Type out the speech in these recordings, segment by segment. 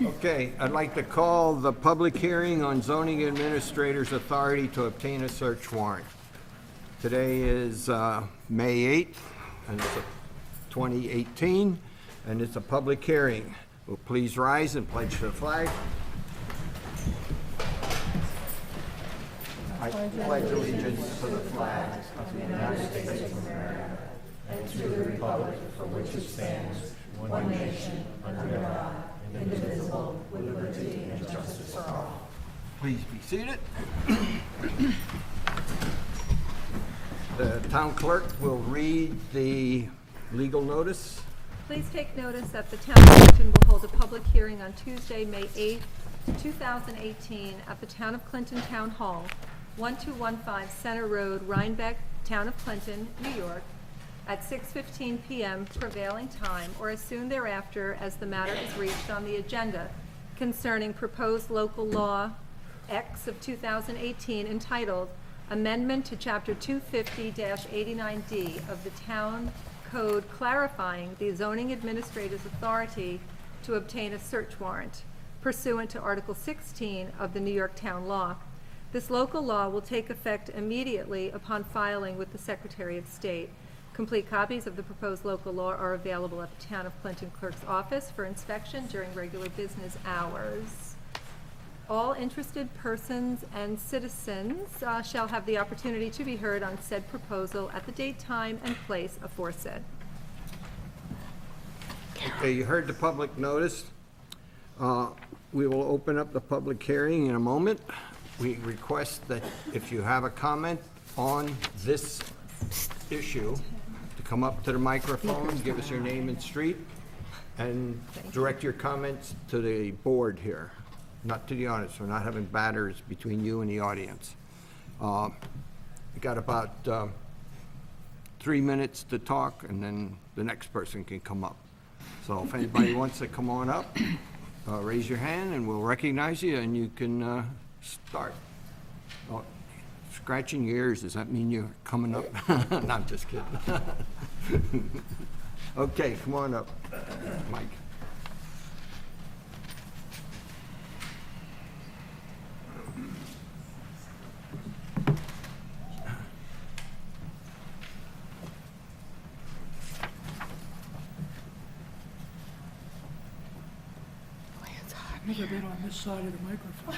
Okay, I'd like to call the public hearing on zoning administrator's authority to obtain a search warrant. Today is May 8th, and it's 2018, and it's a public hearing. Will please rise and pledge to the flag. I pledge allegiance to the flag of the United States of America and to the republic for which it stands, one nation, under God, indivisible, with liberty and justice for all. Please be seated. The town clerk will read the legal notice. Please take notice that the Town of Clinton will hold a public hearing on Tuesday, May 8th, 2018, at the Town of Clinton Town Hall, 1215 Center Road, Rhinebeck, Town of Clinton, New York, at 6:15 p.m. prevailing time, or as soon thereafter as the matter is reached on the agenda concerning proposed local law X of 2018 entitled Amendment to Chapter 250-89D of the Town Code clarifying the zoning administrator's authority to obtain a search warrant pursuant to Article 16 of the New York Town Law. This local law will take effect immediately upon filing with the Secretary of State. Complete copies of the proposed local law are available at the Town of Clinton Clerk's office for inspection during regular business hours. All interested persons and citizens shall have the opportunity to be heard on said proposal at the date, time, and place aforesaid. Okay, you heard the public notice. We will open up the public hearing in a moment. We request that if you have a comment on this issue, to come up to the microphone, give us your name and street, and direct your comments to the board here, not to the audience. We're not having batters between you and the audience. We got about 3 minutes to talk, and then the next person can come up. So if anybody wants to come on up, raise your hand and we'll recognize you and you can start. Oh, scratching your ears, does that mean you're coming up? No, I'm just kidding. Okay, come on up, Mike. I've never been on this side of the microphone.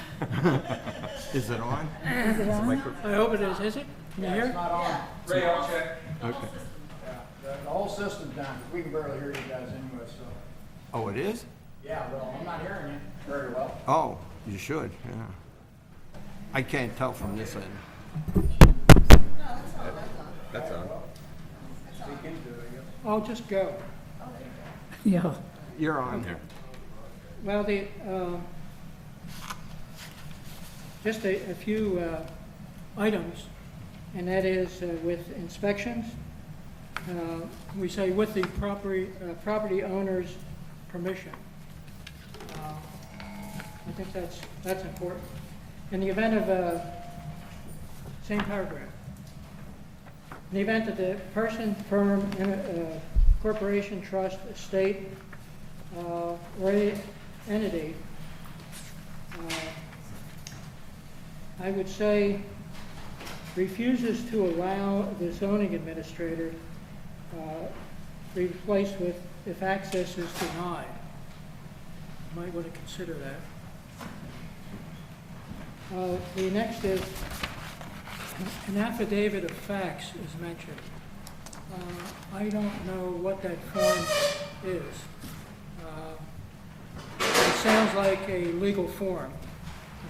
Is it on? I hope it is it? Can you hear? It's not on. Ray, I'll check. Okay. Yeah, the whole system's down, 'cause we can barely hear you guys anyway, so. Oh, it is? Yeah, well, I'm not hearing you very well. Oh, you should, yeah. I can't tell from this end. That's on. Speak into it, I guess. I'll just go. Yeah. You're on there. Well, just a few items, and that is with inspections. We say with the property owner's permission. I think that's important. In the event of same paragraph. In the event that the person, firm, corporation, trust, estate, or any entity, I would say refuses to allow the zoning administrator be replaced with if access is denied. You might want to consider that. The next is an affidavit of facts is mentioned. I don't know what that form is. It sounds like a legal form,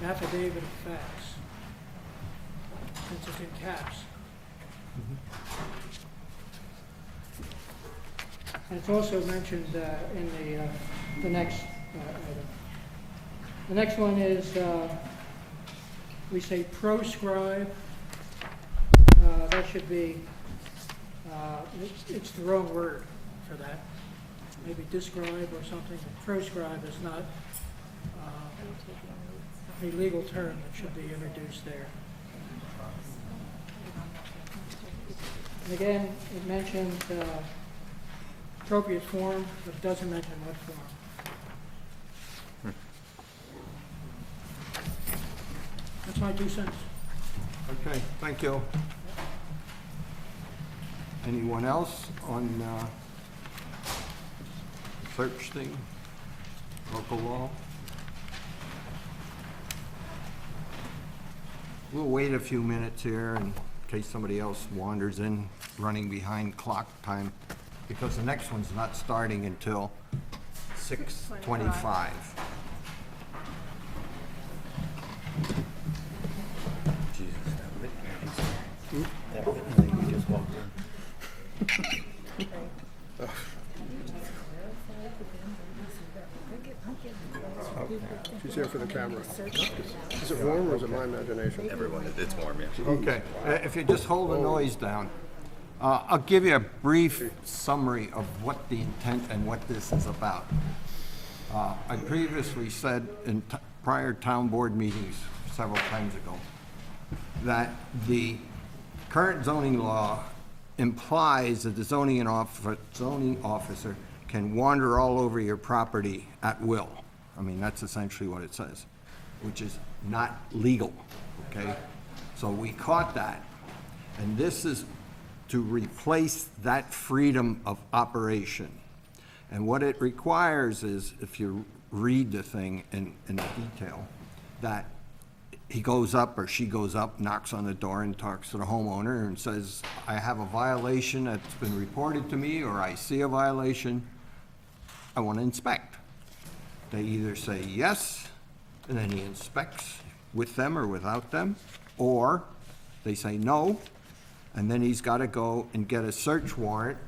an affidavit of facts, since it's in caps. And it's also mentioned in the next item. The next one is, we say proscribe. That should be, it's the wrong word for that. Maybe describe or something. Proscribe is not a legal term that should be introduced there. And again, it mentions appropriate form, but it doesn't mention what form. That's my 2 cents. Okay, thank you. Anyone else on search thing, local law? We'll wait a few minutes here in case somebody else wanders in, running behind clock time, because the next one's not starting until 6:25. She's here for the camera. Is it warm or is it my imagination? Everyone, it's warm, yeah. Okay, if you just hold the noise down. I'll give you a brief summary of what the intent and what this is about. I previously said in prior town board meetings several times ago that the current zoning law implies that the zoning officer can wander all over your property at will. I mean, that's essentially what it says, which is not legal, okay? So we caught that, and this is to replace that freedom of operation. And what it requires is, if you read the thing in detail, that he goes up or she goes up, knocks on the door and talks to the homeowner and says, I have a violation that's been reported to me, or I see a violation, I want to inspect. They either say yes, and then he inspects with them or without them, or they say no, and then he's got to go and get a search warrant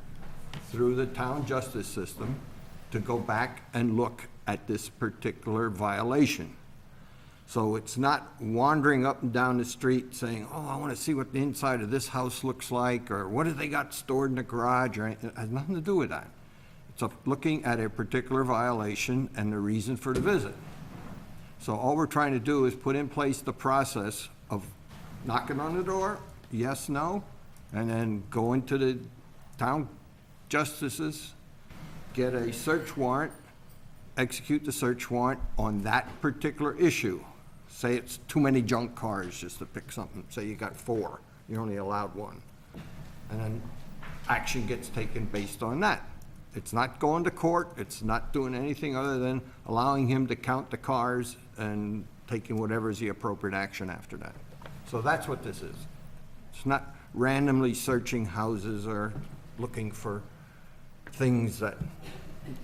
through the town justice system to go back and look at this particular violation. So it's not wandering up and down the street saying, oh, I want to see what the inside of this house looks like, or what have they got stored in the garage, or anything. It has nothing to do with that. It's looking at a particular violation and the reason for the visit. So all we're trying to do is put in place the process of knocking on the door, yes, no, and then going to the town justices, get a search warrant, execute the search warrant on that particular issue. Say it's too many junk cars, just to pick something. Say you got 4, you're only allowed 1. And then action gets taken based on that. It's not going to court, it's not doing anything other than allowing him to count the cars and taking whatever is the appropriate action after that. So that's what this is. It's not randomly searching houses or looking for things that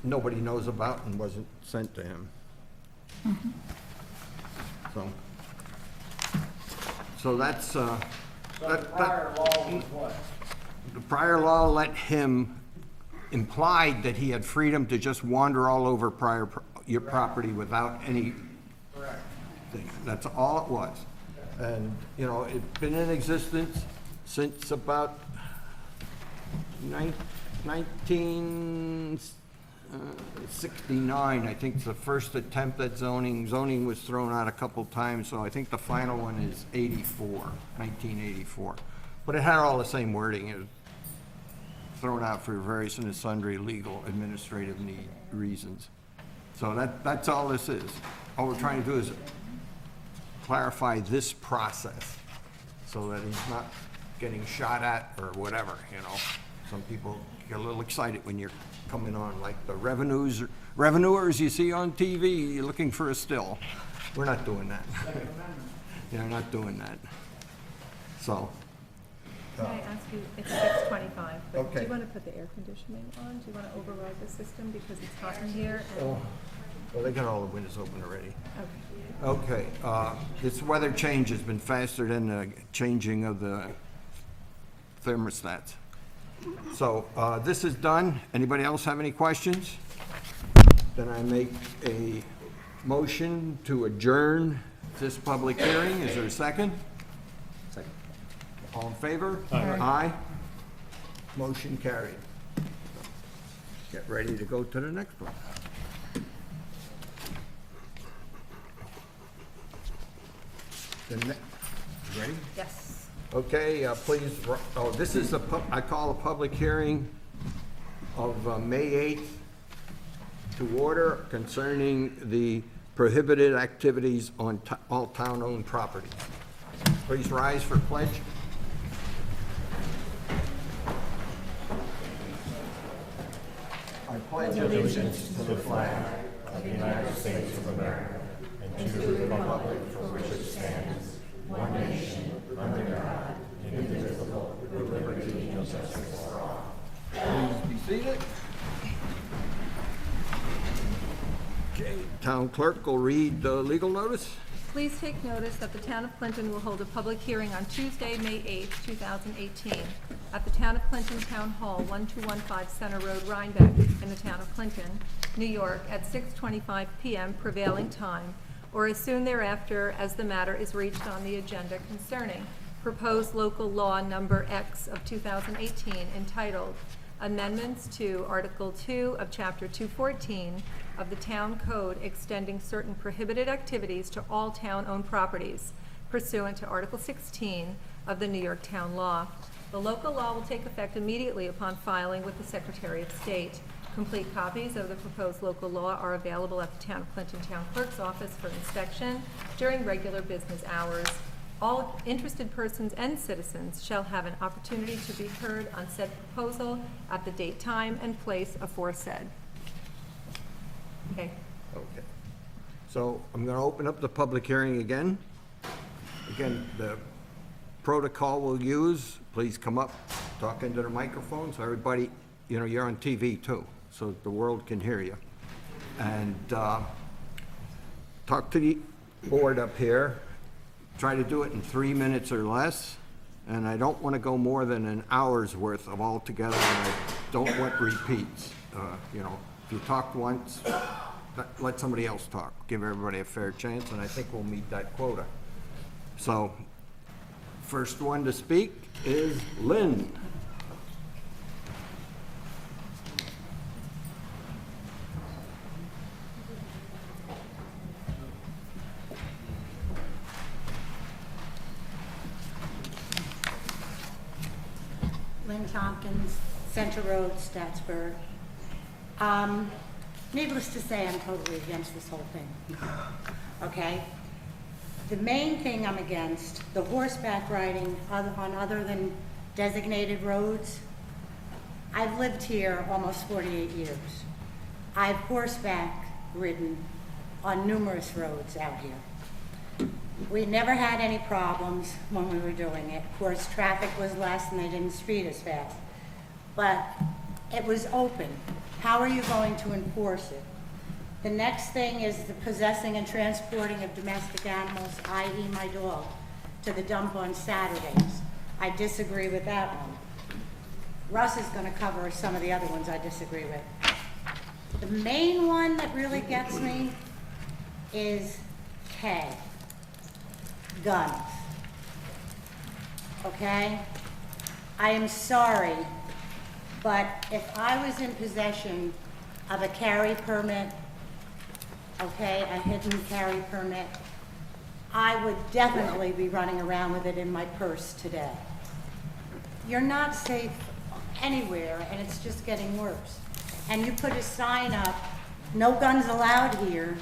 nobody knows about and wasn't sent to him. So that's, So the prior law was what? the prior law let him, implied that he had freedom to just wander all over your property without any Correct. thing. That's all it was. And, you know, it's been in existence since about 1969, I think, is the first attempt at zoning. Zoning was thrown out a couple times, so I think the final one is 1984. But it had all the same wording. It was thrown out for various and sundry legal, administrative reasons. So that's all this is. All we're trying to do is clarify this process so that he's not getting shot at or whatever, you know. Some people get a little excited when you're coming on, like the revenuers you see on TV, you're looking for a still. We're not doing that. Yeah, we're not doing that. So, Can I ask you, it's 6:25, but do Okay. you want to put the air conditioning on? Do you want to override the system because it's hot in here? and- well, they got all the windows open already. Okay. Okay, this weather change has been faster than the changing of the thermostats. So, this is done. Anybody else have any questions? Then I make a motion to adjourn this public hearing. Is there a second? Second. All in favor? Aye. Motion carried. Get ready to go to the next one. Ready? Yes. Okay, please, this is I call a public hearing of May 8th to order concerning the prohibited activities on all town-owned properties. Please rise for pledge. I pledge allegiance to the flag of the United States of America and to the republic for which it stands, one nation, under God, indivisible, with liberty and justice for all. Please be seated. Okay, Town Clerk will read the legal notice. Please take notice that the Town of Clinton will hold a public hearing on Tuesday, May 8th, 2018, at the Town of Clinton Town Hall, 1215 Center Road, Rhinebeck, in the Town of Clinton, New York, at 6:25 p.m. prevailing time, or as soon thereafter as the matter is reached on the agenda concerning proposed local law number X of 2018 entitled Amendments to Article 2 of Chapter 214 of the Town Code extending certain prohibited activities to all town-owned properties pursuant to Article 16 of the New York Town Law. The local law will take effect immediately upon filing with the Secretary of State. Complete copies of the proposed local law are available at the Town of Clinton Town Clerk's office for inspection during regular business hours. All interested persons and citizens shall have an opportunity to be heard on said proposal at the date, time, and place aforesaid. Okay. Okay. So I'm going to open up the public hearing again. Again, the protocol we'll use, please come up, talk into the microphone, so everybody, you know, you're on TV too, so the world can hear you. And talk to the board up here. Try to do it in 3 minutes or less, and I don't want to go more than an hour's worth of all together, and I don't want repeats. You know, if you talked once, let somebody else talk. Give everybody a fair chance, and I think we'll meet that quota. So, first one to speak is Lynn. Lynn Tompkins, Center Road, Statsburg. Needless to say, I'm totally against this whole thing, okay? The main thing I'm against, the horseback riding on other than designated roads. I've lived here almost 48 years. I've horseback ridden on numerous roads out here. We never had any problems when we were doing it. Of course, traffic was less and they didn't speed as fast. But it was open. How are you going to enforce it? The next thing is the possessing and transporting of domestic animals, i.e. my dog, to the dump on Saturdays. I disagree with that one. Russ is going to cover some of the other ones I disagree with. The main one that really gets me is K. Guns. Okay? I am sorry, but if I was in possession of a carry permit, okay, a hidden carry permit, I would definitely be running around with it in my purse today. You're not safe anywhere, and it's just getting worse. And you put a sign up, no guns allowed here,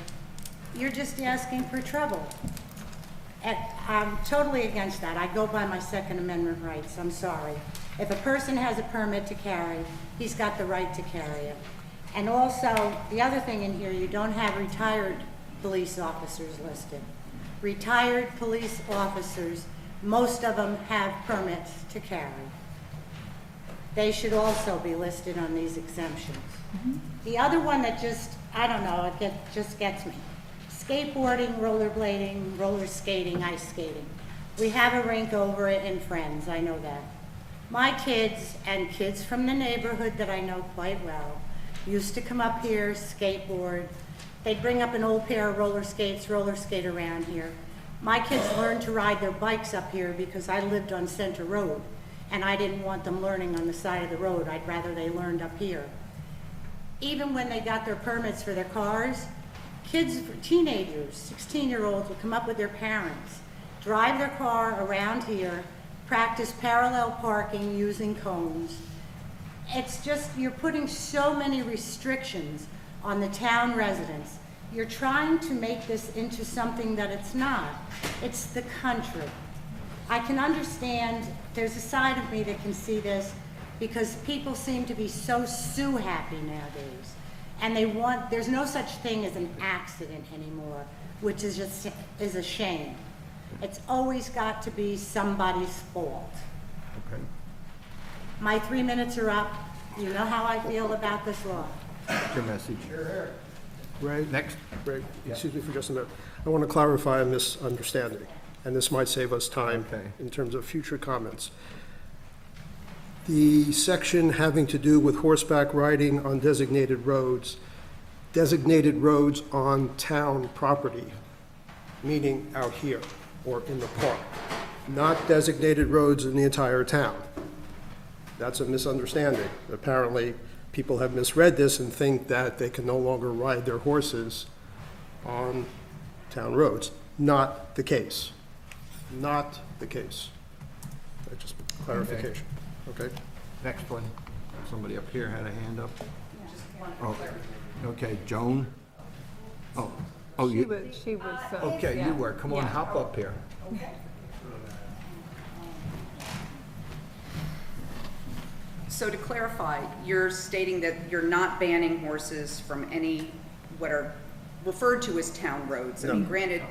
you're just asking for trouble. And I'm totally against that. I go by my Second Amendment rights, I'm sorry. If a person has a permit to carry, he's got the right to carry it. And also, the other thing in here, you don't have retired police officers listed. Retired police officers, most of them have permits to carry. They should also be listed on these exemptions. The other one that just, I don't know, it just gets me. Skateboarding, rollerblading, roller skating, ice skating. We have a rink over it in Friends, I know that. My kids and kids from the neighborhood that I know quite well used to come up here, skateboard. They'd bring up an old pair of roller skates, roller skate around here. My kids learned to ride their bikes up here because I lived on Center Road, and I didn't want them learning on the side of the road. I'd rather they learned up here. Even when they got their permits for their cars, kids, teenagers, 16-year-olds would come up with their parents, drive their car around here, practice parallel parking using cones. It's just, you're putting so many restrictions on the town residents. You're trying to make this into something that it's not. It's the country. I can understand, there's a side of me that can see this, because people seem to be so sue-happy nowadays. And there's no such thing as an accident anymore, which is a shame. It's always got to be somebody's fault. Okay. My 3 minutes are up. You know how I feel about this law. What's your message? Ray, Next. Ray, excuse me for just a minute. I want to clarify a misunderstanding, and this might save us time Okay. in terms of future comments. The section having to do with horseback riding on designated roads on town property, meaning out here or in the park, not designated roads in the entire town. That's a misunderstanding. Apparently, people have misread this and think that they can no longer ride their horses on town roads. Not the case. Not the case. Just clarification, okay? Next one. Somebody up here had a hand up. Oh, okay, Joan? Oh, She you, was, okay, yeah. you were. Come on, Yeah. hop up here. So to clarify, you're stating that you're not banning horses from any, what are referred to as town roads? I mean, granted,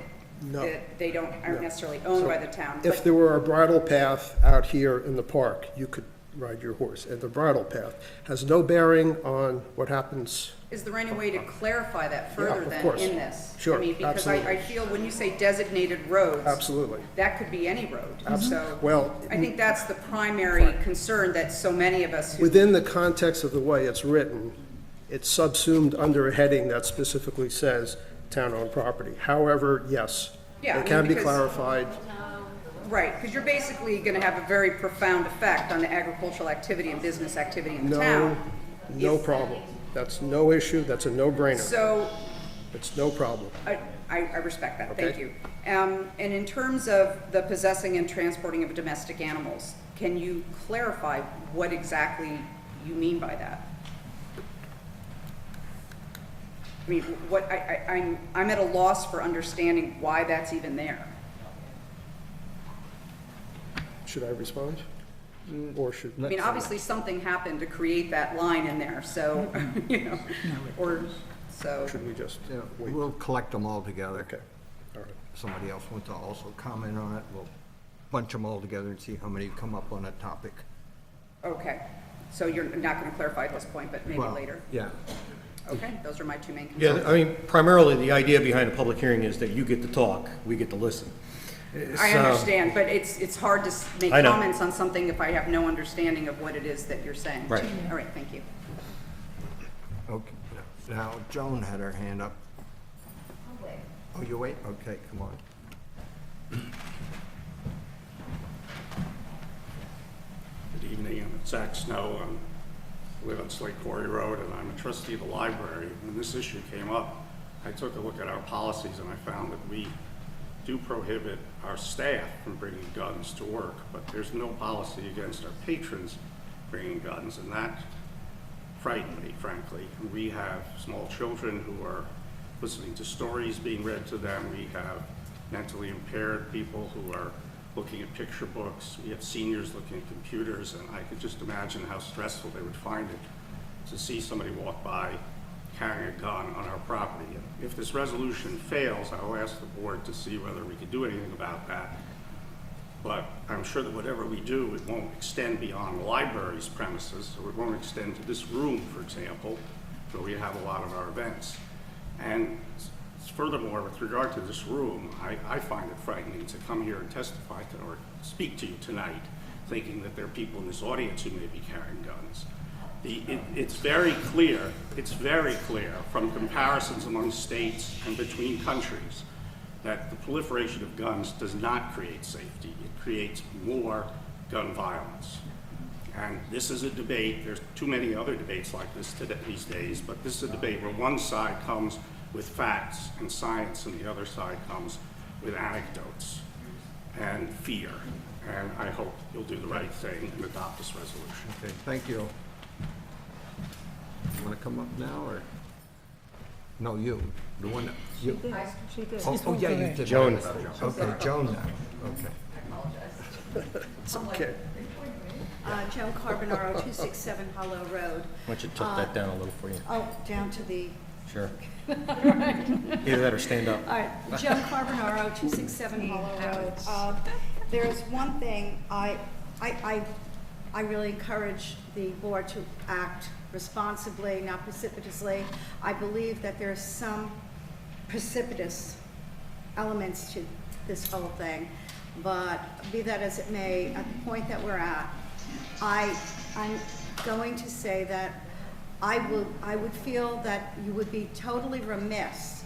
No. that they aren't No. necessarily owned So by the town, If but there were a bridle path out here in the park, you could ride your horse, and the bridle path has no bearing on what happens. is there any way to clarify that further of then course. in this? Sure, I mean, because I absolutely. feel when you say designated roads. Absolutely. That could be any road. So Well, I think that's the primary concern that so many of us who, within the context of the way it's written, it's subsumed under a heading that specifically says town-owned property. However, yes, Yeah, I it mean, can be because- clarified. right, because you're basically going to have a very profound effect on the agricultural activity and business activity in the No, town. no If- problem. That's no issue, that's a no-brainer. So It's no problem. I respect that, thank Okay. you. And in terms of the possessing and transporting of domestic animals, can you clarify what exactly you mean by that? I mean, what, I'm at a loss for understanding why that's even there. Should I respond? Or should? I mean, obviously, something happened to create that line in there, so, you know, or, so. Should we just Yeah, wait? we'll collect them all together. Okay, all right. Somebody else wants to also comment on it, we'll bunch them all together and see how many come up on a topic. Okay, so you're not going to clarify at this point, but maybe Well, later? Yeah. Okay, those are my two main concerns. Yeah, I mean, primarily, the idea behind a public hearing is that you get to talk, we get to listen. I So- understand, but it's hard to make I know. comments on something if I have no understanding of what it is that you're saying. Right. All right, thank you. Okay, now Joan had her hand up. Oh, you wait? Okay, come on. Good evening, I'm Zach Snow. I live on Slate Quarry Road, and I'm a trustee of the library. When this issue came up, I took a look at our policies, and I found that we do prohibit our staff from bringing guns to work, but there's no policy against our patrons bringing guns, and that frightened me, frankly. We have small children who are listening to stories being read to them. We have mentally impaired people who are looking at picture books. We have seniors looking at computers, and I could just imagine how stressful they would find it to see somebody walk by carrying a gun on our property. And if this resolution fails, I will ask the board to see whether we can do anything about that. But I'm sure that whatever we do, it won't extend beyond the library's premises, so it won't extend to this room, for example, where we have a lot of our events. And furthermore, with regard to this room, I find it frightening to come here and testify to or speak to you tonight, thinking that there are people in this audience who may be carrying guns. It's very clear from comparisons among states and between countries that the proliferation of guns does not create safety. It creates more gun violence. And this is a debate, there's too many other debates like this these days, but this is a debate where one side comes with facts and science and the other side comes with anecdotes and fear. And I hope you'll do the right thing and adopt this resolution. Okay, thank you. Want to come up now, or? No, you, the one, that- She you. did, she did. Oh, yeah, you did. Joan. Okay, Joan now, okay. It's okay. Joan Carbonaro, 267 Hollow Road. Why don't you tuck that down a little for you? Oh, down to the, Sure. Either that or stand up. all right, Joan Carbonaro, 267 Hollow Road. There's one thing, I really encourage the board to act responsibly, not precipitously. I believe that there's some precipitous elements to this whole thing, but be that as it may, at the point that we're at, I'm going to say that I would feel that you would be totally remiss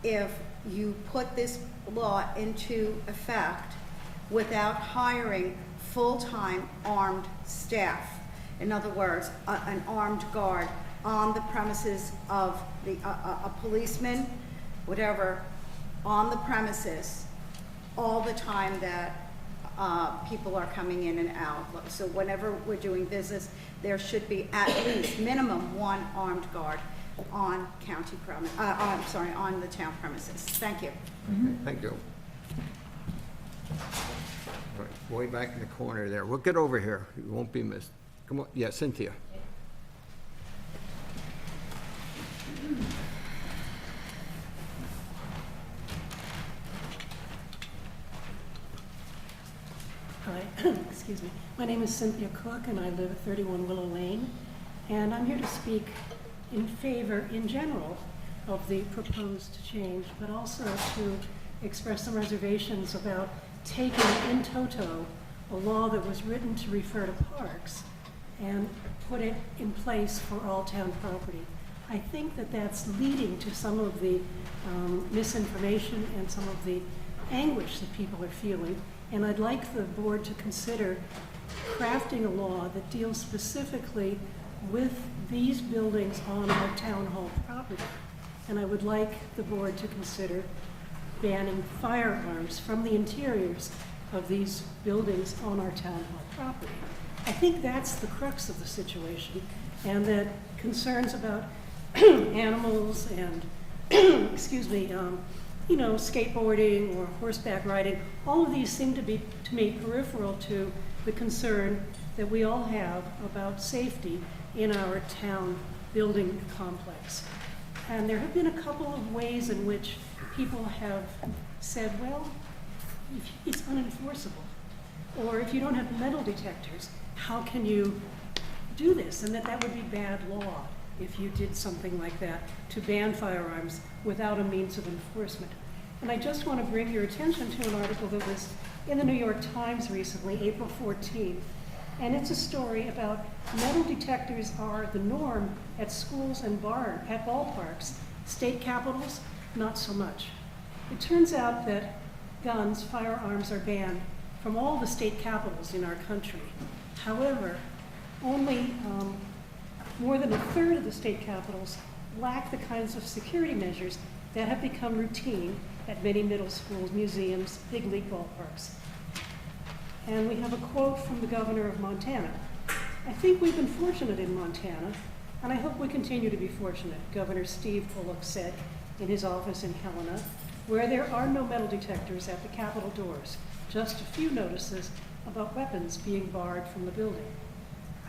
if you put this law into effect without hiring full-time armed staff. In other words, an armed guard on the premises of a policeman, whatever, on the premises all the time that people are coming in and out. So whenever we're doing business, there should be at least minimum one armed guard on county on the town premises. Thank you. Okay, thank you. Right, way back in the corner there. We'll get over here. You won't be missed. Come on, yeah, Cynthia. Hi, excuse me. My name is Cynthia Cook, and I live at 31 Willow Lane. And I'm here to speak in favor, in general, of the proposed change, but also to express some reservations about taking in toto a law that was written to refer to parks and put it in place for all town property. I think that that's leading to some of the misinformation and some of the anguish that people are feeling. And I'd like the board to consider crafting a law that deals specifically with these buildings on our town hall property. And I would like the board to consider banning firearms from the interiors of these buildings on our town hall property. I think that's the crux of the situation, and that concerns about animals and, excuse me, you know, skateboarding or horseback riding, all of these seem to be, to me, peripheral to the concern that we all have about safety in our town building complex. And there have been a couple of ways in which people have said, well, it's unenforceable. Or if you don't have metal detectors, how can you do this? And that would be bad law if you did something like that, to ban firearms without a means of enforcement. And I just want to bring your attention to an article that was in the New York Times recently, April 14th. And it's a story about metal detectors are the norm at schools and at ballparks. State capitals, not so much. It turns out that guns, firearms, are banned from all the state capitals in our country. However, only more than a third of the state capitals lack the kinds of security measures that have become routine at many middle schools, museums, big league ballparks. And we have a quote from the governor of Montana. I think we've been fortunate in Montana, and I hope we continue to be fortunate, Governor Steve Bullock said in his office in Helena, where there are no metal detectors at the Capitol doors, just a few notices about weapons being barred from the building.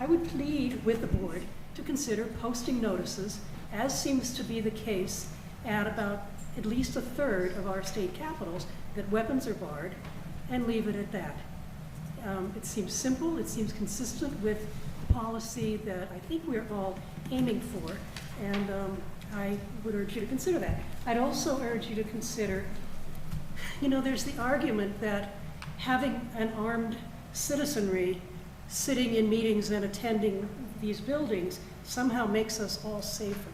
I would plead with the board to consider posting notices, as seems to be the case at about at least a third of our state capitals, that weapons are barred, and leave it at that. It seems simple, it seems consistent with the policy that I think we're all aiming for, and I would urge you to consider that. I'd also urge you to consider, you know, there's the argument that having an armed citizenry sitting in meetings and attending these buildings somehow makes us all safer.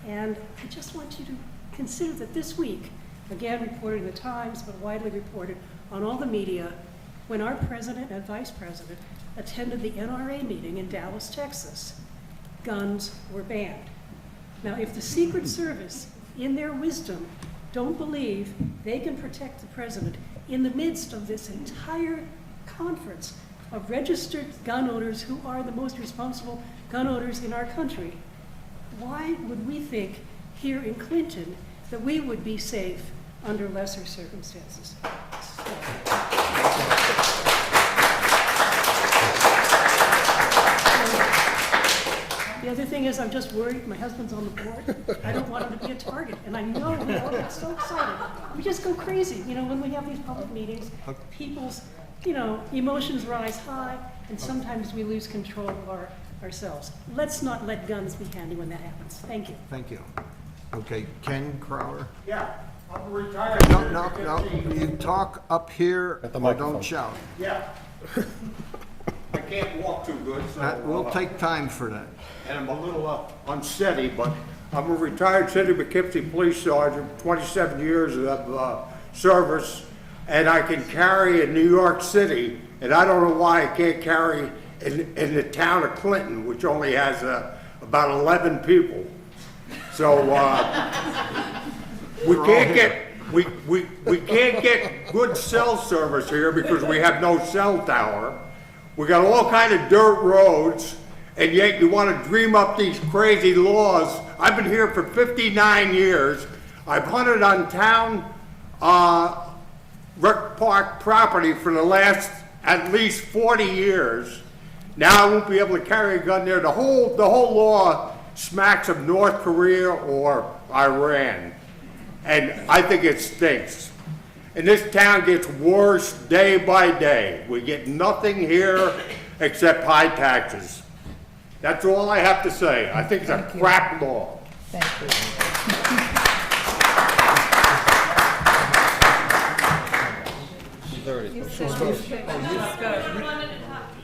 And I just want you to consider that this week, again reported in the Times, but widely reported on all the media, when our president and vice president attended the NRA meeting in Dallas, Texas, guns were banned. Now, if the Secret Service, in their wisdom, don't believe they can protect the president in the midst of this entire conference of registered gun owners who are the most responsible gun owners in our country, why would we think here in Clinton, that we would be safe under lesser circumstances. The other thing is, I'm just worried, my husband's on the board, I don't want him to be a target, and I know we all get so excited. We just go crazy, you know, when we have these public meetings, people's, you know, emotions rise high, and sometimes we lose control of ourselves. Let's not let guns be handy when that happens. Thank you. Thank you. Okay, Ken Crowder? Yeah, I'm retired. No, you talk up here At the or microphone. don't shout. Yeah. I can't walk too good, so. We'll take time for that. And I'm a little unsteady, but I'm a retired City of Poughkeepsie Police Sergeant, 27 years of service, and I can carry in New York City, and I don't know why I can't carry in the town of Clinton, which only has about 11 people. So we can't get good cell service here because we have no cell tower. We got all kind of dirt roads, and yet you want to dream up these crazy laws. I've been here for 59 years. I've hunted on town rec park property for the last at least 40 years. Now I won't be able to carry a gun there. The whole law smacks of North Korea or Iran, and I think it stinks. And this town gets worse day by day. We get nothing here except high taxes. That's all I have to say. I think it's a crap law. Thank you.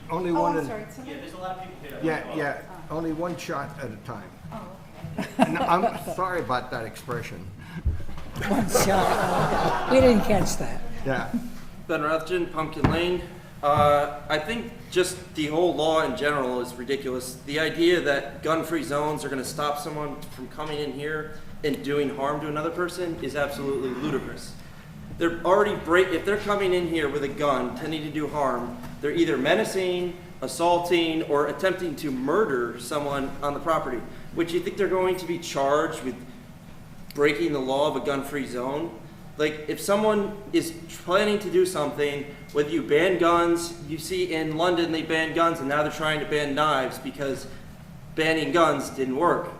Only Oh, one. I'm sorry. Yeah, only one shot at a time. And I'm sorry about that expression. One shot. We didn't catch that. Yeah. Ben Rathjen, Pumpkin Lane. I think just the whole law in general is ridiculous. The idea that gun-free zones are going to stop someone from coming in here and doing harm to another person is absolutely ludicrous. They're already if they're coming in here with a gun, intending to do harm, they're either menacing, assaulting, or attempting to murder someone on the property. Which you think they're going to be charged with breaking the law of a gun-free zone? Like, if someone is planning to do something, whether you ban guns, you see in London they banned guns and now they're trying to ban knives because banning guns didn't work.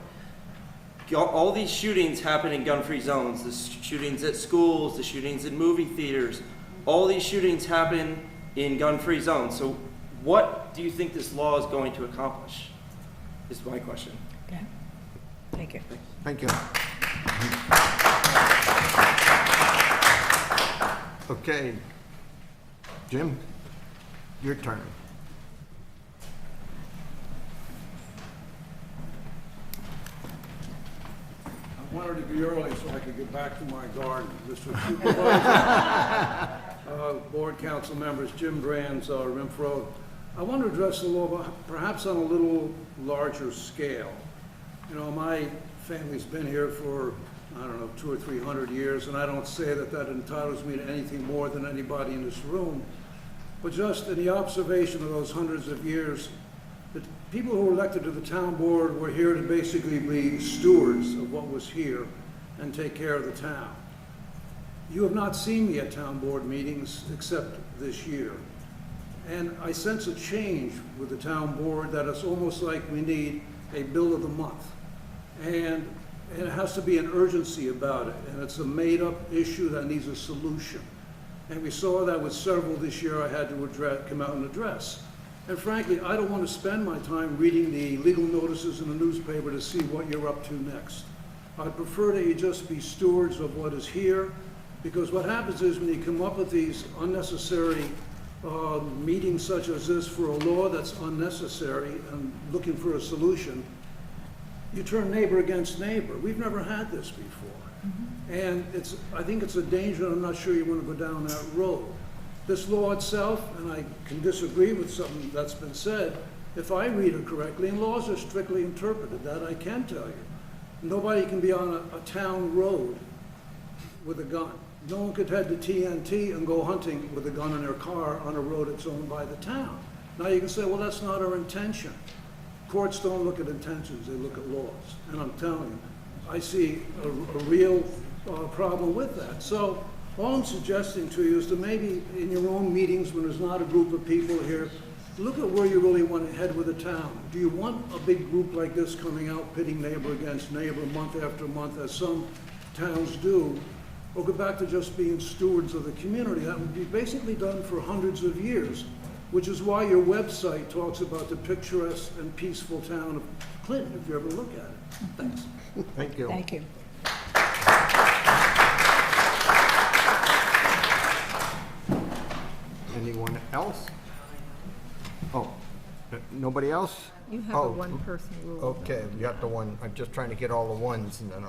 All these shootings happen in gun-free zones. The shootings at schools, the shootings in movie theaters, all these shootings happen in gun-free zones. So what do you think this law is going to accomplish, is my question. Okay. Thank you. Thank you. Okay. Jim, your turn. I wanted to be early so I could get back to my garden. Mr. Supervisor, Board Council members, Jim Brands, Renfro. I want to address the law, but perhaps on a little larger scale. You know, my family's been here for, I don't know, 200 or 300 years, and I don't say that that entitles me to anything more than anybody in this room. But just in the observation of those hundreds of years, the people who were elected to the town board were here to basically be stewards of what was here and take care of the town. You have not seen me at town board meetings except this year. And I sense a change with the town board that it's almost like we need a bill of the month. And it has to be an urgency about it, and it's a made-up issue that needs a solution. And we saw that with several this year I had to come out and address. And frankly, I don't want to spend my time reading the legal notices in the newspaper to see what you're up to next. I'd prefer that you just be stewards of what is here, because what happens is when you come up with these unnecessary meetings such as this for a law that's unnecessary and looking for a solution, you turn neighbor against neighbor. We've never had this before. And I think it's a danger, and I'm not sure you want to go down that road. This law itself, and I can disagree with something that's been said, if I read it correctly, and laws are strictly interpreted, that I can tell you. Nobody can be on a town road with a gun. No one could head to TNT and go hunting with a gun in their car on a road that's owned by the town. Now you can say, well, that's not our intention. Courts don't look at intentions, they look at laws. And I'm telling you, I see a real problem with that. So all I'm suggesting to you is to maybe in your own meetings, when there's not a group of people here, look at where you really want to head with the town. Do you want a big group like this coming out, pitting neighbor against neighbor month after month, as some towns do, or go back to just being stewards of the community? That would be basically done for hundreds of years, which is why your website talks about the picturesque and peaceful town of Clinton, if you ever look at it. Thanks. Thank you. Thank you. Anyone else? Oh, nobody else? You have Oh, a one-person rule. Okay, we got the one, I'm just trying to get all the ones and then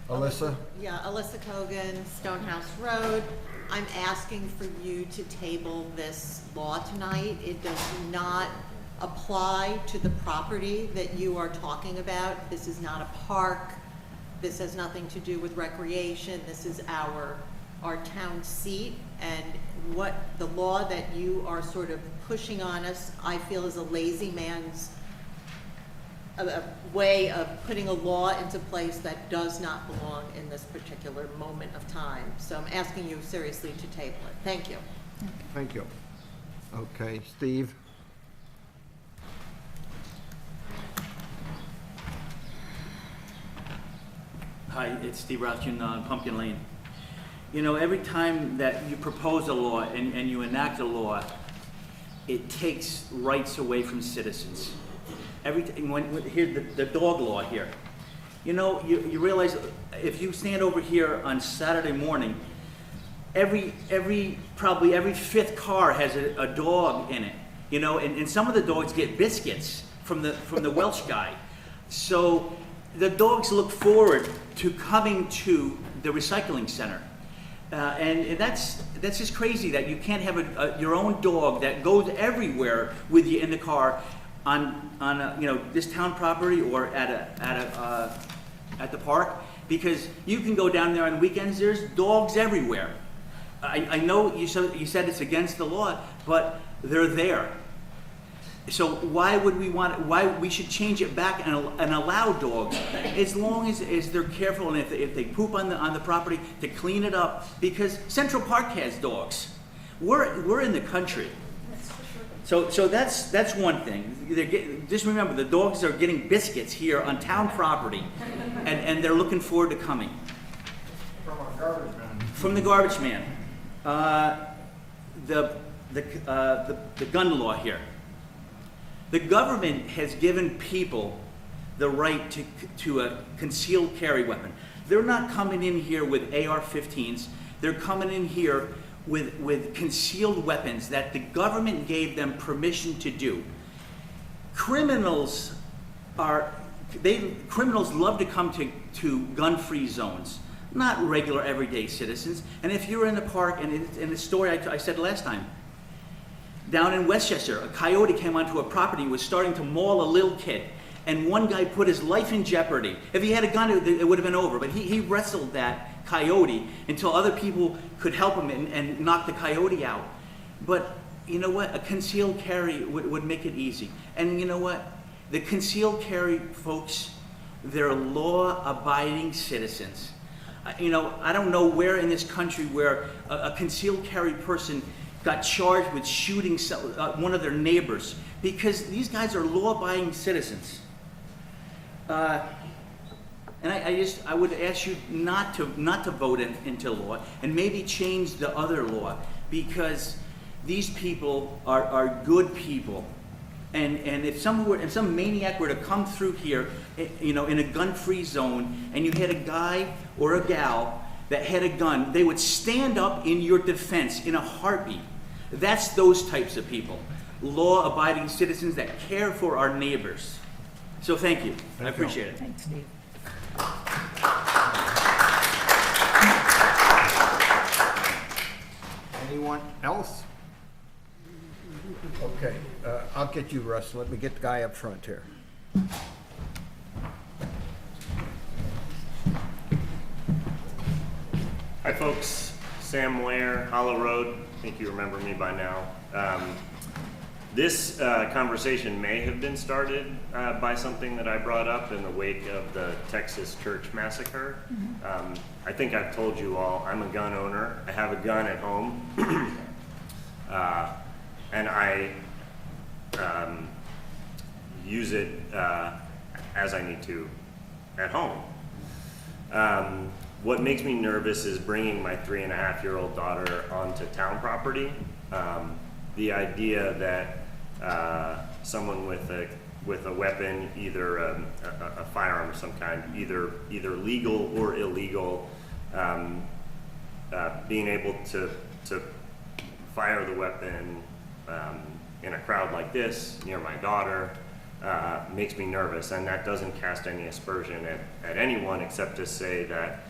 Alyssa? Yeah, Alyssa Kogan, Stonehouse Road. I'm asking for you to table this law tonight. It does not apply to the property that you are talking about. This is not a park. This has nothing to do with recreation. This is our town seat, and what the law that you are sort of pushing on us, I feel is a lazy man's a way of putting a law into place that does not belong in this particular moment of time. So I'm asking you seriously to table it. Thank you. Thank you. Okay, Steve? Hi, it's Steve Rothschild on Pumpkin Lane. You know, every time that you propose a law and you enact a law, it takes rights away from citizens. Here, the dog law here. You know, you realize if you stand over here on Saturday morning, probably every fifth car has a dog in it. You know, and some of the dogs get biscuits from the Welsh guy. So the dogs look forward to coming to the recycling center. And that's just crazy that you can't have your own dog that goes everywhere with you in the car on this town property or at the park, because you can go down there on weekends. There's dogs everywhere. I know you said it's against the law, but they're there. So why we should change it back and allow dogs, as long as they're careful, and if they poop on the property, to clean it up, because Central Park has dogs. We're in the country. So that's one thing. Just remember, the dogs are getting biscuits here on town property, and they're looking forward to coming. From our garbage man. From the garbage man. The gun law here. The government has given people the right to a concealed carry weapon. They're not coming in here with AR-15s. They're coming in here with concealed weapons that the government gave them permission to do. Criminals love to come to gun-free zones, not regular everyday citizens. And if you're in the park, and in the story I said last time, down in Westchester, a coyote came onto a property, was starting to maul a little kid, and one guy put his life in jeopardy. If he had a gun, it would have been over, but he wrestled that coyote until other people could help him and knock the coyote out. But you know what? A concealed carry would make it easy. And you know what? The concealed carry folks, they're law-abiding citizens. I don't know where in this country where a concealed carry person got charged with shooting one of their neighbors, because these guys are law-abiding citizens. And I would ask you not to vote into law, and maybe change the other law, because these people are good people. And if some maniac were to come through here, in a gun-free zone, and you had a guy or a gal that had a gun, they would stand up in your defense in a heartbeat. That's those types of people, law-abiding citizens that care for our neighbors. So thank you. I appreciate it. Thanks, Steve. Anyone else? Okay, I'll get you, Russ. Let me get the guy up front here. Hi, folks. Sam Lair, Hollow Road. I think you remember me by now. This conversation may have been started by something that I brought up in the wake of the Texas church massacre. I think I've told you all, I'm a gun owner. I have a gun at home. And I use it as I need to at home. What makes me nervous is bringing my 3.5-year-old daughter onto town property. The idea that someone with a weapon, either a firearm of some kind, either legal or illegal, being able to fire the weapon in a crowd like this near my daughter makes me nervous, and that doesn't cast any aspersion at anyone except to say that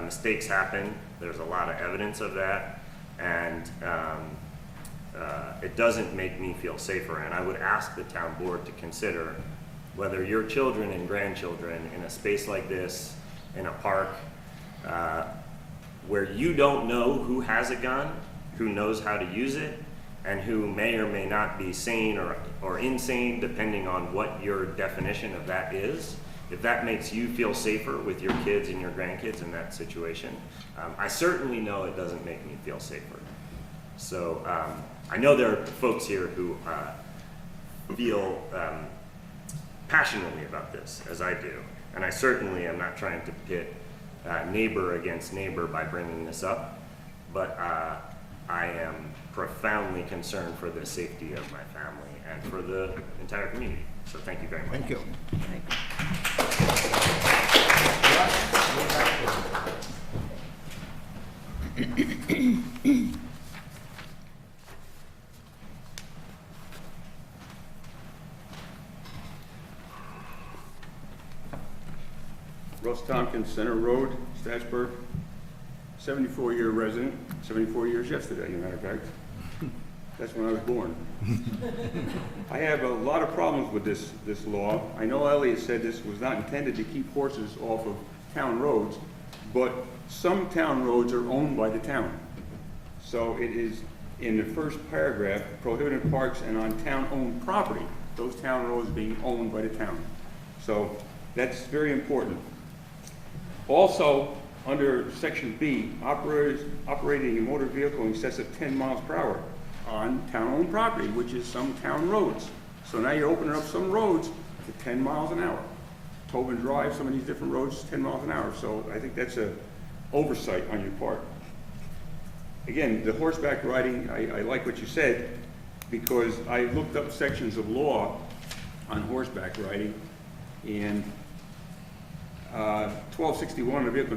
mistakes happen. There's a lot of evidence of that, and it doesn't make me feel safer. And I would ask the town board to consider whether your children and grandchildren in a space like this, in a park, where you don't know who has a gun, who knows how to use it, and who may or may not be sane or insane, depending on what your definition of that is. If that makes you feel safer with your kids and your grandkids in that situation, I certainly know it doesn't make me feel safer. So I know there are folks here who feel passionately about this, as I do, and I certainly am not trying to pit neighbor against neighbor by bringing this up, but I am profoundly concerned for the safety of my family and for the entire community. So thank you very much. Thank you. Russ Tompkins, Center Road, Statsburg, 74-year resident, 74 years yesterday, as a matter of fact. That's when I was born. I have a lot of problems with this law. I know Elliot said this was not intended to keep horses off of town roads, but some town roads are owned by the town. So it is in the first paragraph, prohibited parks and on town-owned property, those town roads being owned by the town. So that's very important. Also, under section B, operating a motor vehicle in excess of 10 miles per hour on town-owned property, which is some town roads. So now you're opening up some roads to 10 miles an hour. Tobin Drive, some of these different roads, 10 miles an hour. So I think that's an oversight on your part. Again, the horseback riding, I like what you said, because I looked up sections of law on horseback riding, and 1261 of the Vehicle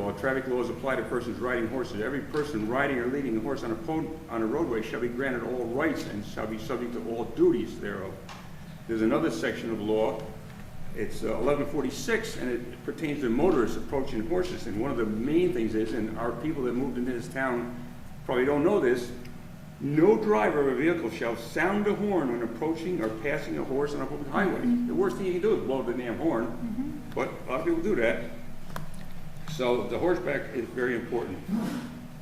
and traffic laws apply to persons riding horses. Every person riding or leading a horse on a roadway shall be granted all rights and shall be subject to all duties thereof. There's another section of law, it's 1146, and it pertains to motorists approaching horses. And one of the main things is, and our people that moved into this town probably don't know this, no driver of a vehicle shall sound a horn when approaching or passing a horse on a public highway. The worst thing you can do is blow the damn horn, but a lot of people do that. So the horseback is very important.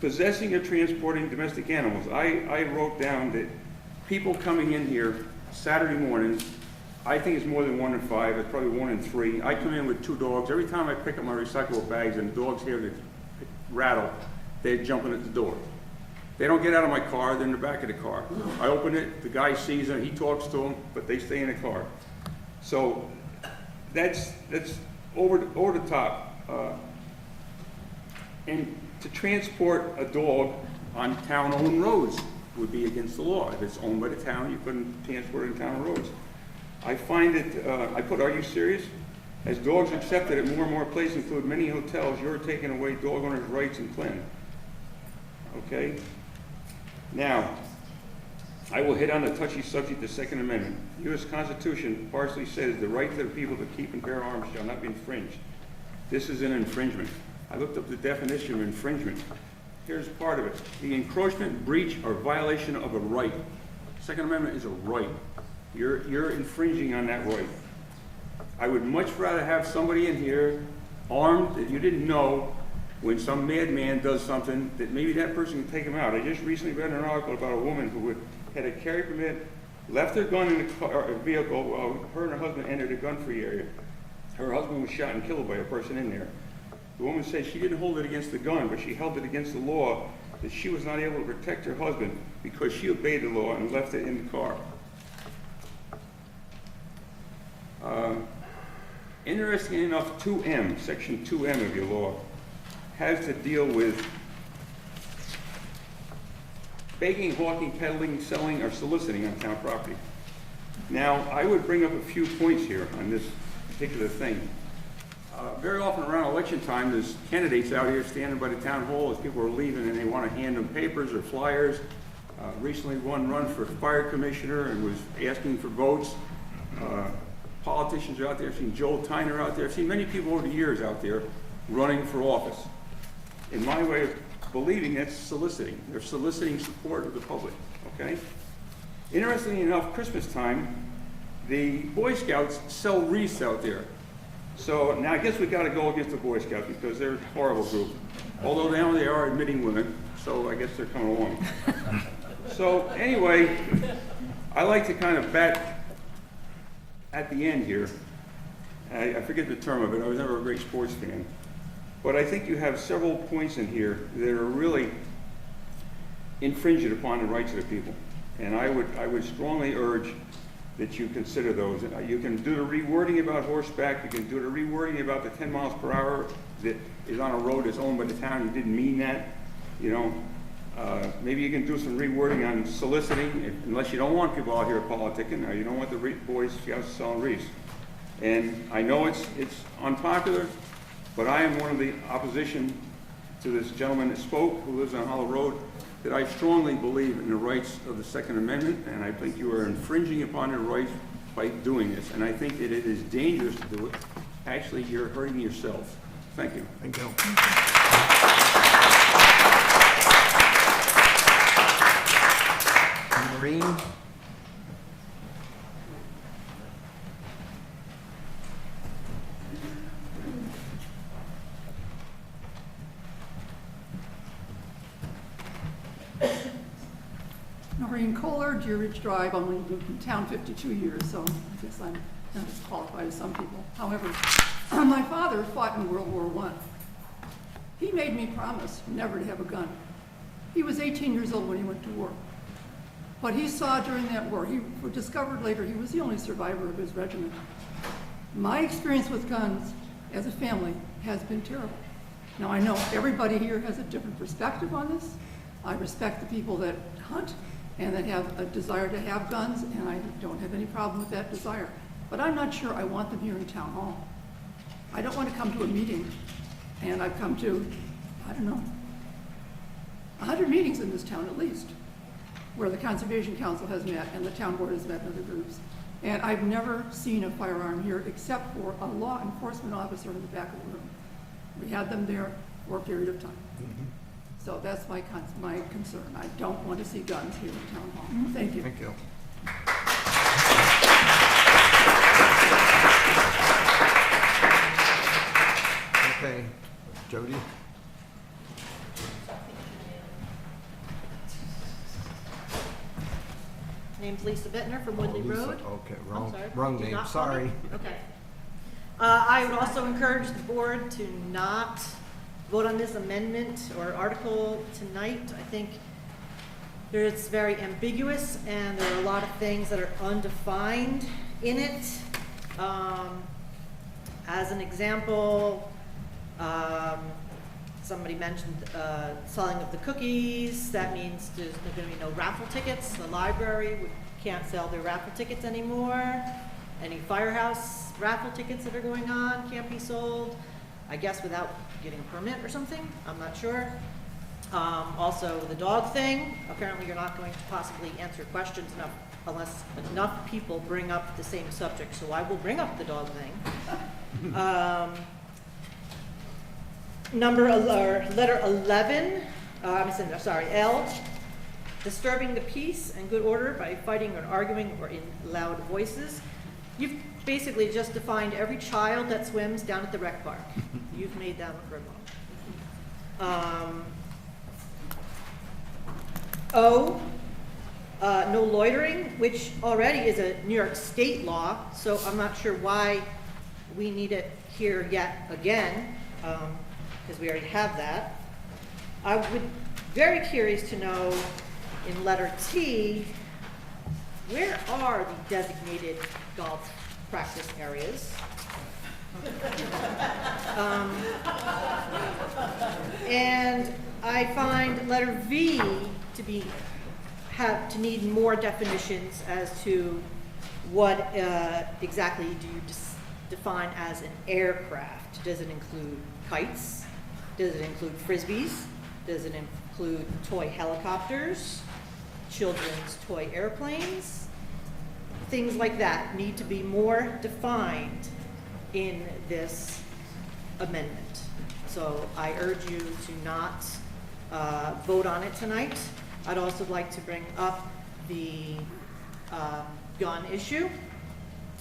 Possessing or transporting domestic animals. I wrote down that people coming in here Saturday mornings, I think it's more than 1 in 5, it's probably 1 in 3. I come in with 2 dogs. Every time I pick up my recyclable bags and the dogs hear the rattle, they're jumping at the door. They don't get out of my car, they're in the back of the car. I open it, the guy sees them, he talks to them, but they stay in the car. So that's over the top. And to transport a dog on town-owned roads would be against the law. If it's owned by the town, you couldn't transport it on town roads. I find it, I put, are you serious? As dogs are accepted at more and more places, include many hotels, you're taking away dog owners' rights in Clinton. Okay? Now, I will hit on the touchy subject, the Second Amendment. The U.S. Constitution partially says the right to the people to keep and bear arms shall not be infringed. This is an infringement. I looked up the definition of infringement. Here's part of it. The encroachment, breach, or violation of a right. Second Amendment is a right. You're infringing on that right. I would much rather have somebody in here armed that you didn't know when some madman does something that maybe that person can take him out. I just recently read an article about a woman who had a carry permit left her gun in a vehicle while her and her husband entered a gun-free area. Her husband was shot and killed by a person in there. The woman said she didn't hold it against the gun, but she held it against the law that she was not able to protect her husband because she obeyed the law and left it in the car. Interestingly enough, 2M, Section 2M of your law, has to deal with begging, hawking, peddling, selling, or soliciting on town property. Now, I would bring up a few points here on this particular thing. Very often around election time, there's candidates out here standing by the town hall as people are leaving and they want to hand them papers or flyers. Recently, one run for fire commissioner and was asking for votes. Politicians are out there. I've seen Joel Tyner out there. I've seen many people over the years out there running for office. In my way of believing, that's soliciting. They're soliciting support of the public, okay? Interestingly enough, Christmas time, the Boy Scouts sell wreaths out there. So now I guess we got to go against the Boy Scouts because they're a horrible group. Although now they are admitting women, so I guess they're coming along. So anyway, I like to kind of bet at the end here. I forget the term of it. I was never a great sports fan. But I think you have several points in here that are really infringing upon the rights of the people. And I would strongly urge that you consider those. You can do the rewording about horseback. You can do the rewording about the 10 miles per hour that is on a road that's owned by the town. You didn't mean that. You know, maybe you can do some rewording on soliciting, unless you don't want people out here politicking, or you don't want the Boy Scouts selling wreaths. And I know it's unpopular, but I am one of the opposition to this gentleman that spoke, who lives on Hollow Road, that I strongly believe in the rights of the Second Amendment, and I think you are infringing upon their rights by doing this. And I think that it is dangerous to do it. Actually, you're hurting yourself. Thank you. Thank you. Maureen? Noreen Kohler, Deer Ridge Drive. I've only lived in town 52 years, so I guess I'm not as qualified as some people. However, my father fought in World War I. He made me promise never to have a gun. He was 18 years old when he went to war. What he saw during that war, he discovered later he was the only survivor of his regiment. My experience with guns as a family has been terrible. Now, I know everybody here has a different perspective on this. I respect the people that hunt and that have a desire to have guns, and I don't have any problem with that desire. But I'm not sure I want them here in town hall. I don't want to come to a meeting, and I've come to, I don't know, 100 meetings in this town at least, where the Conservation Council has met and the town board has met and other groups. And I've never seen a firearm here except for a law enforcement officer in the back of the room. We had them there for a period of time. So that's my concern. I don't want to see guns here in town hall. Thank you. Thank you. Okay, Jody? Name's Lisa Bittner from Woodley Lisa, Road. okay, I'm sorry. wrong Did name, not call me? sorry. Okay. I would also encourage the board to not vote on this amendment or article tonight. I think it's very ambiguous and there are a lot of things that are undefined in it. As an example, somebody mentioned selling of the cookies. That means there's going to be no raffle tickets. The library can't sell their raffle tickets anymore. Any firehouse raffle tickets that are going on can't be sold, I guess without getting a permit or something. I'm not sure. Also, the dog thing. Apparently, you're not going to possibly answer questions enough unless enough people bring up the same subject. So I will bring up the dog thing. Letter 11, L, disturbing the peace and good order by fighting or arguing or in loud voices. You've basically just defined every child that swims down at the rec park. You've made that a criminal. no loitering, which already is a New York State law, so I'm not sure why we need it here yet again, because we already have that. I would very curious to know in letter T, where are the designated golf practice areas? And I find letter V to need more definitions as to what exactly do you define as an aircraft. Does it include kites? Does it include frisbees? Does it include toy helicopters? Children's toy airplanes? Things like that need to be more defined in this amendment. So I urge you to not vote on it tonight. I'd also like to bring up the gun issue.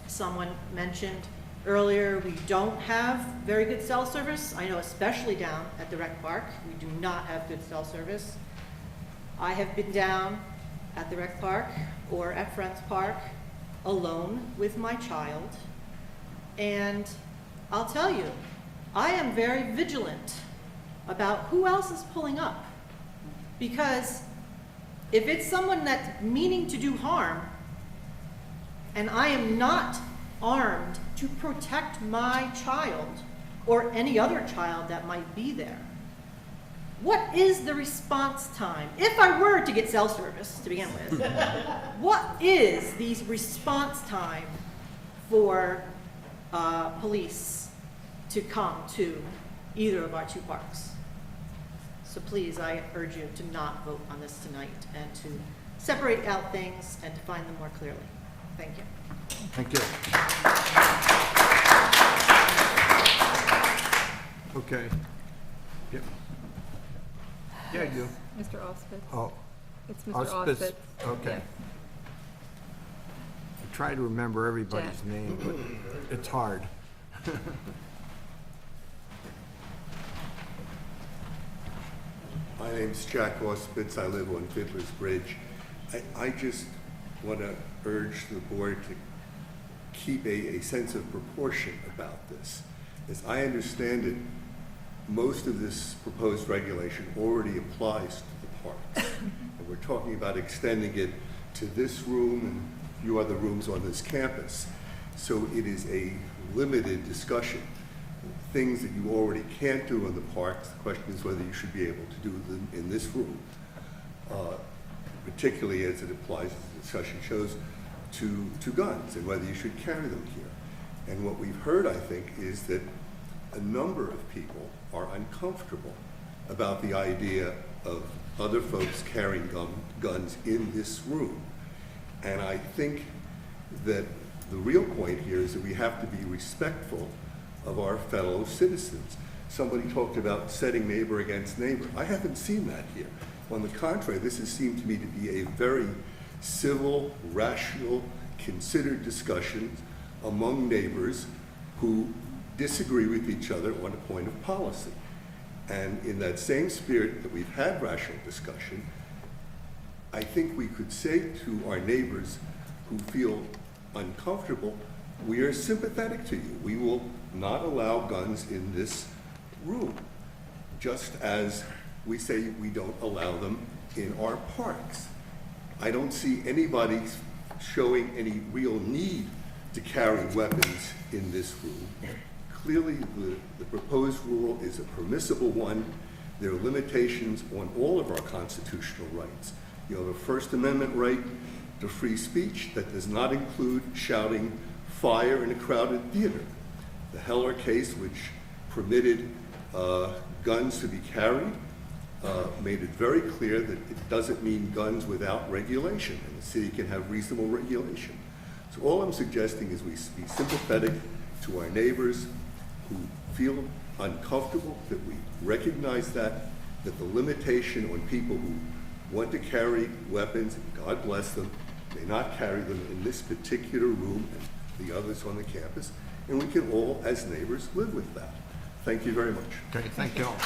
Someone mentioned earlier we don't have very good cell service. I know especially down at the rec park, we do not have good cell service. I have been down at the rec park or at Friends Park alone with my child, and I'll tell you, I am very vigilant about who else is pulling up, because if it's someone that's meaning to do harm and I am not armed to protect my child or any other child that might be there, what is the response time? If I were to get cell service to begin with, what is the response time for police to come to either of our two parks? So please, I urge you to not vote on this tonight and to separate out things and define them more clearly. Thank you. Thank you. Okay. Yep. Yeah, you. Mr. Auspitz. Oh. It's Mr. Auspitz. Okay. Yeah. I try to remember everybody's Jack. name, but it's hard. My name's Jack Auspitz. I live on Fiddler's Bridge. I just want to urge the board to keep a sense of proportion about this. As I understand it, most of this proposed regulation already applies to the parks. And we're talking about extending it to this room and a few other rooms on this campus. So it is a limited discussion. Things that you already can't do in the parks, the question is whether you should be able to do them in this room, particularly as it applies, as the discussion shows, to guns and whether you should carry them here. And what we've heard, I think, is that a number of people are uncomfortable about the idea of other folks carrying guns in this room. And I think that the real point here is that we have to be respectful of our fellow citizens. Somebody talked about setting neighbor against neighbor. I haven't seen that here. On the contrary, this has seemed to me to be a very civil, rational, considered discussion among neighbors who disagree with each other on a point of policy. And in that same spirit that we've had rational discussion, I think we could say to our neighbors who feel uncomfortable, we are sympathetic to you. We will not allow guns in this room, just as we say we don't allow them in our parks. I don't see anybody showing any real need to carry weapons in this room. Clearly, the proposed rule is a permissible one. There are limitations on all of our constitutional rights. You have a First Amendment right to free speech that does not include shouting fire in a crowded theater. The Heller case, which permitted guns to be carried, made it very clear that it doesn't mean guns without regulation, and the city can have reasonable regulation. So all I'm suggesting is we be sympathetic to our neighbors who feel uncomfortable, that we recognize that the limitation on people who want to carry weapons, and God bless them, may not carry them in this particular room and the others on the campus, and we can all, as neighbors, live with that. Thank you very much. Okay, thank you all.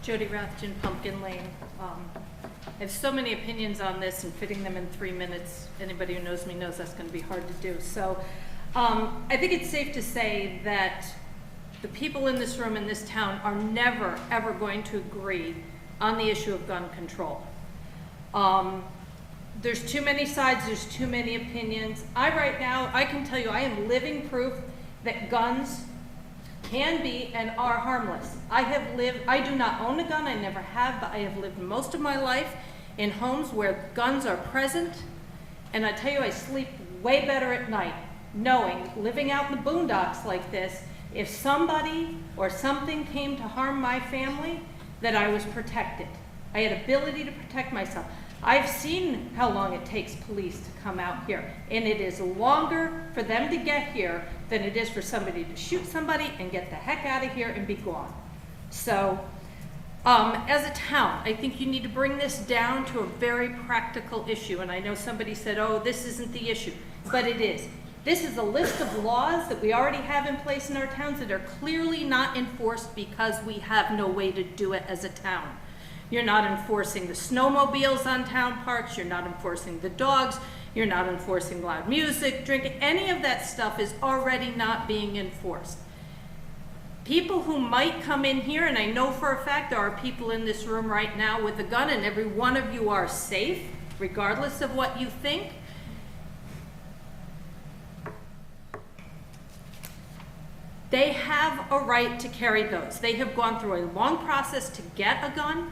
Jody Rathjen, Pumpkin Lane. I have so many opinions on this, and fitting them in 3 minutes, anybody who knows me knows that's going to be hard to do. So I think it's safe to say that the people in this room in this town are never, ever going to agree on the issue of gun control. There's too many sides, there's too many opinions. Right now, I can tell you, I am living proof that guns can be and are harmless. I do not own a gun, I never have, but I have lived most of my life in homes where guns are present, and I tell you, I sleep way better at night, knowing, living out in the boondocks like this, if somebody or something came to harm my family, that I was protected. I had ability to protect myself. I've seen how long it takes police to come out here, and it is longer for them to get here than it is for somebody to shoot somebody and get the heck out of here and be gone. So, as a town, I think you need to bring this down to a very practical issue, and I know somebody said, oh, this isn't the issue, but it is. This is a list of laws that we already have in place in our towns that are clearly not enforced because we have no way to do it as a town. You're not enforcing the snowmobiles on town parks, you're not enforcing the dogs, you're not enforcing loud music, drinking, any of that stuff is already not being enforced. People who might come in here, and I know for a fact there are people in this room right now with a gun, and every one of you are safe, regardless of what you think. They have a right to carry those. They have gone through a long process to get a gun.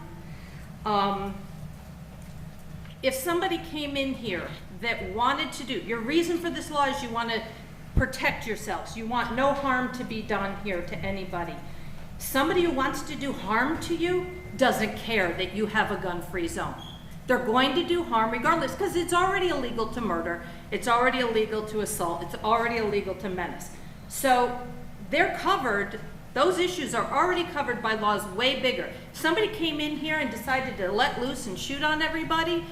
If somebody came in here that wanted to do, your reason for this law is you want to protect yourselves. You want no harm to be done here to anybody. Somebody who wants to do harm to you doesn't care that you have a gun-free zone. They're going to do harm regardless, because it's already illegal to murder, it's already illegal to assault, it's already illegal to menace. So they're covered, those issues are already covered by laws way bigger. If somebody came in here and decided to let loose and shoot on everybody,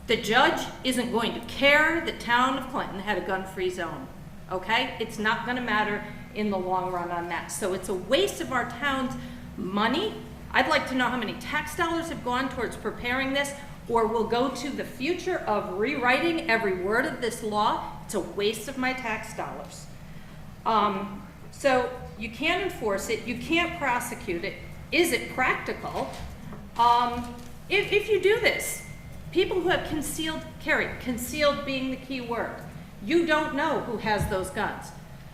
the judge isn't going to care the town of Clinton had a gun-free zone, okay? It's not gonna matter in the long run on that. So it's a waste of our town's money. I'd like to know how many tax dollars have gone towards preparing this, or will go to the future of rewriting every word of this law. It's a waste of my tax dollars. So you can't enforce it, you can't prosecute it. Is it practical? If you do this, people who have concealed carry, concealed being the key word, you don't know who has those guns.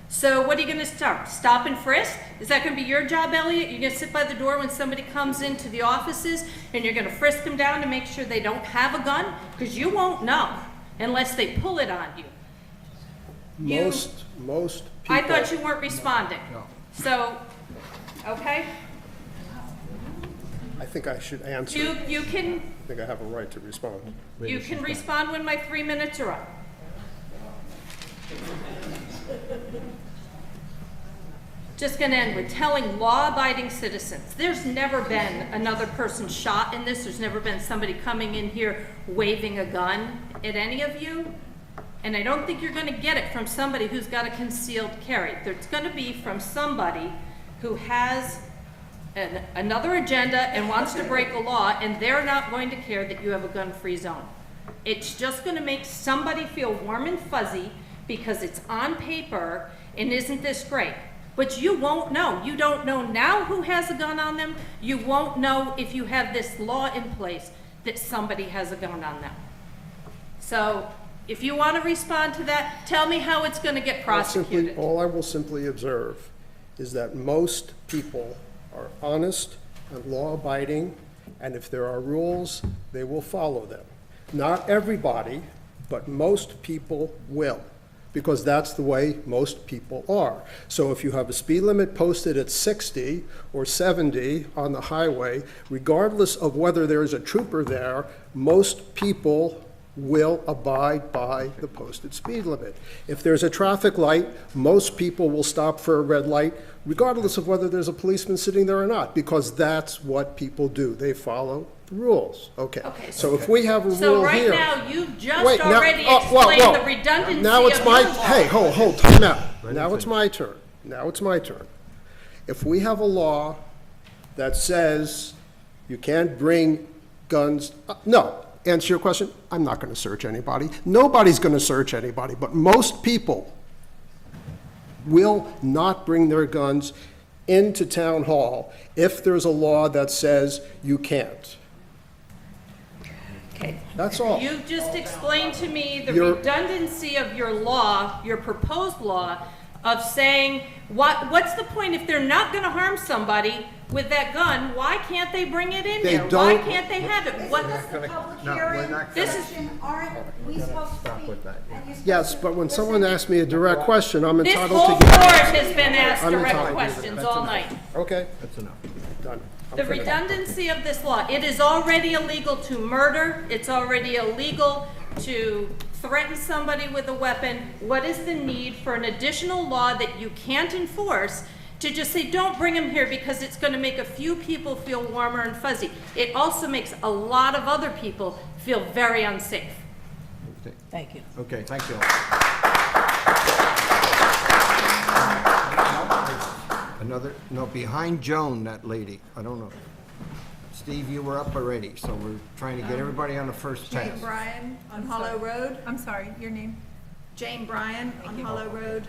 So what are you gonna start? Stop and frisk? Is that gonna be your job, Elliot? You're gonna sit by the door when somebody comes into the offices and you're gonna frisk them down to make sure they don't have a gun? Because you won't know unless they pull it on you. Most people. I thought you weren't responding. No. So, okay? I think I should answer. You can, I think I have a right to respond. you can respond when my 3 minutes are up. Just gonna end with telling law-abiding citizens, there's never been another person shot in this, there's never been somebody coming in here waving a gun at any of you, and I don't think you're gonna get it from somebody who's got a concealed carry. It's gonna be from somebody who has another agenda and wants to break a law, and they're not going to care that you have a gun-free zone. It's just gonna make somebody feel warm and fuzzy because it's on paper, and isn't this great? But you won't know. You don't know now who has a gun on them. You won't know if you have this law in place that somebody has a gun on them. So if you want to respond to that, tell me how it's going to get prosecuted. All I will simply observe is that most people are honest and law-abiding, and if there are rules, they will follow them. Not everybody, but most people will, because that's the way most people are. So if you have a speed limit posted at 60 or 70 on the highway, regardless of whether there's a trooper there, most people will abide by the posted speed limit. If there's a traffic light, most people will stop for a red light, regardless of whether there's a policeman sitting there or not, because that's what people do. They follow the rules. Okay. So if we have a rule here. So right now, you've just already explained the redundancy now it's of my, your law. hey, hold, time out. Now it's my turn. Now it's my turn. If we have a law that says you can't bring guns, no, answer your question, I'm not going to search anybody. Nobody's going to search anybody, but most people will not bring their guns into town hall if there's a law that says you can't. Okay. That's all. You just explained to me the You're- redundancy of your law, your proposed law, of saying, what's the point if they're not gonna harm somebody with that gun, why can't they bring it in They there? Why don't- can't they have it? What, No, we're not this gonna, is, Aren't we supposed to stop be? with that. Yes, but when someone asks me a direct question, I'm this entitled whole to board give. has been asked I'm direct entitled. questions That's all enough. night. Okay, That's enough. done. I'm The finished. redundancy of this law, it is already illegal to murder, it's already illegal to threaten somebody with a weapon. What is the need for an additional law that you can't enforce to just say, don't bring them here because it's gonna make a few people feel warmer and fuzzy? It also makes a lot of other people feel very unsafe. Okay. Thank you. Okay, thank you. Another, no, behind Joan, that lady, I don't know. Steve, you were up already, so we're trying to get everybody on the first Jane pass. Bryan on Hollow Road. I'm sorry, your name? Jane Bryan on Hollow Road.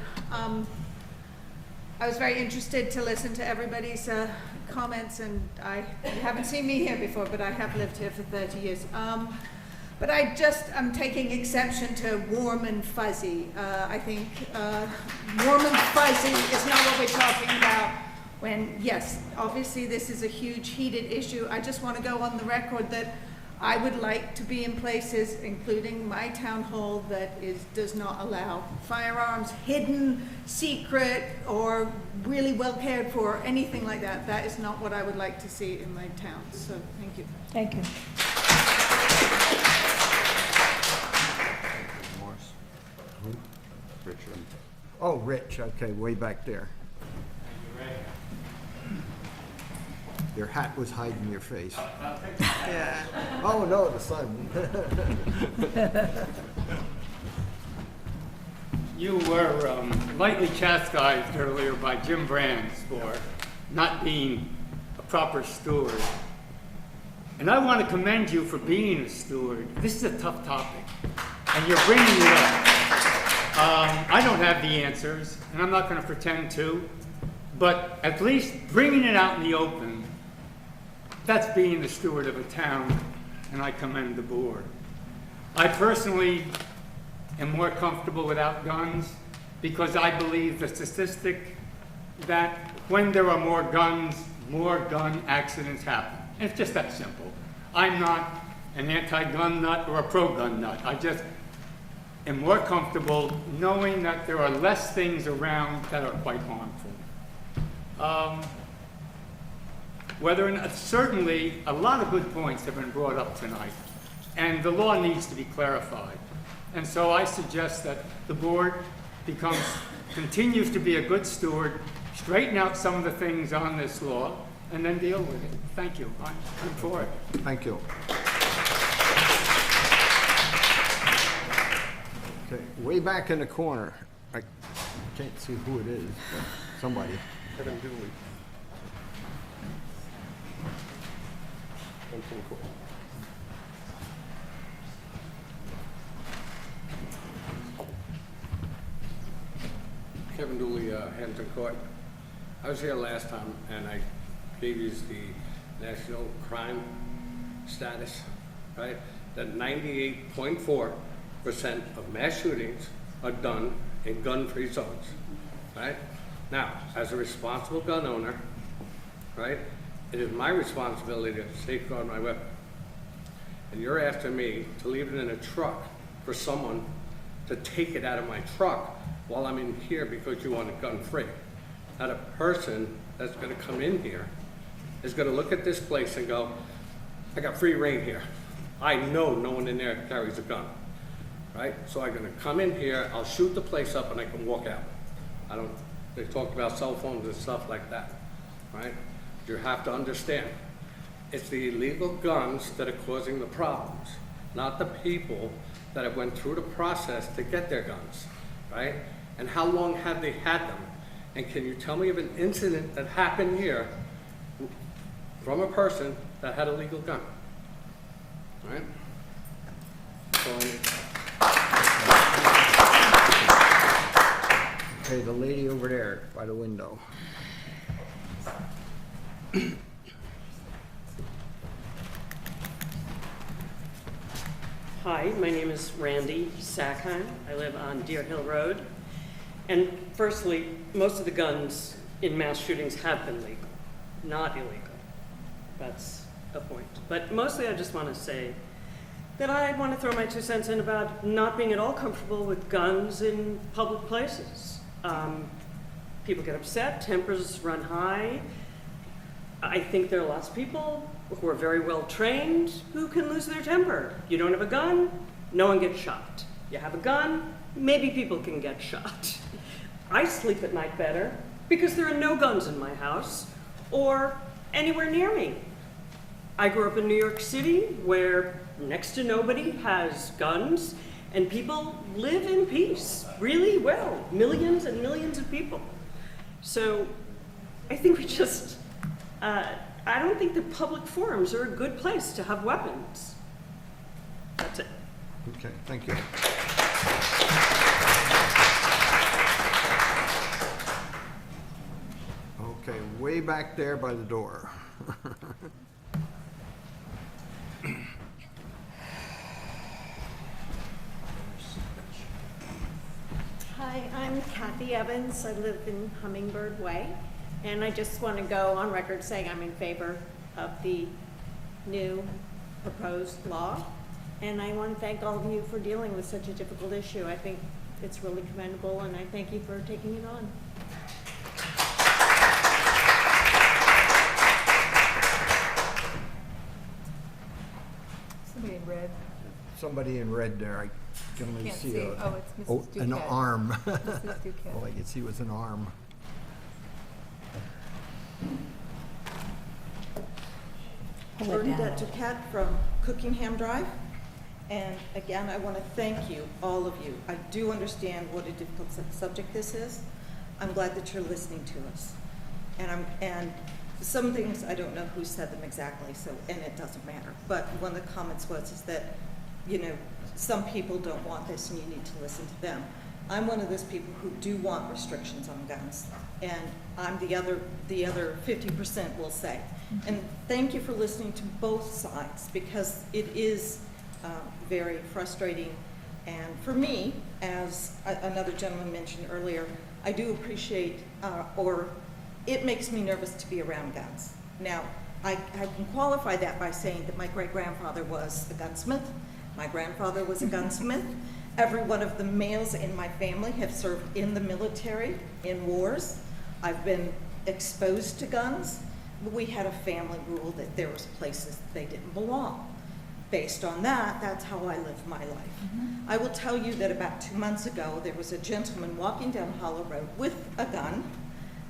I was very interested to listen to everybody's comments, and you haven't seen me here before, but I have lived here for 30 years. But I'm taking exception to warm and fuzzy. I think warm and fuzzy is not what we're talking about. When, yes, obviously this is a huge heated issue. I just want to go on the record that I would like to be in places, including my town hall, that does not allow firearms hidden, secret, or really well cared for, or anything like that. That is not what I would like to see in my town. So, thank you. Thank you. Richard. Oh, Rich, okay, way back there. Your hat was hiding your face. Yeah. Oh, no, the sun. You were lightly chastised earlier by Jim Brands for not being a proper steward. And I want to commend you for being a steward. This is a tough topic, and you're bringing it up. I don't have the answers, and I'm not going to pretend to, but at least bringing it out in the open, that's being the steward of a town, and I commend the board. I personally am more comfortable without guns because I believe the statistic that when there are more guns, more gun accidents happen. And it's just that simple. I'm not an anti-gun nut or a pro-gun nut. I just am more comfortable knowing that there are less things around that are quite harmful. Certainly, a lot of good points have been brought up tonight, and the law needs to be clarified. And so I suggest that the board continues to be a good steward, straighten out some of the things on this law, and then deal with it. Thank you. I'm for it. Thank you. Okay, way back in the corner. I can't see who it is, but somebody. Kevin Dooley. Kevin Dooley, Hampton Court. I was here last time and I gave you the national crime status, right? That 98.4% of mass shootings are done in gun-free zones, right? Now, as a responsible gun owner, right, it is my responsibility to safeguard my weapon. And you're asking me to leave it in a truck for someone to take it out of my truck while I'm in here because you want it gun-free. Now, the person that's gonna come in here is gonna look at this place and go, I got free reign here. I know no one in there carries a gun, right? So I'm gonna come in here, I'll shoot the place up and I can walk out. They talk about cell phones and stuff like that, right? You have to understand, it's the illegal guns that are causing the problems, not the people that have went through the process to get their guns, right? And how long have they had them? And can you tell me of an incident that happened here from a person that had a legal gun. All right? Okay, the lady over there by the window. Hi, my name is Randy Sackheim. I live on Deer Hill Road. And firstly, most of the guns in mass shootings have been legal, not illegal. That's a point. But mostly I just want to say that I want to throw my 2 cents in about not being at all comfortable with guns in public places. People get upset, tempers run high. I think there are lots of people who are very well trained who can lose their temper. You don't have a gun, no one gets shot. You have a gun, maybe people can get shot. I sleep at night better because there are no guns in my house or anywhere near me. I grew up in New York City where next to nobody has guns and people live in peace really well, millions and millions of people. So I think we just, I don't think that public forums are a good place to have weapons. That's it. Okay, thank you. Okay, way back there by the door. Hi, I'm Kathy Evans. I live in Hummingbird Way, and I just want to go on record saying I'm in favor of the new proposed law, and I want to thank all of you for dealing with such a difficult issue. I think it's really commendable, and I thank you for taking it on. Somebody in red. Somebody in red there, I can only Can't see see. a... Oh, it's Mrs. an Duquette. arm. Mrs. Duquette. All I could see was an arm. Bernadette Duquette from Cookingham Drive. And again, I want to thank you, all of you. I do understand what a difficult subject this is. I'm glad that you're listening to us. And some things, I don't know who said them exactly, so, and it doesn't matter. But one of the comments was is that, you know, some people don't want this and you need to listen to them. I'm one of those people who do want restrictions on guns. And I'm the other 50% will say. And thank you for listening to both sides, because it is very frustrating. And for me, as another gentleman mentioned earlier, I do appreciate, or it makes me nervous to be around guns. Now, I can qualify that by saying that my great-grandfather was a gunsmith. My grandfather was a gunsmith. Every one of the males in my family have served in the military, in wars. I've been exposed to guns. But we had a family rule that there was places they didn't belong. Based on that, that's how I lived my life. I will tell you that about 2 months ago, there was a gentleman walking down Hollow Road with a gun,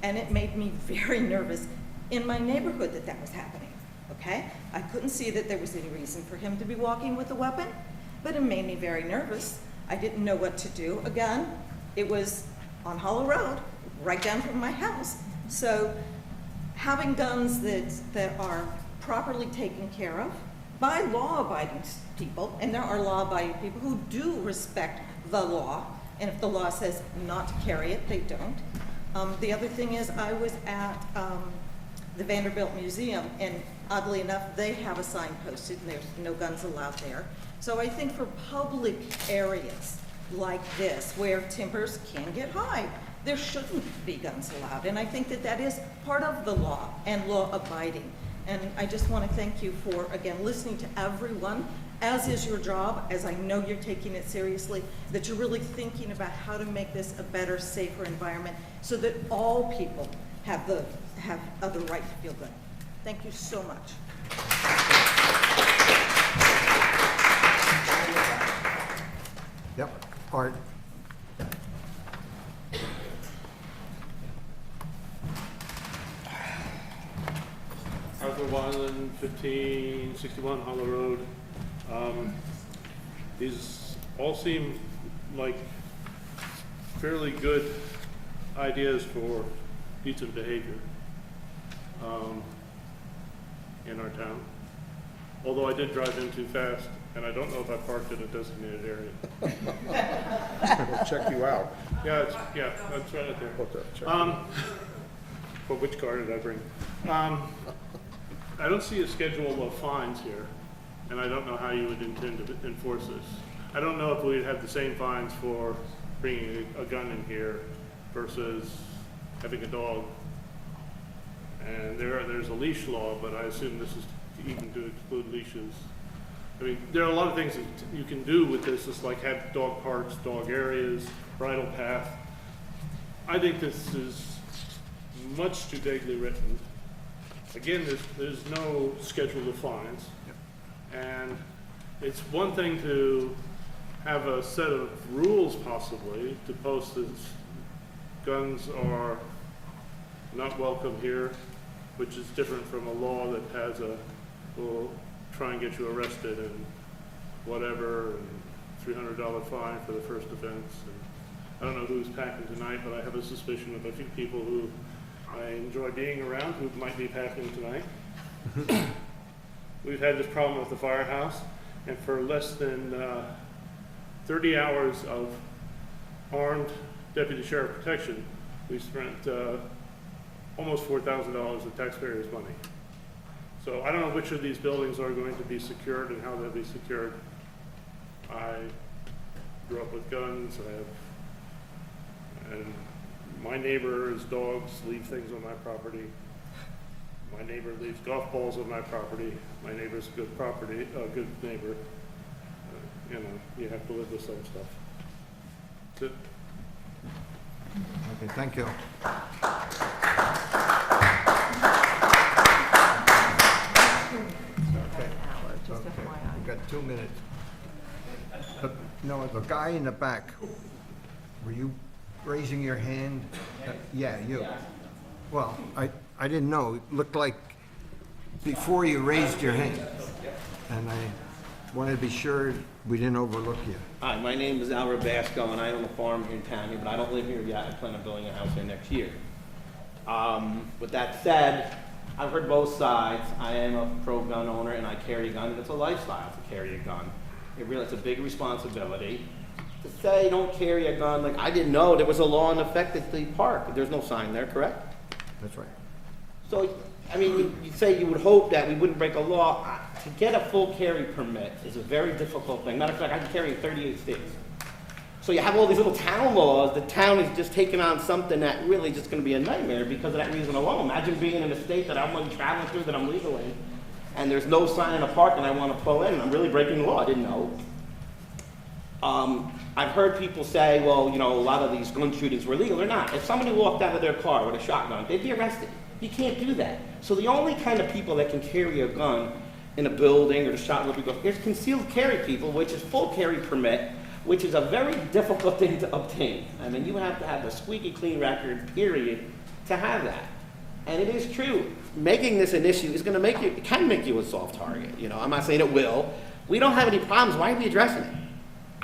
and it made me very nervous in my neighborhood that that was happening, okay? I couldn't see that there was any reason for him to be walking with a weapon, but it made me very nervous. I didn't know what to do. Again, it was on Hollow Road, right down from my house. So having guns that are properly taken care of by law-abiding people, and there are law-abiding people who do respect the law, and if the law says not to carry it, they don't. The other thing is, I was at the Vanderbilt Museum, and oddly enough, they have a sign posted, and there's no guns allowed there. So I think for public areas like this, where tempers can get high, there shouldn't be guns allowed. And I think that that is part of the law and law abiding. And I just want to thank you for, again, listening to everyone, as is your job, as I know you're taking it seriously, that you're really thinking about how to make this a better, safer environment so that all people have the right to feel good. Thank you so much. Yep, Art. Arthur Weiland, 1561 Hollow Road. These all seem like fairly good ideas for decent behavior. in our town. Although I did drive in too fast, and I don't know if I parked in a designated area. We'll check you out. Yeah, that's right there. We'll check. But which car did I bring? I don't see a schedule of fines here, and I don't know how you would intend to enforce this. I don't know if we'd have the same fines for bringing a gun in here versus having a dog. And there's a leash law, but I assume this is even to exclude leashes. I mean, there are a lot of things that you can do with this, just like have dog parks, dog areas, bridle path. I think this is much too vaguely written. Again, there's no schedule of fines. And it's one thing to have a set of rules possibly to post that guns are not welcome here, which is different from a law that has will try and get you arrested and whatever, and $300 fine for the first offense. And I don't know who's packing tonight, but I have a suspicion of a few people who I enjoy being around who might be packing tonight. We've had this problem with the firehouse, and for less than 30 hours of armed deputy sheriff protection, we spent almost $4,000 of taxpayers' money. So I don't know which of these buildings are going to be secured and how they'll be secured. I grew up with guns. And my neighbor's dogs leave things on my property. My neighbor leaves golf balls on my property. My neighbor's a good neighbor. You know, you have to live with some stuff. That's it. Okay, thank you. Okay, we've got 2 minutes. No, the guy in the back, were you raising your hand? Yeah, you. Well, I didn't know. It looked like before you raised your hand. And I wanted to be sure we didn't overlook you. Hi, my name is Albert Basco, and I own a farm here in town here, but I don't live here yet. I plan on building a house here next year. With that said, I've heard both sides. I am a pro-gun owner, and I carry a gun, and it's a lifestyle to carry a gun. It's a big responsibility. To say don't carry a gun, like I didn't know there was a law in effect at the park. There's no sign there, correct? That's right. So, I mean, you say you would hope that we wouldn't break a law. To get a full carry permit is a very difficult thing. Matter of fact, I can carry in 38 states. So you have all these little town laws. The town is just taking on something that really just going to be a nightmare because of that reason alone. Imagine being in a state that I'm like traveling through that I'm legal in, and there's no sign in a park and I want to pull in, and I'm really breaking the law. I didn't know. I've heard people say, well, you know, a lot of these gun shootings were legal. They're not. If somebody walked out of their car with a shotgun, they'd be arrested. You can't do that. So the only kind of people that can carry a gun in a building or the shotgun is concealed carry people, which is full carry permit, which is a very difficult thing to obtain. I mean, you have to have a squeaky clean record, period, to have that. And it is true, making this an issue is going to make you, it can make you a soft target. You know, I'm not saying it will. We don't have any problems. Why are we addressing it?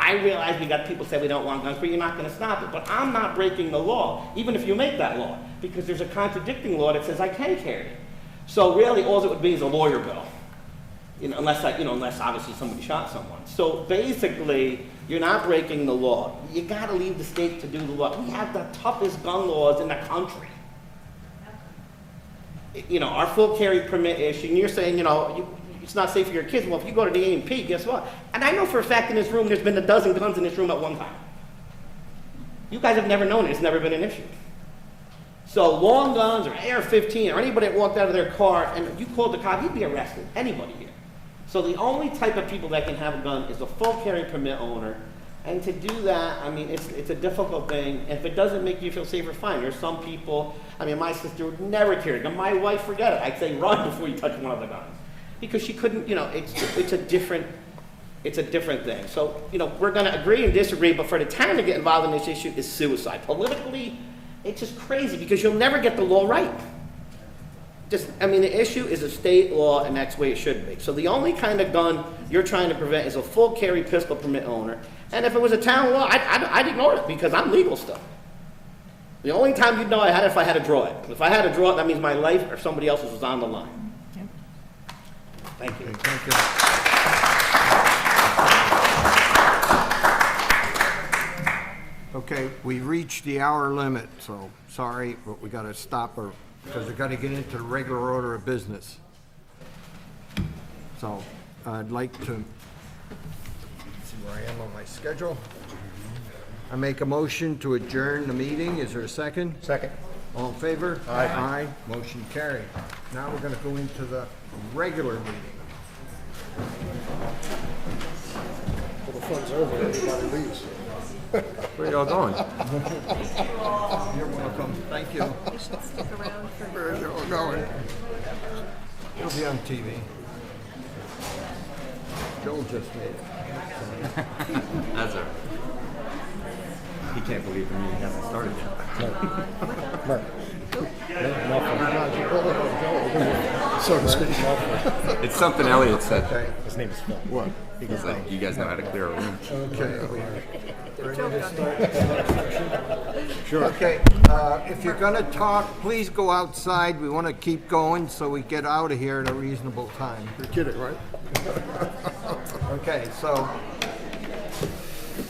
I realize we got people say we don't want guns, but you're not going to stop it. But I'm not breaking the law, even if you make that law, because there's a contradicting law that says I can carry it. So really, all it would be is a lawyer bill, unless obviously somebody shot someone. So basically, you're not breaking the law. You got to leave the state to do the law. We have the toughest gun laws in the country. Our full carry permit issue, and you're saying, it's not safe for your kids. Well, if you go to the A&P, guess what? And I know for a fact in this room, there's been a dozen guns in this room at one time. You guys have never known it. It's never been an issue. So long guns or AR-15 or anybody that walked out of their car and you called the cop, you'd be arrested. Anybody here. So the only type of people that can have a gun is a full carry permit owner. And to do that, I mean, it's a difficult thing. If it doesn't make you feel safer, fine. There's some people, my sister would never carry a gun. My wife, forget it. I'd say run before you touch one of the guns. Because she couldn't, it's a different thing. So, we're going to agree and disagree, but for the town to get involved in this issue is suicide. Politically, it's just crazy because you'll never get the law right. The issue is a state law, and that's the way it should be. So the only kind of gun you're trying to prevent is a full carry pistol permit owner. And if it was a town law, I'd ignore it because I'm legal still. The only time you'd know I had it if I had to draw it. If I had to draw it, that means my life or somebody else's was on the line. Thank you. Thank you. Okay, we reached the hour limit, so sorry, but we gotta stop her, because we gotta get into the regular order of business. So, I'd like to, see where I am on my schedule. I make a motion to adjourn the meeting. Is there a second? Second. All in favor? Aye. Aye. Motion carried. Now we're gonna go into the regular meeting. Well, the fun's over, everybody leaves. Where y'all going? You're welcome. Thank you. You should stick around for. Where y'all going? It'll be on TV. Joel just made it. That's all right. He can't believe the meeting hasn't started yet. So to speak. It's something Elliot said. Okay. His name is Phil. What? He's like, you guys know how to clear a room. Okay. Ready to start? Sure. Okay, if you're gonna talk, please go outside. We wanna keep going so we get out of here at a reasonable time. You're kidding, right? Okay, so,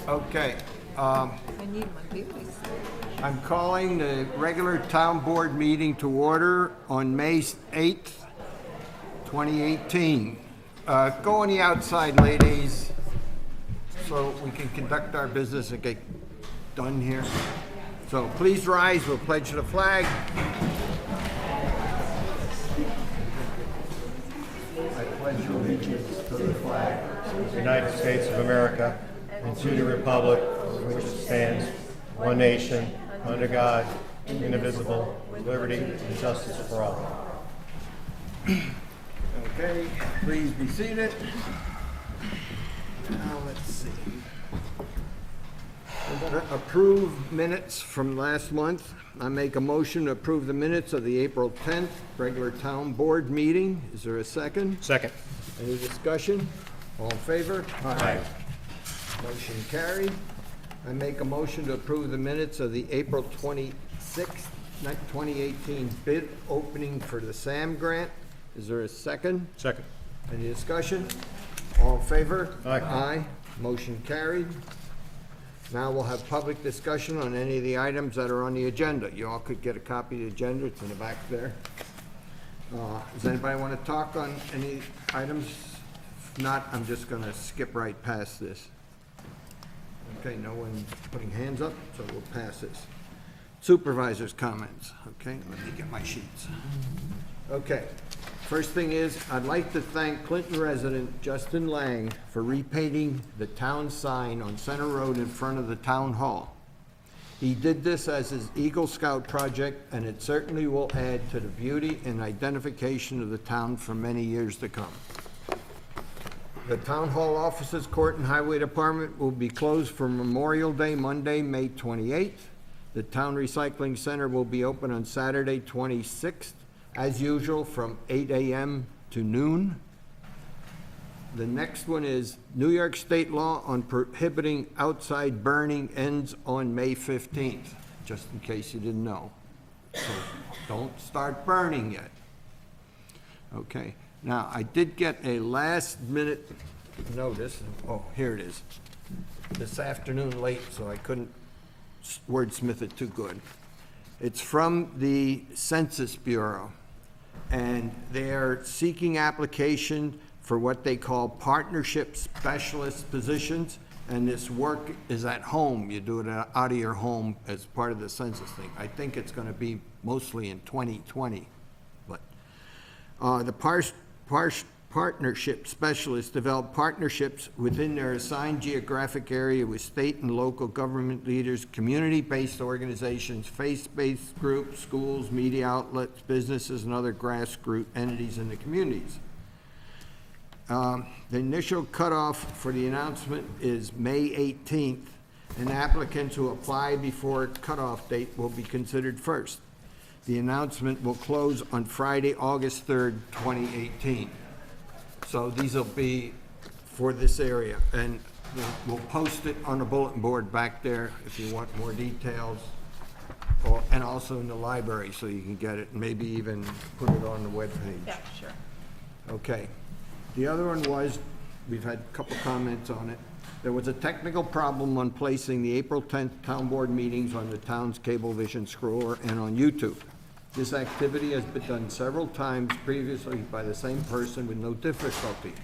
okay. I need my booties. I'm calling the regular town board meeting to order on May 8th, 2018. Go on the outside, ladies, so we can conduct our business and get done here. So please rise, we'll pledge the flag. I pledge allegiance to the flag of the United States of America and to the republic for which it stands, one nation, under God, indivisible, with liberty and justice for all. Okay, please be seated. Now, let's see. We're going to approve minutes from last month. I make a motion to approve the minutes of the April 10th regular town board meeting. Is there a second? Second. Any discussion? All in favor? Aye. Motion carried. I make a motion to approve the minutes of the April 26th, 2018 bid opening for the SAM grant. Is there a second? Second. Any discussion? All in favor? Aye. Aye. Motion carried. Now we'll have public discussion on any of the items that are on the agenda. You all could get a copy of the agenda. It's in the back there. Does anybody want to talk on any items? If not, I'm just going to skip right past this. Okay, no one putting hands up, so we'll pass this. Supervisors' comments. Okay, let me get my sheets. Okay, first thing is, I'd like to thank Clinton resident Justin Lang for repainting the town sign on Center Road in front of the town hall. He did this as his Eagle Scout project, and it certainly will add to the beauty and identification of the town for many years to come. The Town Hall offices, Court and Highway Department will be closed for Memorial Day, Monday, May 28th. The Town Recycling Center will be open on Saturday, 26th, as usual, from 8 a.m. to noon. The next one is New York State law on prohibiting outside burning ends on May 15th, just in case you didn't know. So don't start burning yet. Okay. Now, I did get a last-minute notice. Oh, here it is. This afternoon late, so I couldn't wordsmith it too good. It's from the Census Bureau, and they're seeking application for what they call partnership specialist positions, and this work is at home. You do it out of your home as part of the census thing. I think it's going to be mostly in 2020, but the partnership specialists develop partnerships within their assigned geographic area with state and local government leaders, community-based organizations, faith-based groups, schools, media outlets, businesses, and other grassroots entities in the communities. The initial cutoff for the announcement is May 18th, and applicants who apply before cutoff date will be considered first. The announcement will close on Friday, August 3rd, 2018. So these will be for this area, and we'll post it on the bulletin board back there if you want more details, and also in the library so you can get it, and maybe even put it on the webpage. Yeah, sure. Okay. The other one was, we've had a couple comments on it. There was a technical problem on placing the April 10th town board meetings on the town's Cablevision scroller and on YouTube. This activity has been done several times previously by the same person with no difficulty.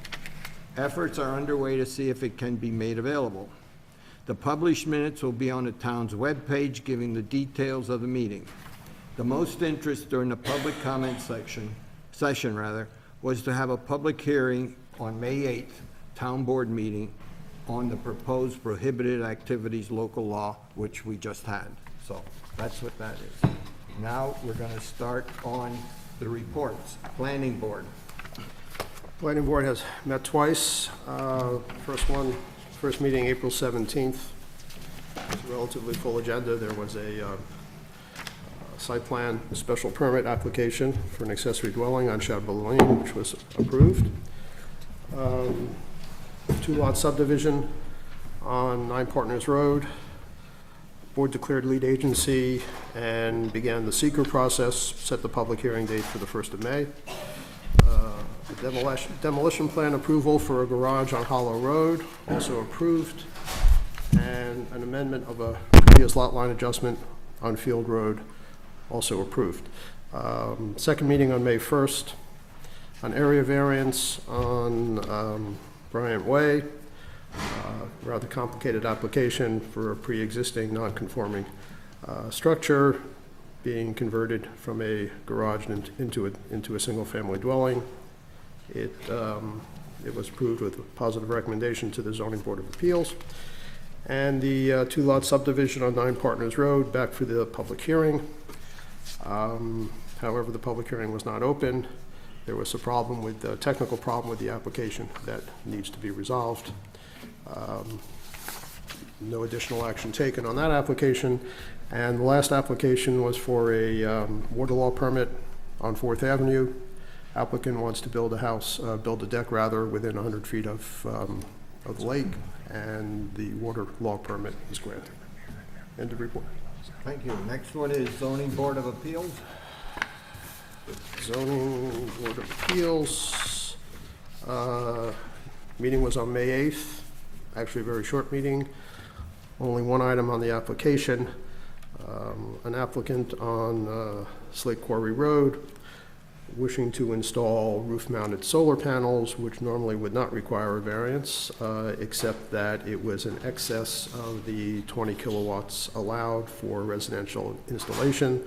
Efforts are underway to see if it can be made available. The published minutes will be on the town's webpage giving the details of the meeting. The most interest during the public comment session was to have a public hearing on May 8th, town board meeting, on the proposed prohibited activities local law, which we just had. So that's what that is. Now we're going to start on the reports. Planning board. Planning board has met twice. First meeting April 17th. It's a relatively full agenda. There was a site plan special permit application for an accessory dwelling on Shadwell Lane, which was approved. Two-lot subdivision on 9 Partners Road. Board declared lead agency and began the seeker process, set the public hearing date for the 1st of May. Demolition plan approval for a garage on Hollow Road, also approved. And an amendment of a previous lot line adjustment on Field Road, also approved. Second meeting on May 1st, an area variance on Bryant Way, rather complicated application for a pre-existing non-conforming structure being converted from a garage into a single-family dwelling. It was approved with a positive recommendation to the Zoning Board of Appeals. And the two-lot subdivision on 9 Partners Road, back for the public hearing. However, the public hearing was not open. There was a technical problem with the application that needs to be resolved. No additional action taken on that application. And the last application was for a water law permit on 4th Avenue. Applicant wants to build a deck within 100 feet of the lake, and the water law permit is granted. End of report. Thank you. Next one is zoning board of appeals. Zoning Board of Appeals. Meeting was on May 8th. Actually, a very short meeting. Only one item on the application. An applicant on Slate Quarry Road wishing to install roof-mounted solar panels, which normally would not require a variance, except that it was in excess of the 20 kilowatts allowed for residential installation.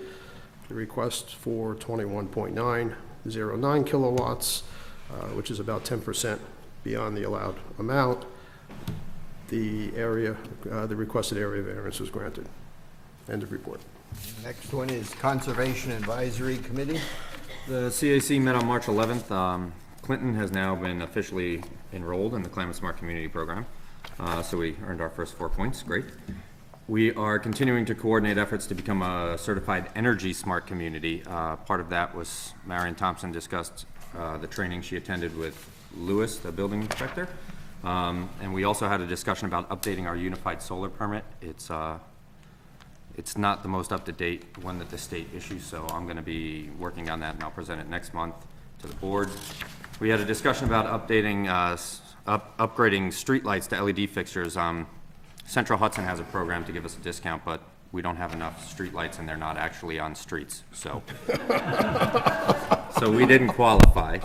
The request for 21.909 kilowatts, which is about 10% beyond the allowed amount. The requested area variance was granted. End of report. Next one is Conservation Advisory Committee. The CAC met on March 11th. Clinton has now been officially enrolled in the Climate Smart Community Program, so we earned our first 4 points. Great. We are continuing to coordinate efforts to become a certified energy smart community. Part of that was Marion Thompson discussed the training she attended with Lewis, the building inspector. And we also had a discussion about updating our unified solar permit. It's not the most up-to-date one that the state issues, so I'm going to be working on that, and I'll present it next month to the board. We had a discussion about updating, upgrading streetlights to LED fixtures. Central Hudson has a program to give us a discount, but we don't have enough streetlights, and they're not actually on streets, so so we didn't qualify.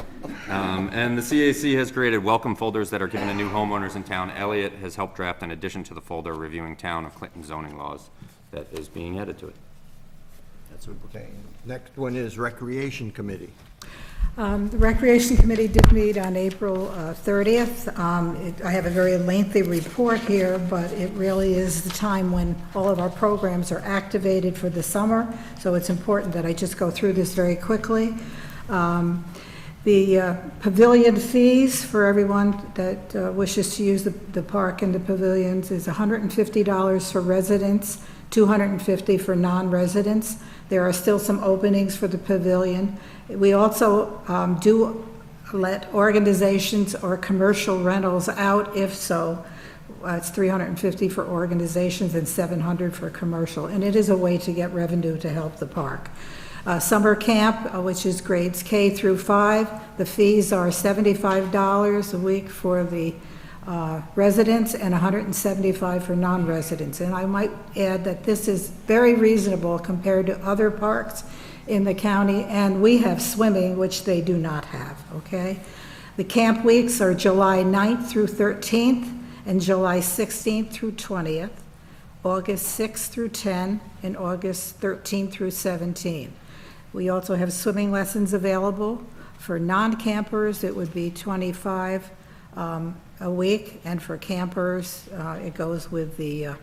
And the CAC has created welcome folders that are given to new homeowners in town. Elliot has helped draft an addition to the folder reviewing town of Clinton zoning laws that is being added to it. That's okay. Next one is Recreation Committee. The Recreation Committee did meet on April 30th. I have a very lengthy report here, but it really is the time when all of our programs are activated for the summer, so it's important that I just go through this very quickly. The pavilion fees for everyone that wishes to use the park and the pavilions is $150 for residents, $250 for non-residents. There are still some openings for the pavilion. We also do let organizations or commercial rentals out. If so, it's $350 for organizations and $700 for commercial. And it is a way to get revenue to help the park. Summer camp, which is grades K through 5, the fees are $75 a week for the residents and $175 for non-residents. And I might add that this is very reasonable compared to other parks in the county, and we have swimming, which they do not have, okay? The camp weeks are July 9th through 13th and July 16th through 20th, August 6th through 10, and August 13th through 17. We also have swimming lessons available. For non-campers, it would be $25 a week, and for campers, it goes with the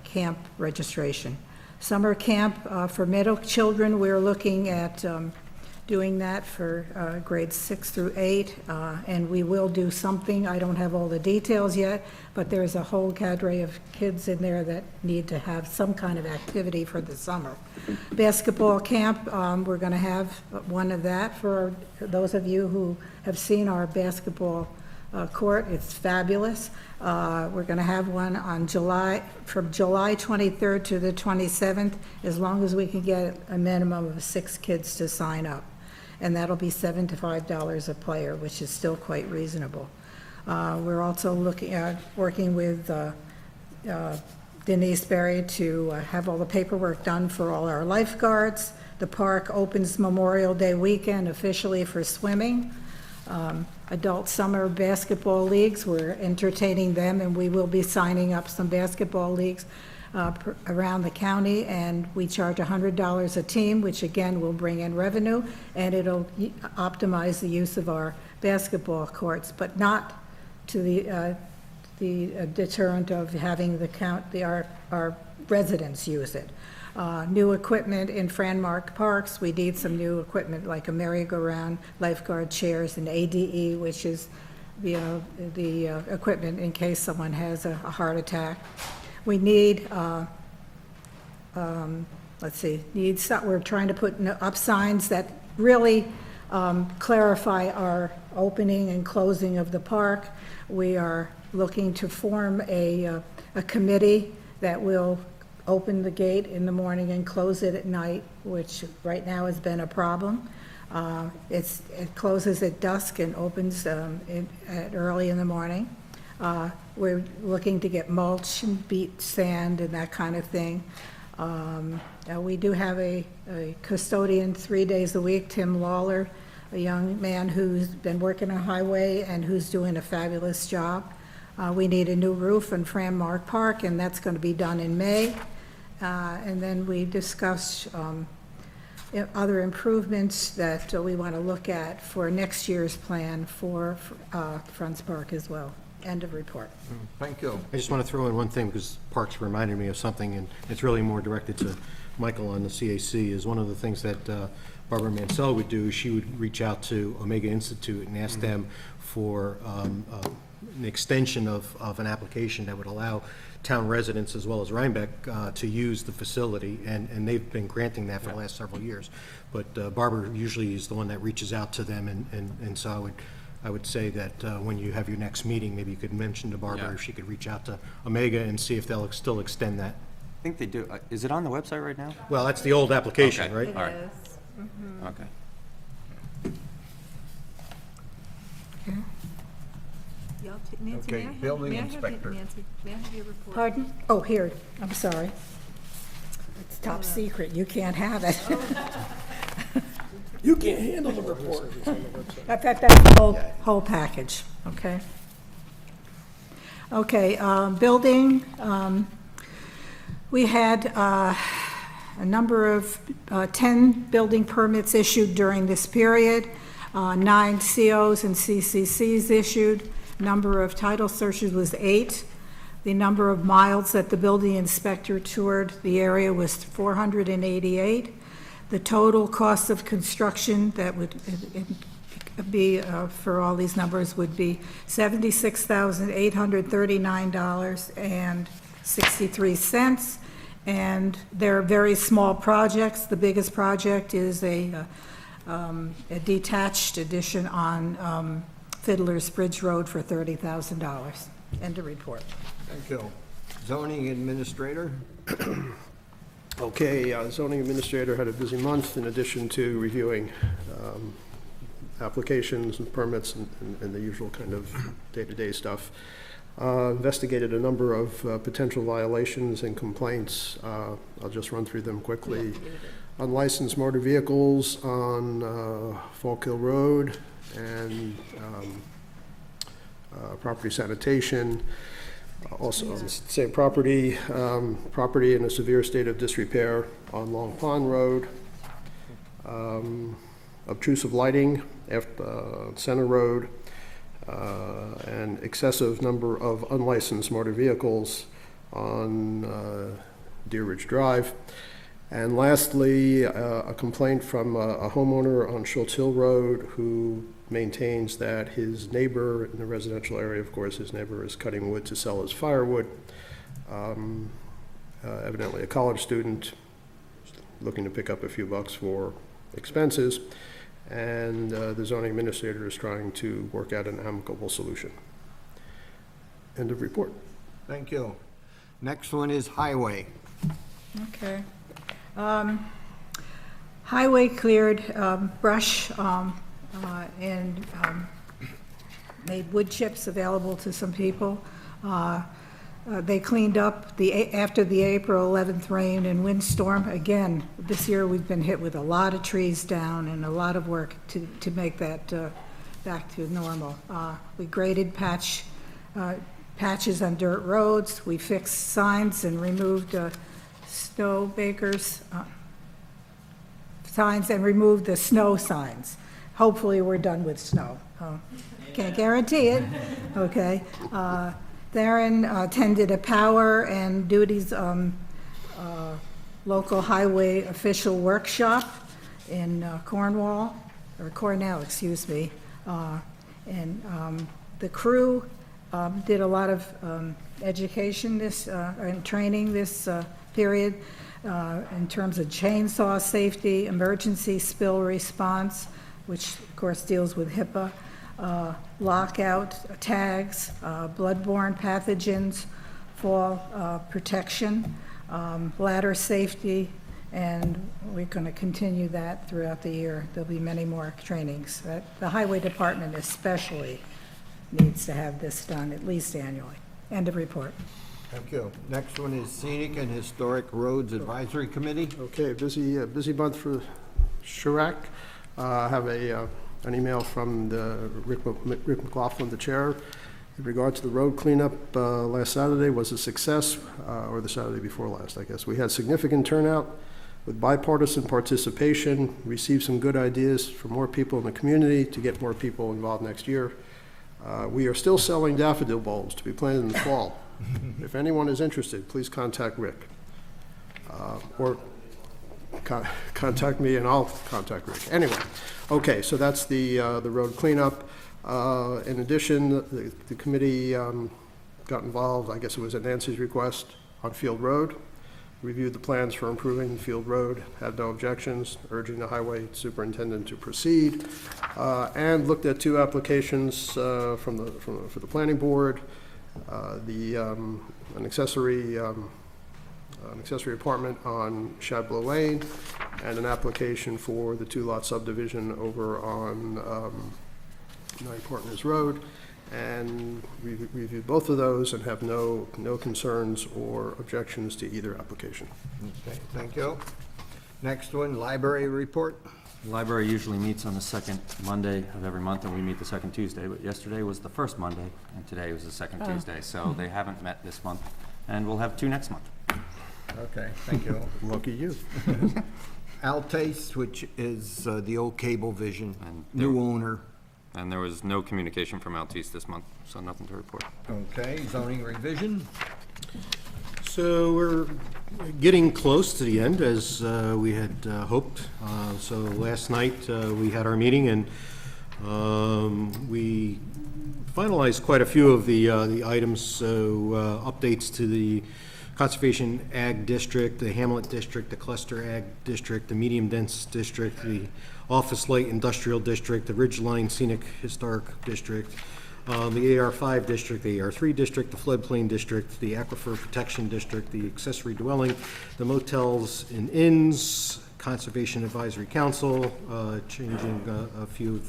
camp registration. Summer camp for middle children, we're looking at doing that for grades 6 through 8, and we will do something. I don't have all the details yet, but there's a whole cadre of kids in there that need to have some kind of activity for the summer. Basketball camp, we're going to have one of that for those of you who have seen our basketball court. It's fabulous. We're going to have one on from July 23rd to the 27th, as long as we can get a minimum of 6 kids to sign up. And that'll be $75 a player, which is still quite reasonable. We're also working with Denise Berry to have all the paperwork done for all our lifeguards. The park opens Memorial Day weekend officially for swimming. Adult summer basketball leagues, we're entertaining them, and we will be signing up some basketball leagues around the county, and we charge $100 a team, which again will bring in revenue, and it'll optimize the use of our basketball courts, but not to the deterrent of having our residents use it. New equipment in Franmark Parks, we need some new equipment like a merry-go-round, lifeguard chairs, and ADE, which is the equipment in case someone has a heart attack. We need, we're trying to put up signs that really clarify our opening and closing of the park. We are looking to form a committee that will open the gate in the morning and close it at night, which right now has been a problem. It closes at dusk and opens at early in the morning. We're looking to get mulch and beat sand and that kind of thing. We do have a custodian 3 days a week, Tim Lawler, a young man who's been working on highway and who's doing a fabulous job. We need a new roof in Franmark Park, and that's going to be done in May. And then we discussed other improvements that we want to look at for next year's plan for Friends Park as well. End of report. Thank you. I just want to throw in one thing, because Parks reminded me of something, and it's really more directed to Michael on the CAC, is one of the things that Barbara Mansell would do. She would reach out to Omega Institute and ask them for an extension of an application that would allow town residents as well as Rhinebeck to use the facility, and they've been granting that for the last several years. But Barbara usually is the one that reaches out to them, and so I would say that when you have your next meeting, maybe you could mention to Barbara if she could reach out to Omega and see if they'll still extend that. I think they do. Is it on the website right now? Well, that's the old application, Okay. right? It All right. is. Mhm. Okay. Y'all Nancy, Okay, may I have- building may I have your- inspector. Nancy, may I have your report? Pardon? Oh, here, I'm sorry. It's top secret, you can't have it. You can't handle the report. That's the whole package, okay? Okay, building, we had a number of 10 building permits issued during this period, 9 COs and CCCs issued. Number of title searches was 8. The number of miles that the building inspector toured the area was 488. The total cost of construction that would be for all these numbers would be $76,839.63. And they're very small projects. The biggest project is a detached addition on Fiddler's Bridge Road for $30,000. End of report. Thank you. Zoning administrator? Okay, zoning administrator had a busy month in addition to reviewing applications and permits and the usual kind of day-to-day stuff. Investigated a number of potential violations and complaints. I'll just run through them quickly. Unlicensed motor vehicles on Falk Hill Road and property sanitation. Also on the same property, property in a severe state of disrepair on Long Pond Road. Obtrusive lighting after Center Road, and excessive number of unlicensed motor vehicles on Deer Ridge Drive. And lastly, a complaint from a homeowner on Schultz Hill Road who maintains that his neighbor in the residential area, of course, his neighbor is cutting wood to sell as firewood. Evidently a college student looking to pick up a few bucks for expenses, and the zoning administrator is trying to work out an amicable solution. End of report. Thank you. Next one is highway. Okay. Highway cleared brush and made wood chips available to some people. They cleaned up after the April 11th rain and windstorm. Again, this year we've been hit with a lot of trees down and a lot of work to make that back to normal. We graded patches on dirt roads. We fixed signs and removed snow bakers signs and removed the snow signs. Hopefully we're done with snow. Can't guarantee it. Okay. Theron attended a power and duties local highway official workshop in Cornell, excuse me. And the crew did a lot of education and training this period in terms of chainsaw safety, emergency spill response, which of course deals with HIPAA, lockout tags, bloodborne pathogens, fall protection, ladder safety, and we're going to continue that throughout the year. There'll be many more trainings. The highway department especially needs to have this done at least annually. End of report. Thank you. Next one is Scenic and Historic Roads Advisory Committee. Okay, busy month for Chirac. I have an email from Rick McLaughlin, the chair, in regard to the road cleanup last Saturday was a success, or the Saturday before last, I guess. We had significant turnout with bipartisan participation, received some good ideas from more people in the community to get more people involved next year. We are still selling daffodil bulbs to be planted in the fall. If anyone is interested, please contact Rick. Or contact me and I'll contact Rick. Anyway, okay, so that's the road cleanup. In addition, the committee got involved, I guess it was at Nancy's request, on Field Road, reviewed the plans for improving Field Road, had no objections, urging the highway superintendent to proceed, and looked at two applications for the planning board, an accessory apartment on Shadblow Lane, and an application for the two-lot subdivision over on Nine Partners Road, and we reviewed both of those and have no concerns or objections to either application. Okay, thank you. Next one, library report. The library usually meets on the second Monday of every month, and we meet the second Tuesday, but yesterday was the first Monday, and today was the second Tuesday, so they haven't met this month, and we'll have two next month. Okay, thank you. Lucky you. Altace, which is the old Cablevision, and new owner. And there was no communication from Altice this month, so nothing to report. Okay, zoning revision. So we're getting close to the end, as we had hoped. So last night we had our meeting, and we finalized quite a few of the items. So updates to the Conservation Ag District, the Hamlet District, the Cluster Ag District, the Medium Dense District, the Office Light Industrial District, the Ridgeline Scenic Historic District, the AR5 district, the AR3 district, the floodplain district, the aquifer protection district, the accessory dwelling, the motels and inns, Conservation Advisory Council, changing a few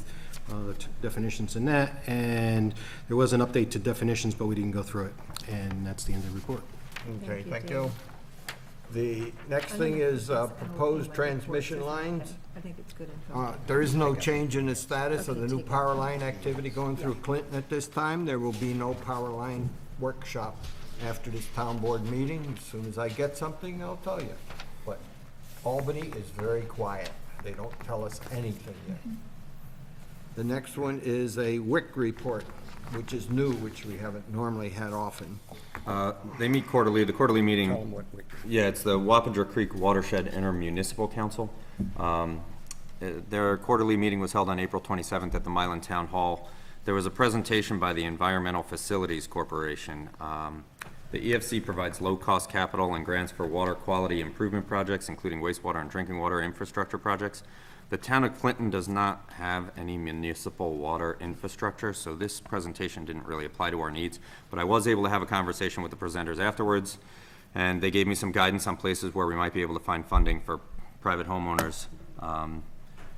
definitions in that, and there was an update to definitions, but we didn't go through it, and that's the end of the report. Okay, thank you. The next thing is proposed transmission lines. I think it's good info. There is no change in the status of the new power line activity going through Clinton at this time. There will be no power line workshop after this town board meeting. As soon as I get something, I'll tell you. But Albany is very quiet. They don't tell us anything yet. The next one is a WIC report, which is new, which we haven't normally had often. They meet quarterly. The quarterly meeting. Tell 'em what WIC is. Yeah, it's the Wappinger Creek Watershed Intermunicipal Council. Their quarterly meeting was held on April 27th at the Milan Town Hall. There was a presentation by the Environmental Facilities Corporation. The EFC provides low-cost capital and grants for water quality improvement projects, including wastewater and drinking water infrastructure projects. The town of Clinton does not have any municipal water infrastructure, so this presentation didn't really apply to our needs. But I was able to have a conversation with the presenters afterwards, and they gave me some guidance on places where we might be able to find funding for private homeowners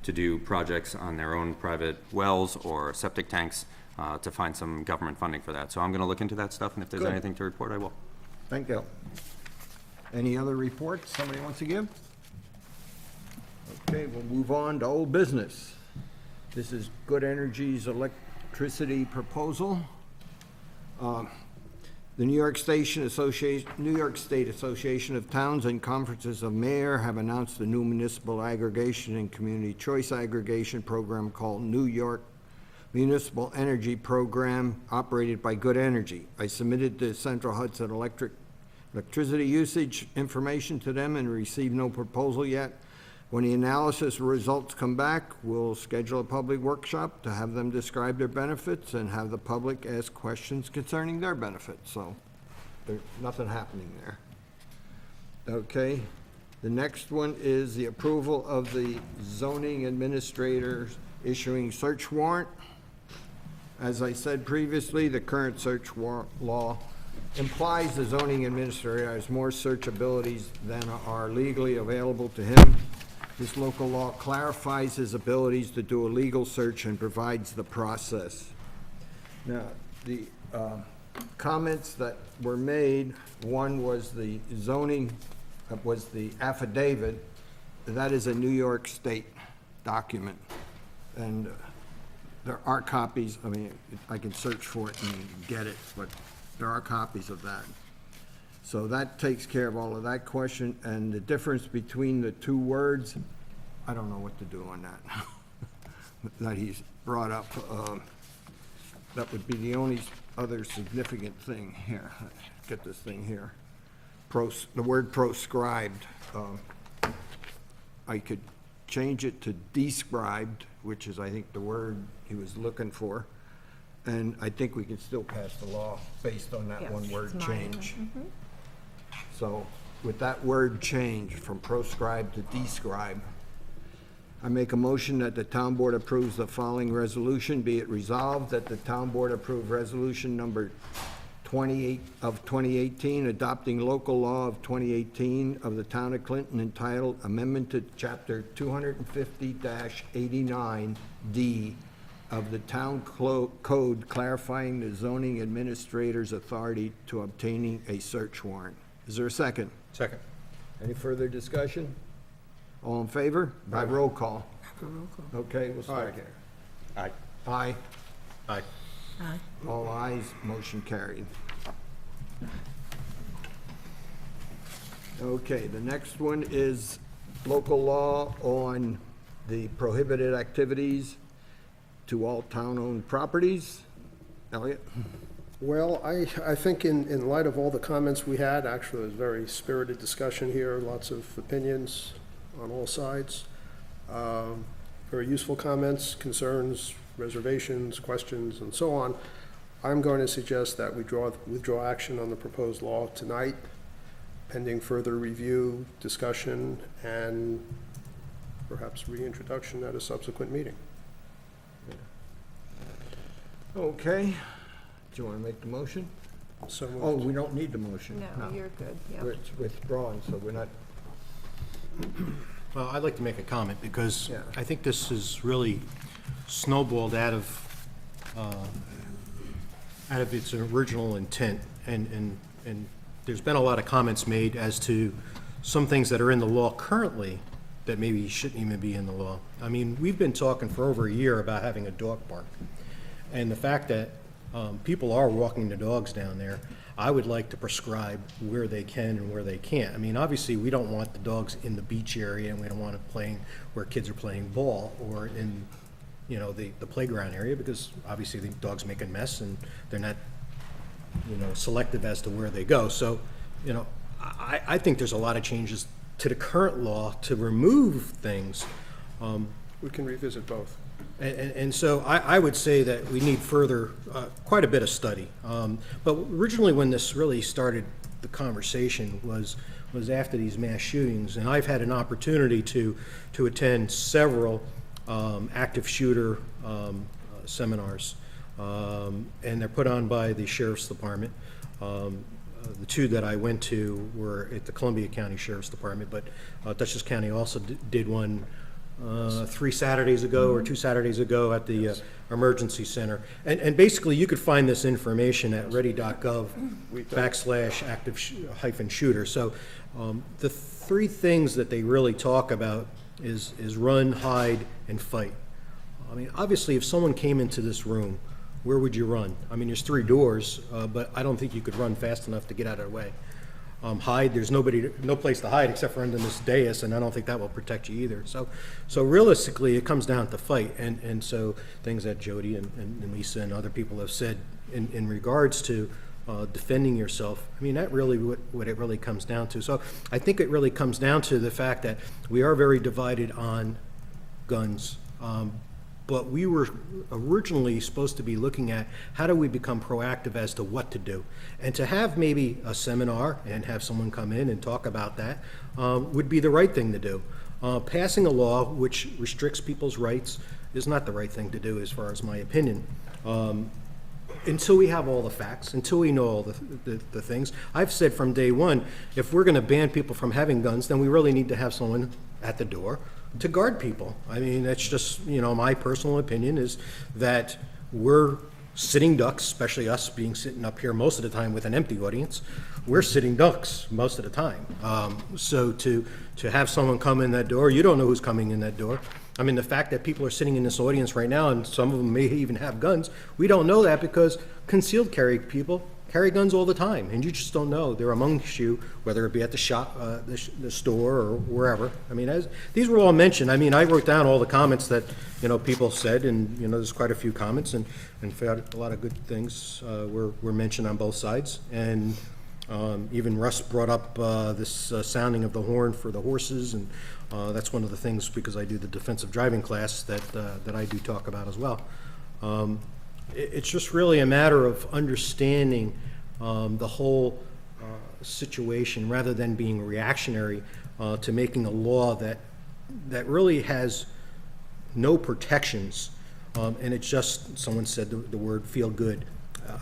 to do projects on their own private wells or septic tanks, to find some government funding for that. So I'm going to look into that stuff, and if there's Good. anything to report, I will. Thank you. Any other reports somebody wants to give? Okay, we'll move on to old business. This is Good Energy's electricity proposal. The New York State Association of Towns and Conferences of Mayor have announced a new municipal aggregation and community choice aggregation program called New York Municipal Energy Program, operated by Good Energy. I submitted the Central Hudson electricity usage information to them and received no proposal yet. When the analysis results come back, we'll schedule a public workshop to have them describe their benefits and have the public ask questions concerning their benefits. So there's nothing happening there. Okay, the next one is the approval of the zoning administrators issuing search warrant. As I said previously, the current search warrant law implies the zoning administrator has more search abilities than are legally available to him. This local law clarifies his abilities to do a legal search and provides the process. Now, the comments that were made, one was the zoning, was the affidavit. That is a New York State document. And there are copies, I mean, I can search for it and get it, but there are copies of that. So that takes care of all of that question, and the difference between the two words, I don't know what to do on that, that he's brought up. That would be the only other significant thing here. Get this thing here. The word proscribed, I could change it to described, which is, I think, the word he was looking for. And I think we can still pass the law based on that one word change. So with that word change from proscribed to describe, I make a motion that the town board approves the following resolution. Be it resolved that the town board approve resolution number 28 of 2018, adopting local law of 2018 of the town of Clinton entitled Amendment to Chapter 250-89D of the town code, clarifying the zoning administrator's authority to obtaining a search warrant. Is there a second? Second. Any further discussion? All in favor? By roll call. Okay, we'll start here. Aye. Aye. Aye. Aye. All ayes, motion carried. Okay, the next one is local law on the prohibited activities to all town-owned properties. Elliot? Well, I think in light of all the comments we had, actually, it was a very spirited discussion here, lots of opinions on all sides. Very useful comments, concerns, reservations, questions, and so on. I'm going to suggest that we withdraw action on the proposed law tonight, pending further review, discussion, and perhaps reintroduction at a subsequent meeting. Okay. Do you want to make the motion? So moved. Oh, we don't need the motion. No, you're good, yeah. It's withdrawn, so we're not, Well, I'd like to make a comment, because Yeah. I think this is really snowballed out of its original intent, and there's been a lot of comments made as to some things that are in the law currently that maybe shouldn't even be in the law. I mean, we've been talking for over a year about having a dog park, and the fact that people are walking the dogs down there, I would like to prescribe where they can and where they can't. I mean, obviously, we don't want the dogs in the beach area, and we don't want it playing where kids are playing ball, or in, you know, the playground area, because obviously the dogs make a mess and they're not, you know, selective as to where they go. So, you know, I think there's a lot of changes to the current law to remove things. We can revisit both. And so I would say that we need further, quite a bit of study. But originally, when this really started, the conversation was after these mass shootings, and I've had an opportunity to attend several active shooter seminars, and they're put on by the Sheriff's Department. The two that I went to were at the Columbia County Sheriff's Department, but Dutchess County also did one 3 Saturdays ago or 2 Saturdays ago at the Emergency Center. And basically, you could find this information at ready.gov/active-shooter. So the 3 things that they really talk about is run, hide, and fight. I mean, obviously, if someone came into this room, where would you run? I mean, there's 3 doors, but I don't think you could run fast enough to get out of the way. Hide, there's no place to hide except for under this dais, and I don't think that will protect you either. So realistically, it comes down to fight, and so things that Jody and Lisa and other people have said in regards to defending yourself, I mean, that really what it really comes down to. So I think it really comes down to the fact that we are very divided on guns. But we were originally supposed to be looking at how do we become proactive as to what to do. And to have maybe a seminar and have someone come in and talk about that would be the right thing to do. Passing a law which restricts people's rights is not the right thing to do, as far as my opinion. Until we have all the facts, until we know all the things. I've said from day one, if we're going to ban people from having guns, then we really need to have someone at the door to guard people. I mean, that's just, you know, my personal opinion is that we're sitting ducks, especially us being sitting up here most of the time with an empty audience. We're sitting ducks most of the time. So to have someone come in that door, you don't know who's coming in that door. I mean, the fact that people are sitting in this audience right now, and some of them may even have guns, we don't know that because concealed carry people carry guns all the time, and you just don't know. They're amongst you, whether it be at the shop, the store, or wherever. I mean, these were all mentioned. I mean, I wrote down all the comments that, you know, people said, and, you know, there's quite a few comments, and found a lot of good things were mentioned on both sides. And even Russ brought up this sounding of the horn for the horses, and that's one of the things, because I do the defensive driving class, that I do talk about as well. It's just really a matter of understanding the whole situation, rather than being reactionary to making a law that really has no protections, and it's just, someone said the word feel good.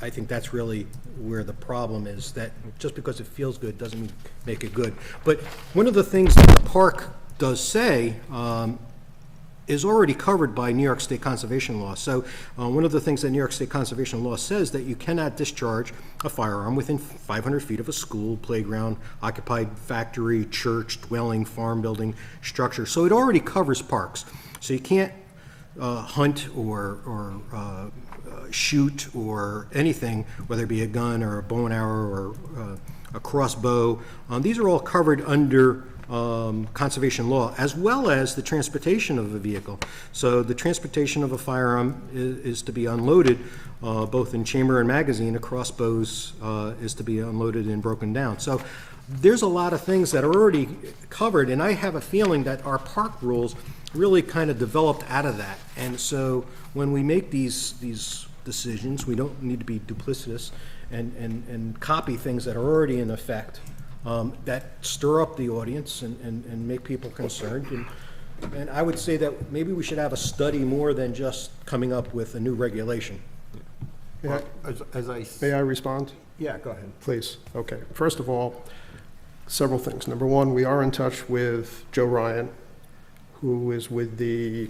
I think that's really where the problem is, that just because it feels good doesn't make it good. But one of the things that the park does say is already covered by New York State Conservation Law. So one of the things that New York State Conservation Law says, that you cannot discharge a firearm within 500 feet of a school, playground, occupied factory, church, dwelling, farm building, structure. So it already covers parks. So you can't hunt or shoot or anything, whether it be a gun or a bow and arrow or a crossbow. These are all covered under conservation law, as well as the transportation of a vehicle. So the transportation of a firearm is to be unloaded both in chamber and magazine. A crossbows is to be unloaded and broken down. So there's a lot of things that are already covered, and I have a feeling that our park rules really kind of developed out of that. And so when we make these decisions, we don't need to be duplicitous and copy things that are already in effect. That stir up the audience and make people concerned. And I would say that maybe we should have a study more than just coming up with a new regulation. May I respond? Yeah, go ahead. Please. Okay. First of all, several things. Number one, we are in touch with Joe Ryan, who is with the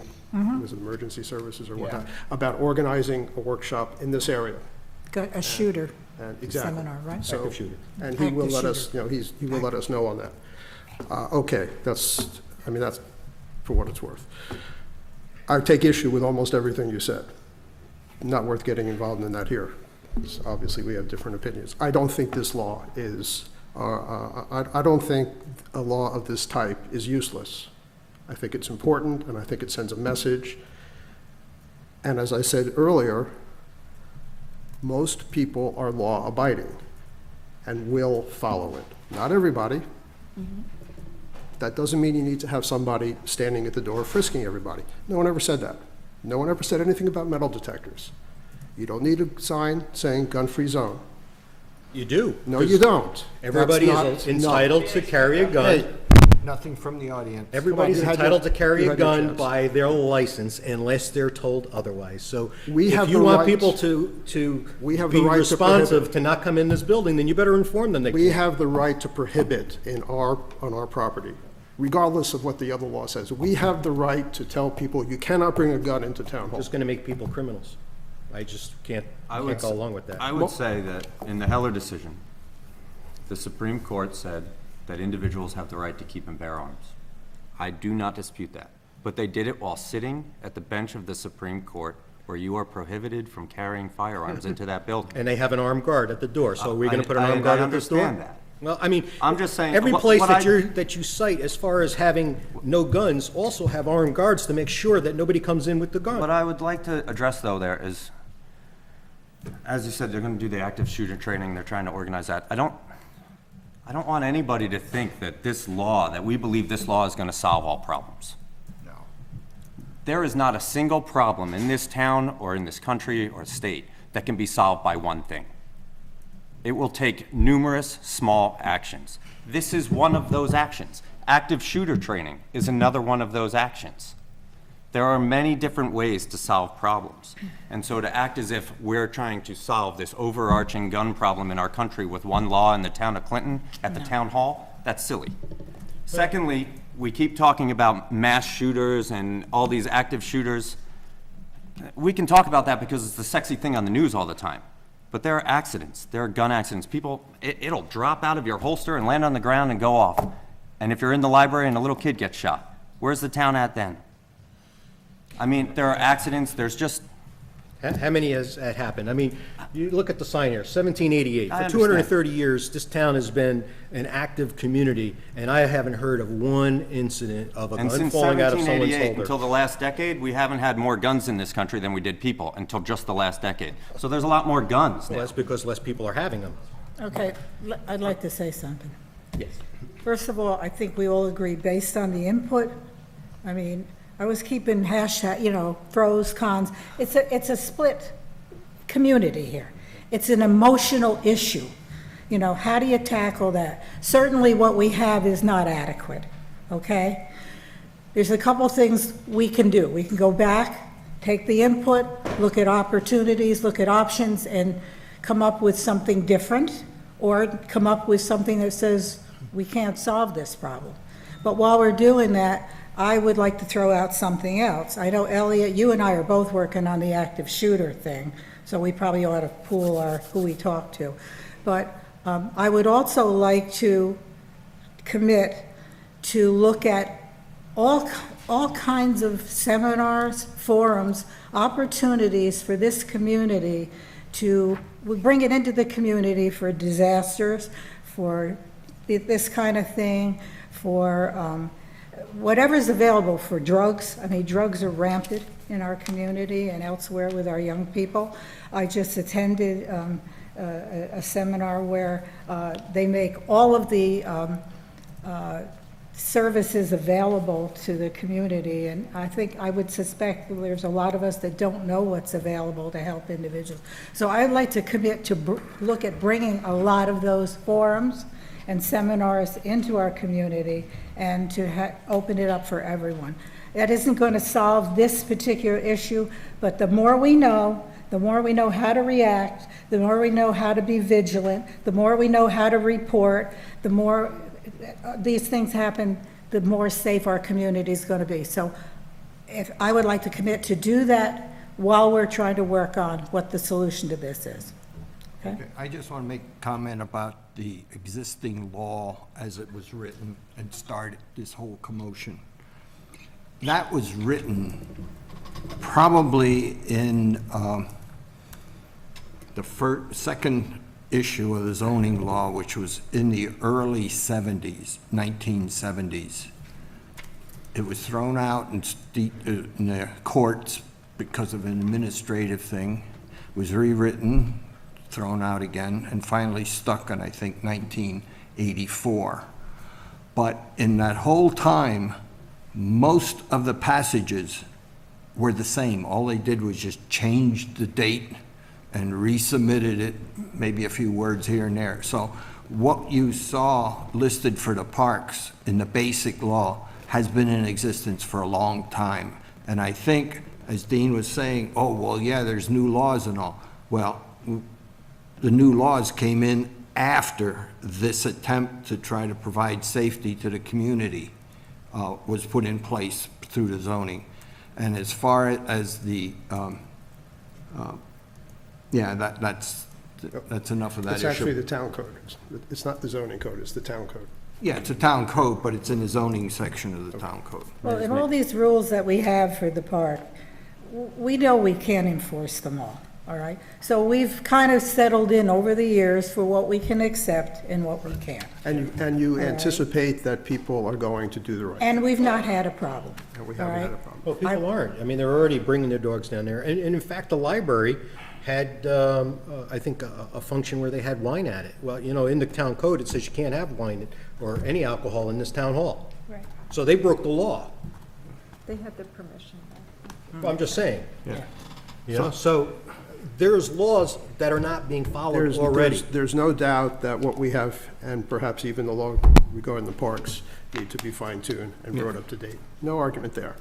was it emergency services or whatnot, about organizing a workshop in this area. Got a shooter Exactly. seminar, right? So, Active shooter. And he will Active let us, shooter. he will let us know on that. Okay, that's for what it's worth. I take issue with almost everything you said. Not worth getting involved in that here. So obviously, we have different opinions. I don't think this law is, I don't think a law of this type is useless. I think it's important, and I think it sends a message. And as I said earlier, most people are law-abiding and will follow it. Not everybody. That doesn't mean you need to have somebody standing at the door frisking everybody. No one ever said that. No one ever said anything about metal detectors. You don't need a sign saying gun-free zone. You do. No, you don't. Everybody That's is not- entitled to carry a gun. Hey, Nothing from the audience. Everybody's Come on, you had entitled your- to carry you a had your gun chance. by their license unless they're told otherwise. So We have if you the want right- people to We have be the right to responsive prohibit. to not come in this building, then you better inform them. We have the right to prohibit on our property, regardless of what the other law says. We have the right to tell people you cannot bring a gun into town hall. Just going to make people criminals. I just can't go along with that. I would say that in the Heller decision, the Supreme Court said that individuals have the right to keep and bear arms. I do not dispute that. But they did it while sitting at the bench of the Supreme Court where you are prohibited from carrying firearms into that building. And they have an armed guard at the door, so are we going to put an armed guard at this door? I understand that. Well, I mean, I'm just saying. every what- place what that you cite as far as having no guns also have armed guards to make sure that nobody comes in with the gun. What I would like to address, though, there is, as you said, they're going to do the active shooter training. They're trying to organize that. I don't want anybody to think that that we believe this law is going to solve all problems. No. There is not a single problem in this town or in this country or state that can be solved by one thing. It will take numerous small actions. This is one of those actions. Active shooter training is another one of those actions. There are many different ways to solve problems. And so to act as if we're trying to solve this overarching gun problem in our country with one law in the town of Clinton at the town hall, that's silly. Secondly, we keep talking about mass shooters and all these active shooters. We can talk about that because it's the sexy thing on the news all the time. But there are accidents. There are gun accidents. People, it'll drop out of your holster and land on the ground and go off. And if you're in the library and a little kid gets shot, where's the town at then? I mean, there are accidents. There's just... How many has that happened? I mean, you look at the sign here, 1788. I For 230 years, this town has been an active community, and I haven't heard of one incident of a And gun since falling out of someone's 1788 shoulder. until the last decade, we haven't had more guns in this country than we did people until just the last decade. So there's a lot more guns Well, now. that's because less people are having them. Okay, I'd like to say something. Yes. First of all, I think we all agree, based on the input, I mean, I was keeping hashtag, pros, cons. It's a split community here. It's an emotional issue. How do you tackle that? Certainly what we have is not adequate, okay? There's a couple things we can do. We can go back, take the input, look at opportunities, look at options, and come up with something different, or come up with something that says we can't solve this problem. But while we're doing that, I would like to throw out something else. I know, Elliot, you and I are both working on the active shooter thing, so we probably ought to pool who we talk to. But I would also like to commit to look at all kinds of seminars, forums, opportunities for this community to bring it into the community for disasters, for this kind of thing, for whatever's available, for drugs. I mean, drugs are rampant in our community and elsewhere with our young people. I just attended a seminar where they make all of the services available to the community, and I would suspect there's a lot of us that don't know what's available to help individuals. So I'd like to commit to look at bringing a lot of those forums and seminars into our community and to open it up for everyone. That isn't going to solve this particular issue, but the more we know, The more we know how to react, the more we know how to be vigilant, the more we know how to report, the more these things happen, the more safe our community is going to be. So if I would like to commit to do that while we're trying to work on what the solution to this is. Okay? Okay, I just want to make a comment about the existing law as it was written and started this whole commotion. That was written probably in the second issue of the zoning law, which was in the early 70s, 1970s. It was thrown out in the courts because of an administrative thing, was rewritten, thrown out again, and finally stuck in, I think, 1984. But in that whole time, most of the passages were the same. All they did was just change the date and resubmitted it, maybe a few words here and there. So what you saw listed for the parks in the basic law has been in existence for a long time. And I think, as Dean was saying, oh, well, yeah, there's new laws and all. Well, the new laws came in after this attempt to try to provide safety to the community was put in place through the zoning. And as far as the, yeah, that's enough of that It's issue. actually the town code. It's not the zoning code, it's the town code. Yeah, it's a town code, but it's in the zoning section of the town code. Well, in all these rules that we have for the park, we know we can't enforce them all right? So we've kind of settled in over the years for what we can accept and what we can't. And you anticipate that people are going to do the right thing. And we've not had a problem. And we all haven't had right? a problem. Well, people aren't. I mean, they're already bringing their dogs down there. And in fact, the library had, I think, a function where they had wine at it. Well, you know, in the town code, it says you can't have wine or any alcohol in this town hall. Right. So they broke the law. They had their permission. Well, I'm just saying. Yeah. You know, so there's laws that are not being followed already. There's no doubt that what we have, and perhaps even the law regarding the parks, need to be fine-tuned and brought up to date. No argument there.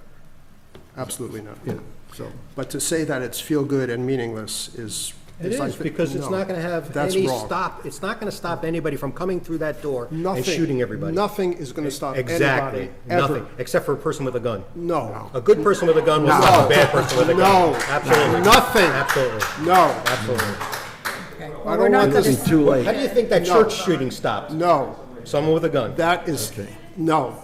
Absolutely not. Yeah. So, But to say that it's feel-good and meaningless is... It is, because it's not going to have that's any wrong. stop, it's not going to stop anybody from coming through that door and Nothing- shooting everybody. Nothing is going to stop Exactly, anybody, ever. nothing, except for a person with a gun. No. A good person with a gun will No. stop a bad person with a gun. No. Absolutely. Nothing. Absolutely. No. Absolutely. Okay. I Well, don't want this this... is too late. How do you think that No. church shooting stopped? No. Someone with a gun. That is... Okay. No.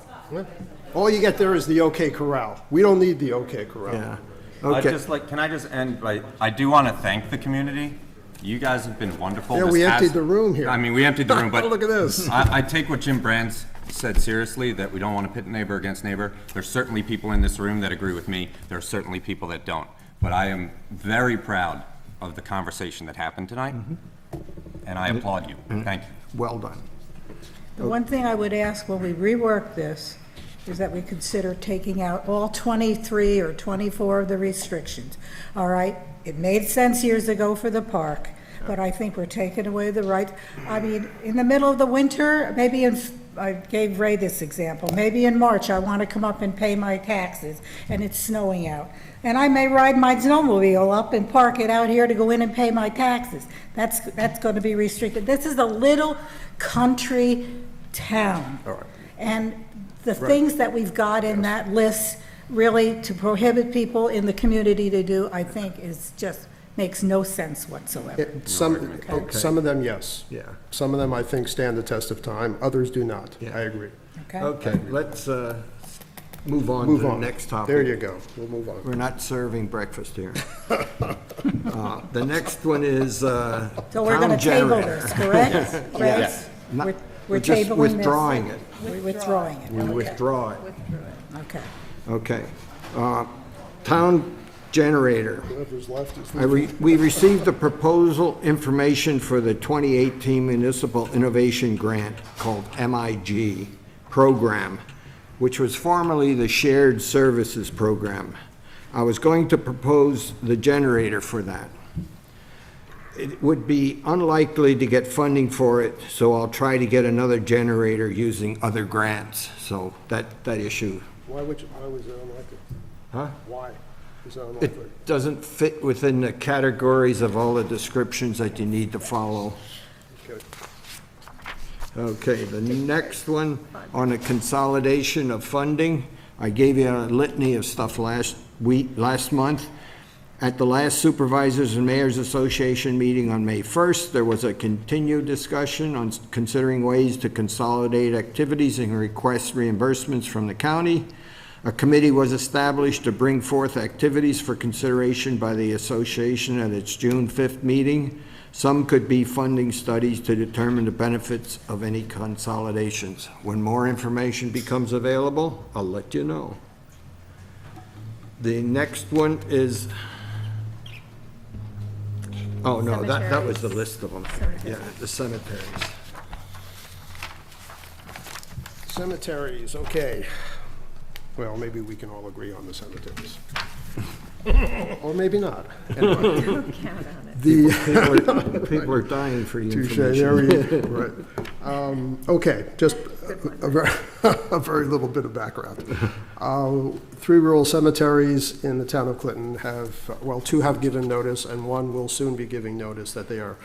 All you get there is the OK Corral. We don't need the OK Corral. yeah. I'd Okay. just like, can I just end by, I do want to thank the community. You guys have been wonderful. Yeah, This we has- emptied the room here. I mean, we emptied the room, but. Look at this. I take what Jim Brands said seriously, that we don't want to pit neighbor against neighbor. There's certainly people in this room that agree with me. There are certainly people that don't. But I am very proud of the conversation that happened tonight, and I applaud you. Thank you. Well done. The one thing I would ask when we rework this is that we consider taking out all 23 or 24 of the restrictions. All right? It made sense years ago for the park, but I think we're taking away the right. I mean, in the middle of the winter, maybe I gave Ray this example, maybe in March I want to come up and pay my taxes and it's snowing out. And I may ride my snowmobile up and park it out here to go in and pay my taxes. That's going to be restricted. This is a little country town. And the things that we've got in that list really to prohibit people in the community to do, I think is just, makes no sense whatsoever. Some of them, yes. Yeah. Some of them, I think, stand the test of time. Others do not. Yeah. I agree. Okay? Okay, let's move on Move to the on. next topic. There you go. We'll move on. We're not serving breakfast here. The next one is So we're going town to table generator. this, correct? Ray? Yes. We're We're just tabling this. withdrawing it. We're withdrawing it. We Okay. withdraw it. Okay. Okay. Town generator. Whoever's left is... We received the proposal information for the 2018 Municipal Innovation Grant called MIG program, which was formerly the Shared Services Program. I was going to propose the generator for that. It would be unlikely to get funding for it, so I'll try to get another generator using other grants. So that issue. Why was it unlikely? Huh? Why? Is that on all three? It doesn't fit within the categories of all the descriptions that you need to follow. Okay. Okay, the next one, on the consolidation of funding, I gave you a litany of stuff last month. At the last Supervisors and Mayors Association meeting on May 1st, there was a continued discussion on considering ways to consolidate activities and request reimbursements from the county. A committee was established to bring forth activities for consideration by the association at its June 5th meeting. Some could be funding studies to determine the benefits of any consolidations. When more information becomes available, I'll let you know. The next one is, oh, no, that was the list of them. Yeah, the cemeteries. Cemeteries, okay. Well, maybe we can all agree on the cemeteries. Or maybe not. Anyway. Don't count on it. People are dying for the Touche, information. there we go. Right. Okay, just a very little bit of background. 3 rural cemeteries in the town of Clinton have, well, 2 have given notice, and 1 will soon be giving notice that they are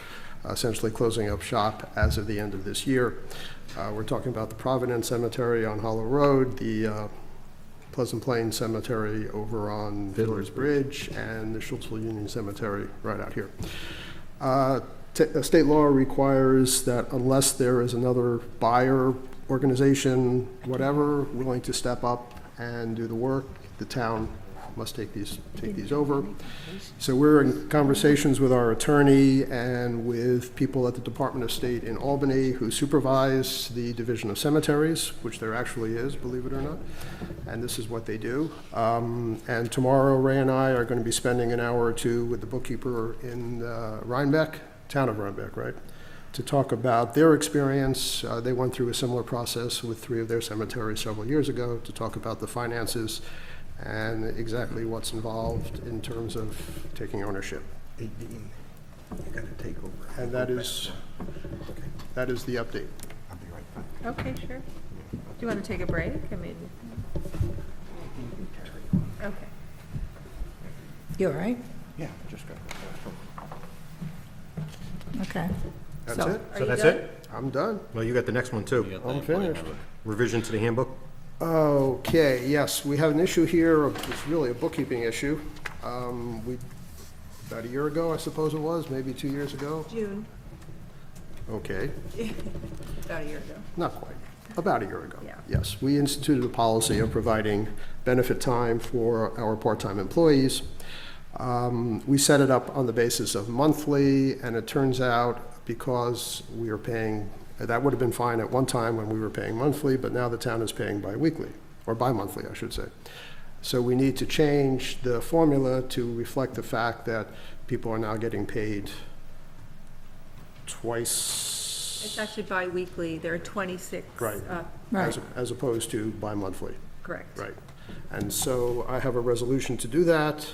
essentially closing up shop as of the end of this year. We're talking about the Providence Cemetery on Hollow Road, the Pleasant Plains Cemetery over on Fiddler's Bridge, and the Schultzville Union Cemetery right out here. State law requires that unless there is another buyer, organization, whatever, willing to step up and do the work, the town must take these over. So we're in conversations with our attorney and with people at the Department of State in Albany who supervise the Division of Cemeteries, which there actually is, believe it or not, and this is what they do. And tomorrow, Ray and I are going to be spending an hour or 2 with the bookkeeper in Rhinebeck, town of Rhinebeck, right, to talk about their experience. They went through a similar process with 3 of their cemeteries several years ago to talk about the finances and exactly what's involved in terms of taking ownership. You gotta take over. And that is the update. I'll be right back. Okay, sure. Do you want to take a break? I mean, okay. You all right? Yeah, just got Okay. That's So- it? Are So you that's done? it? I'm done. Well, you got the next one, too. I'm finished. Revision to the handbook? Okay, yes, we have an issue here, it's really a bookkeeping issue. About a year ago, I suppose it was, maybe 2 years ago. June, Okay, about a year ago. not quite, about a year ago. Yeah. Yes, we instituted a policy of providing benefit time for our part-time employees. We set it up on the basis of monthly, and it turns out because we are paying, that would have been fine at one time when we were paying monthly, but now the town is paying biweekly, or bi-monthly, I should say. So we need to change the formula to reflect the fact that people are now getting paid twice. It's actually bi-weekly. There are 26. Right. Right. As opposed to bi-monthly. Correct. Right. And so I have a resolution to do that.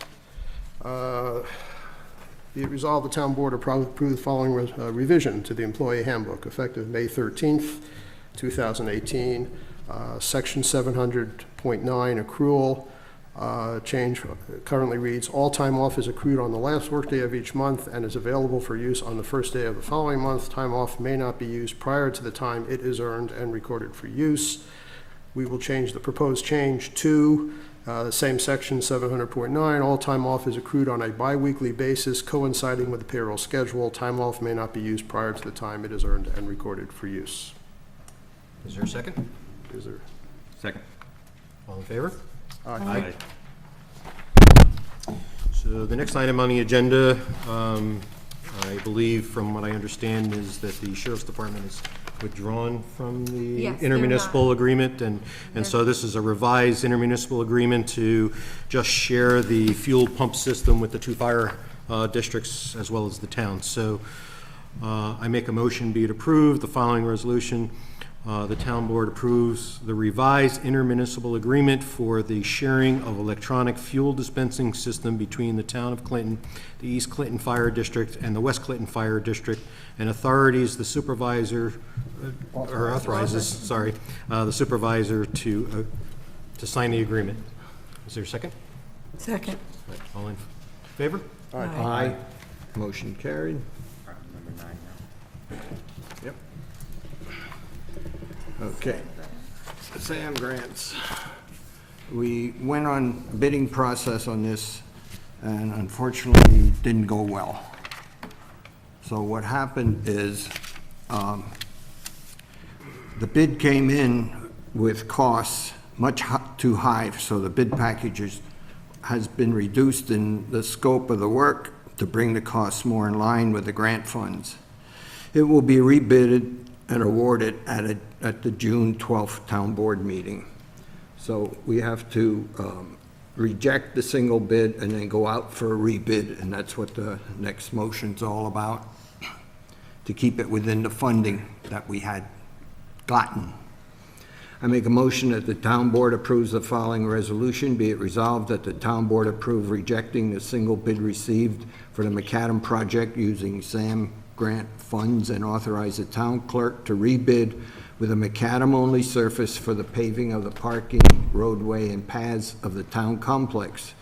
Be it resolved, the town board approve the following revision to the employee handbook effective May 13th, 2018. Section 700.9 accrual change currently reads, all time off is accrued on the last workday of each month and is available for use on the first day of the following month. Time off may not be used prior to the time it is earned and recorded for use. We will change the proposed change to the same section 700.9, all time off is accrued on a bi-weekly basis coinciding with the payroll schedule. Time off may not be used prior to the time it is earned and recorded for use. Is there a second? Is there? Second. All in favor? Aye. So the next item on the agenda, I believe, from what I understand, is that the Sheriff's Department is withdrawn from the Yes, they're intermunicipal agreement, and so this is a revised intermunicipal agreement to just share the fuel pump system with the 2 fire districts as well as the town. So I make a motion, be it approved, the following resolution. The town board approves the revised intermunicipal agreement for the sharing of electronic fuel dispensing system between the town of Clinton, the East Clinton Fire District, and the West Clinton Fire District, and authorities the supervisor, or authorizes, sorry, the supervisor to sign the agreement. Is there a second? Second. All in favor? Aye. Motion carried. Number 9 now. Yep. Okay. SAM grants. We went on bidding process on this, and unfortunately, didn't go well. So what happened is, the bid came in with costs much too high, so the bid packages has been reduced in the scope of the work to bring the costs more in line with the grant funds. It will be rebidded and awarded at the June 12th Town Board meeting. So we have to reject the single bid and then go out for a rebid, and that's what the next motion's all about, to keep it within the funding that we had gotten. I make a motion that the town board approves the following resolution. Be it resolved that the town board approve rejecting the single bid received for the macadam project using SAM grant funds and authorize the town clerk to rebid with a macadam-only surface for the paving of the parking, roadway, and paths of the town complex.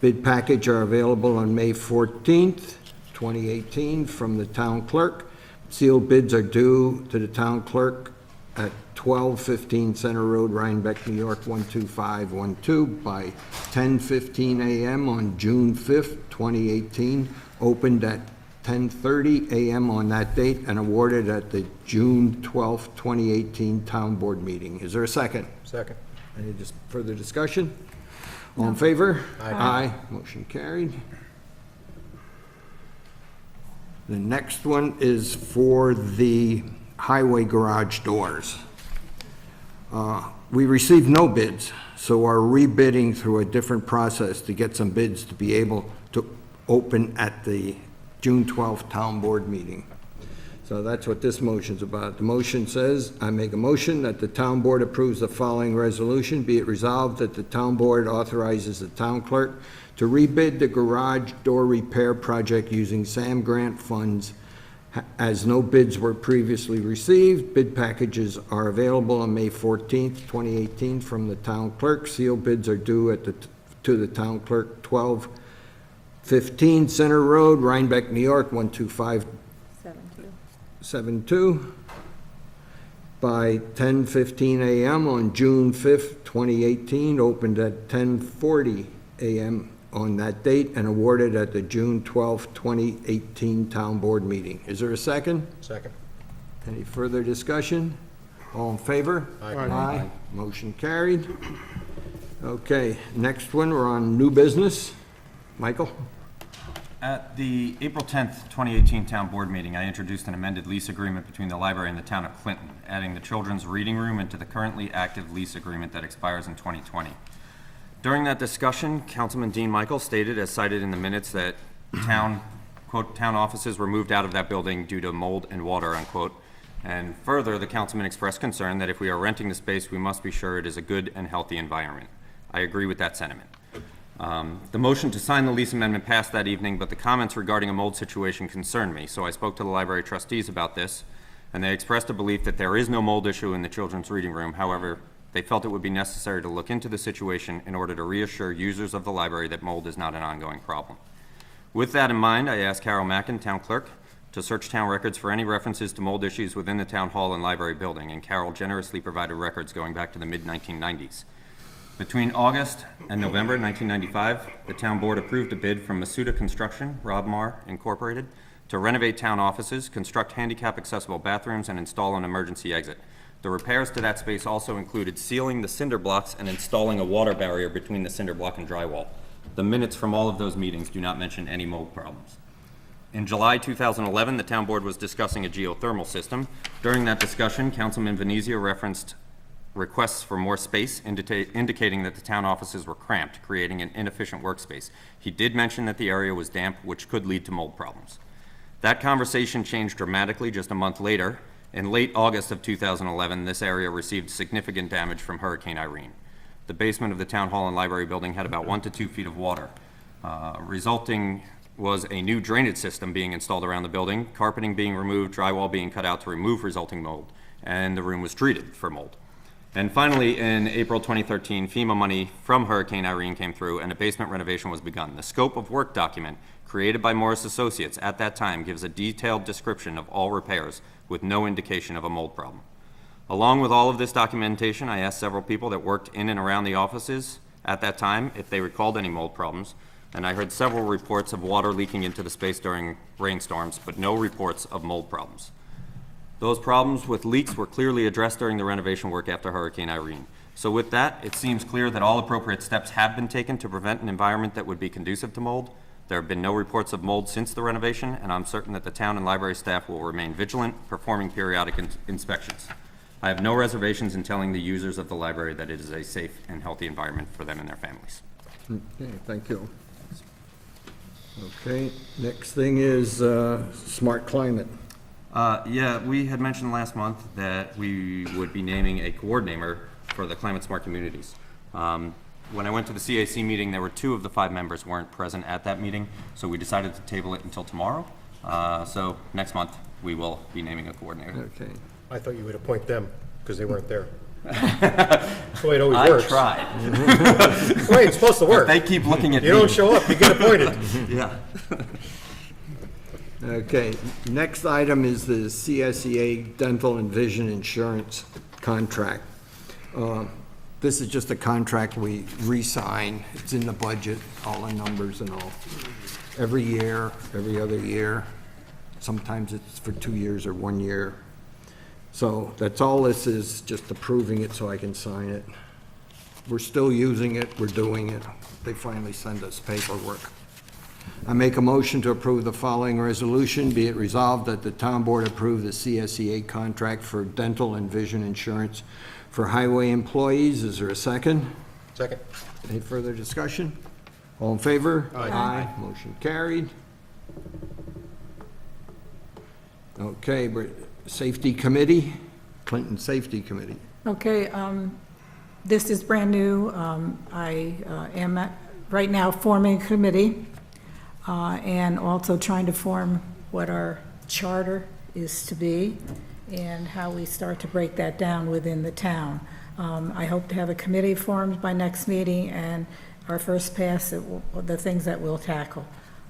Bid package are available on May 14th, 2018 from the town clerk. Sealed bids are due to the town clerk at 1215 Center Road, Rhinebeck, New York, 12512 by 10:15 a.m. on June 5th, 2018, opened at 10:30 a.m. on that date and awarded at the June 12th, 2018 Town Board meeting. Is there a second? Second. Any further discussion? All in favor? Aye. Aye. Motion carried. The next one is for the highway garage doors. We received no bids, so are rebidding through a different process to get some bids to be able to open at the June 12th Town Board meeting. So that's what this motion's about. The motion says, I make a motion that the town board approves the following resolution. Be it resolved that the town board authorizes the town clerk to rebid the garage door repair project using SAM grant funds. As no bids were previously received, bid packages are available on May 14th, 2018 from the town clerk. Sealed bids are due to the town clerk, 1215 Center Road, Rhinebeck, New York, 12572 by 10:15 a.m. on June 5th, 2018, opened at 10:40 a.m. on that date and awarded at the June 12th, 2018 Town Board meeting. Is there a second? Second. Any further discussion? All in favor? Aye. Aye. Motion carried. Okay, next one, we're on new business. Michael? At the April 10th, 2018 Town Board meeting, I introduced an amended lease agreement between the library and the town of Clinton, adding the children's reading room into the currently active lease agreement that expires in 2020. During that discussion, Councilman Dean Michael stated, as cited in the minutes, that town, quote, town offices were moved out of that building due to mold and water, unquote. And further, the councilman expressed concern that if we are renting the space, we must be sure it is a good and healthy environment. I agree with that sentiment. The motion to sign the lease amendment passed that evening, but the comments regarding a mold situation concerned me, so I spoke to the library trustees about this, and they expressed a belief that there is no mold issue in the children's reading room. However, they felt it would be necessary to look into the situation in order to reassure users of the library that mold is not an ongoing problem. With that in mind, I asked Carol Mackin, town clerk, to search town records for any references to mold issues within the town hall and library building, and Carol generously provided records going back to the mid-1990s. Between August and November 1995, the town board approved a bid from Masuda Construction, Rob Marr Incorporated, to renovate town offices, construct handicap-accessible bathrooms, and install an emergency exit. The repairs to that space also included sealing the cinder blocks and installing a water barrier between the cinder block and drywall. The minutes from all of those meetings do not mention any mold problems. In July 2011, the town board was discussing a geothermal system. During that discussion, Councilman Venezia referenced requests for more space, indicating that the town offices were cramped, creating an inefficient workspace. He did mention that the area was damp, which could lead to mold problems. That conversation changed dramatically just a month later. In late August of 2011, this area received significant damage from Hurricane Irene. The basement of the town hall and library building had about 1 to 2 feet of water. Resulting was a new drainage system being installed around the building, carpeting being removed, drywall being cut out to remove resulting mold, and the room was treated for mold. And finally, in April 2013, FEMA money from Hurricane Irene came through and a basement renovation was begun. The scope of work document created by Morris Associates at that time gives a detailed description of all repairs with no indication of a mold problem. Along with all of this documentation, I asked several people that worked in and around the offices at that time if they recalled any mold problems, and I heard several reports of water leaking into the space during rainstorms, but no reports of mold problems. Those problems with leaks were clearly addressed during the renovation work after Hurricane Irene. So with that, it seems clear that all appropriate steps have been taken to prevent an environment that would be conducive to mold. There have been no reports of mold since the renovation, and I'm certain that the town and library staff will remain vigilant, performing periodic inspections. I have no reservations in telling the users of the library that it is a safe and healthy environment for them and their families. Okay, thank you. Okay, next thing is smart climate. Yeah, we had mentioned last month that we would be naming a coordinator for the Climate Smart Communities. When I went to the CAC meeting, there were 2 of the 5 members weren't present at that meeting, so we decided to table it until tomorrow. So next month, we will be naming a coordinator. Okay. I thought you would appoint them, because they weren't there. That's the way it always works. I tried. That's the way it's supposed to work. But they keep looking at me. You don't show up, you get appointed. Yeah. Okay, next item is the CSEA dental and vision insurance contract. This is just a contract we re-sign. It's in the budget, all the numbers and all. Every year, every other year. Sometimes it's for 2 years or 1 year. So that's all this is, just approving it so I can sign it. We're still using it, we're doing it. They finally send us paperwork. I make a motion to approve the following resolution. Be it resolved that the town board approve the CSEA contract for dental and vision insurance for highway employees. Is there a second? Second. Any further discussion? All in favor? Aye. Motion carried. Okay, Safety Committee, Clinton Safety Committee. Okay, this is brand new. I am right now forming a committee and also trying to form what our charter is to be and how we start to break that down within the town. I hope to have a committee formed by next meeting and our first pass at the things that we'll tackle.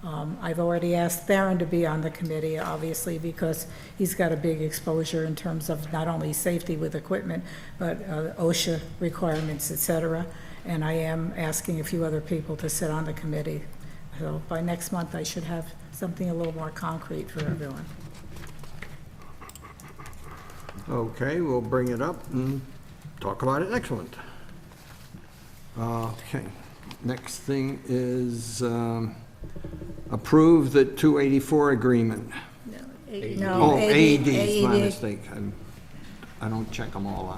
I've already asked Theron to be on the committee, obviously, because he's got a big exposure in terms of not only safety with equipment, but OSHA requirements, et cetera. And I am asking a few other people to sit on the committee. So by next month, I should have something a little more concrete for everyone. Okay, we'll bring it up and talk about it next month. Okay, next thing is approve the 284 agreement. No, AED is my mistake. I don't check them all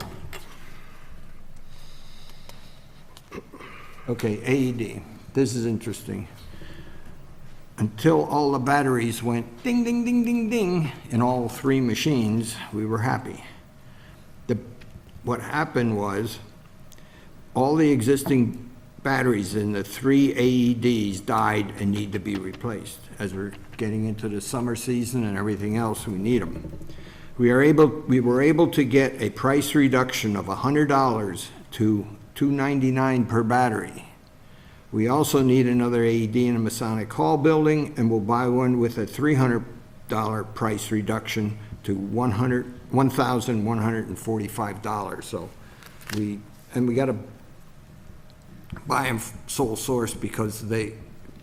out. Okay, AED. This is interesting. Until all the batteries went ding, ding, ding, ding, ding in all 3 machines, we were happy. What happened was all the existing batteries in the 3 AEDs died and need to be replaced. As we're getting into the summer season and everything else, we need them. We were able to get a price reduction of $100 to $299 per battery. We also need another AED in the Masonic Hall building, and we'll buy one with a $300 price reduction to $1,145. So we got to buy them sole source because they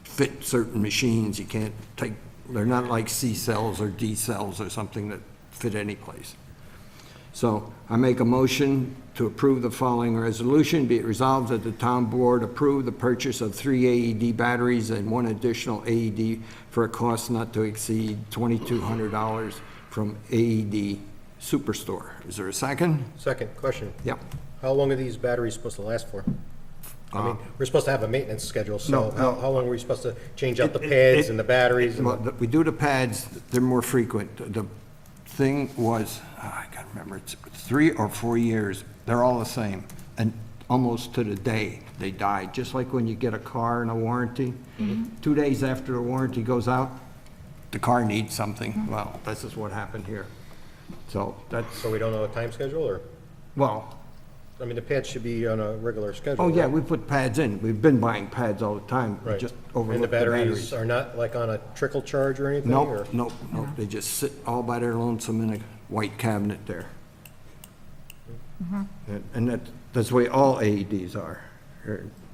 fit certain machines. You can't take, they're not like C cells or D cells or something that fit any place. So I make a motion to approve the following resolution. Be it resolved that the town board approve the purchase of 3 AED batteries and 1 additional AED for a cost not to exceed $2,200 from AED Superstore. Is there a second? Second, question. Yep. How long are these batteries supposed to last for? I mean, we're supposed to have a maintenance schedule, so No. how long are we supposed to change out the pads and the batteries? Well, we do the pads, they're more frequent. The thing was, I can't remember, it's 3 or 4 years, they're all the same. And almost to the day, they died. Just like when you get a car in a warranty, 2 days after the warranty goes out, the car needs something. Well, this is what happened here. So that's... So we don't know a time schedule, or? Well, I mean, the pads should be on a regular schedule. Oh, yeah, right? we put pads in. We've been buying pads all the time. We Right. just And overlook the the batteries batteries. are not like on a trickle charge or anything? or- Nope. They just sit all by their lonesome in a white cabinet there. And that's the way all AEDs are.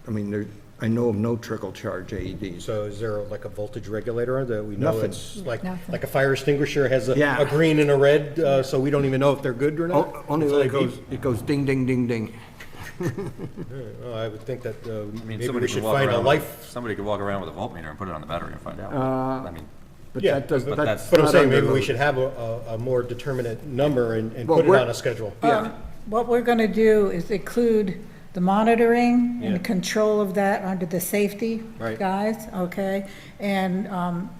I mean, I know of no trickle charge AEDs. So is there like a voltage regulator that we know Nothing. it's like, Nothing. like a fire extinguisher has Yeah. a green and a red, so we don't even know if they're good or not? Only So when they it goes ding, ding, ding, ding. Well, I would think that I mean, maybe somebody we could should walk find a around life. Somebody could walk around with a voltmeter and put it on the battery and find out. I mean, But Yeah, that does, but that's But I'm not saying under maybe we load. should have a more determinate number and Well, put it we're- on a schedule. What we're going to do is include the monitoring and the Yeah. control of that under the safety Right. guys, okay? And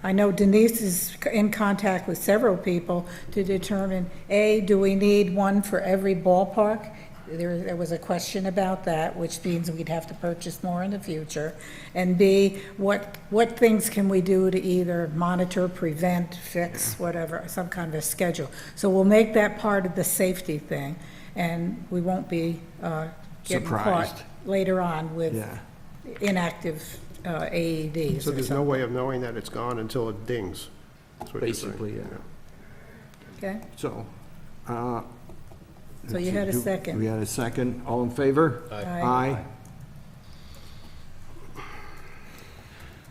I know Denise is in contact with several people to determine, A, do we need one for every ballpark? There was a question about that, which means we'd have to purchase more in the future. And B, what things can we do to either monitor, prevent, fix, whatever, some kind of a schedule. So we'll make that part of the safety thing, and we won't be getting caught Surprised. later on with Yeah. inactive AEDs. So or there's no something. way of knowing that it's gone until it dings? That's what you're saying. Basically, yeah. Okay, So, so you had a second. We had a second. All in favor? Aye.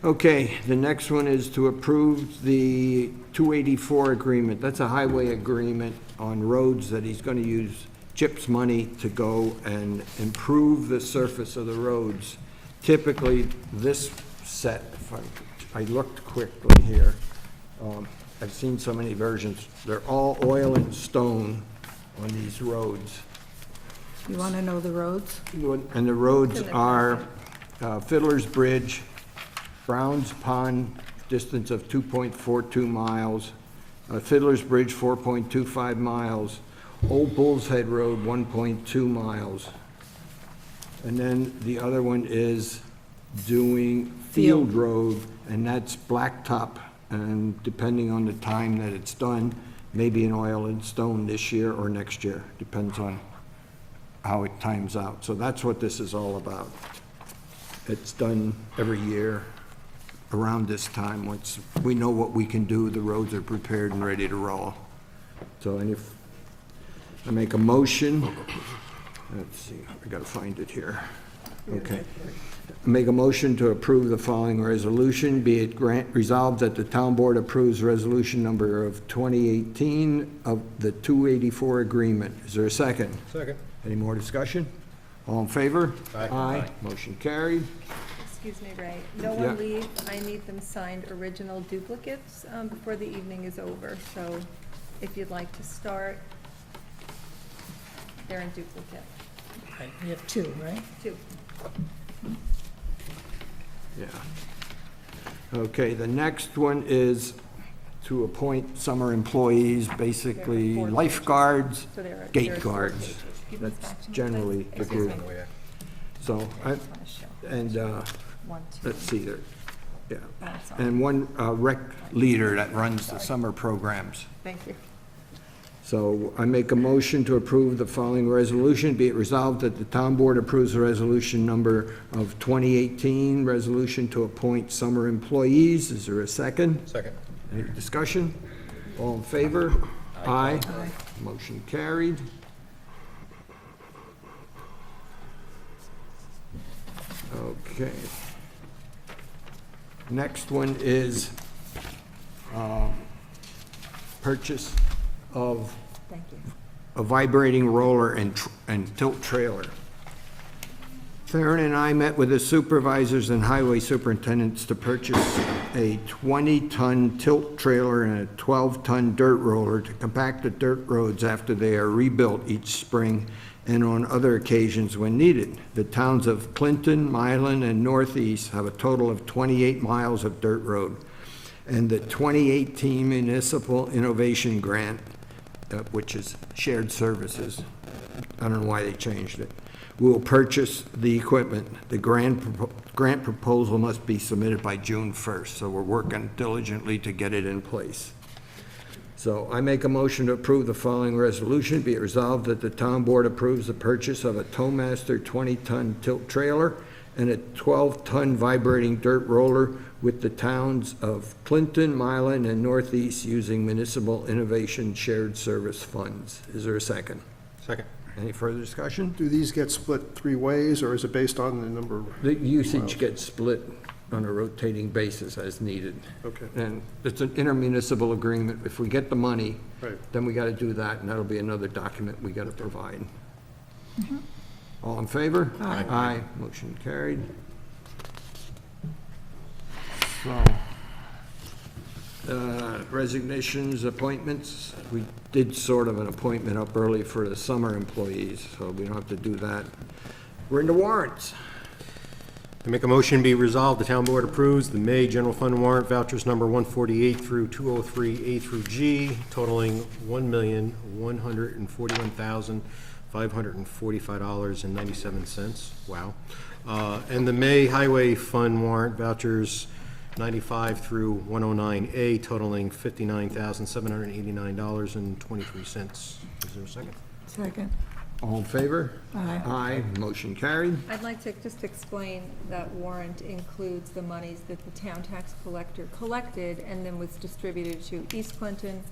Okay, the next one is to approve the 284 agreement. That's a highway agreement on roads that he's going to use CHIPS money to go and improve the surface of the roads. Typically, this set, if I looked quickly here, I've seen so many versions, they're all oil and stone on these roads. You want to know the roads? And the roads are Fiddler's Bridge, Browns Pond, distance of 2.42 miles, Fiddler's Bridge, 4.25 miles, Old Bull's Head Road, 1.2 miles. And then the other one is doing Field Road, and that's blacktop, and depending on the time that it's done, maybe an oil and stone this year or next year, depends on how it times out. So that's what this is all about. It's done every year around this time. Once we know what we can do, the roads are prepared and ready to roll. So I make a motion, let's see, I gotta find it here. Okay. Make a motion to approve the following resolution, be it resolved that the town board approves resolution number of 2018 of the 284 agreement. Is there a second? Second. Any more discussion? All in favor? Aye. Motion carried. Excuse me, Ray. No Yeah. one leave. I need them signed original duplicates before the evening is over. So if you'd like to start, they're in duplicate. We have two, right? Two. Yeah. Okay, the next one is to appoint summer employees, basically There are 4 lifeguards, So there are gate 4 guards. pages. Give this That's back to me, generally please. the Excuse group. me. So, I just wanna show. and, 1, 2. let's see there, yeah. That's all. And one rec leader that runs the summer programs. Thank you. So I make a motion to approve the following resolution. Be it resolved that the town board approves the resolution number of 2018, resolution to appoint summer employees. Is there a second? Second. Any discussion? All in favor? Aye. Motion carried. Okay. Next one is purchase of Thank you. a vibrating roller and tilt trailer. Theron and I met with the supervisors and highway superintendents to purchase a 20-ton tilt trailer and a 12-ton dirt roller to compact the dirt roads after they are rebuilt each spring and on other occasions when needed. The towns of Clinton, Milan, and Northeast have a total of 28 miles of dirt road. And the 2018 Municipal Innovation Grant, which is shared services, I don't know why they changed it, we will purchase the equipment. The grant proposal must be submitted by June 1st, so we're working diligently to get it in place. So I make a motion to approve the following resolution. Be it resolved that the town board approves the purchase of a Towmaster 20-ton tilt trailer and a 12-ton vibrating dirt roller with the towns of Clinton, Milan, and Northeast using municipal innovation shared service funds. Is there a second? Second. Any further discussion? Do these get split 3 ways, or is it based on the number? The usage gets split on a rotating basis as needed. Okay. And it's an intermunicipal agreement. If we get the money, Right. then we got to do that, and that'll be another document we got to provide. All in favor? Aye. Aye. Motion carried. So, resignations, appointments. We did sort of an appointment up early for the summer employees, so we don't have to do that. We're into warrants. I make a motion be resolved, the town board approves the May general fund warrant vouchers number 148 through 203 A through G, totaling $1,141,545.97. Wow. And the May highway fund warrant vouchers 95 through 109 A, totaling $59,789.23. Is there a second? Second. All in favor? Aye. Aye. Motion carried. I'd like to just explain that warrant includes the monies that the town tax collector collected and then was distributed to East Clinton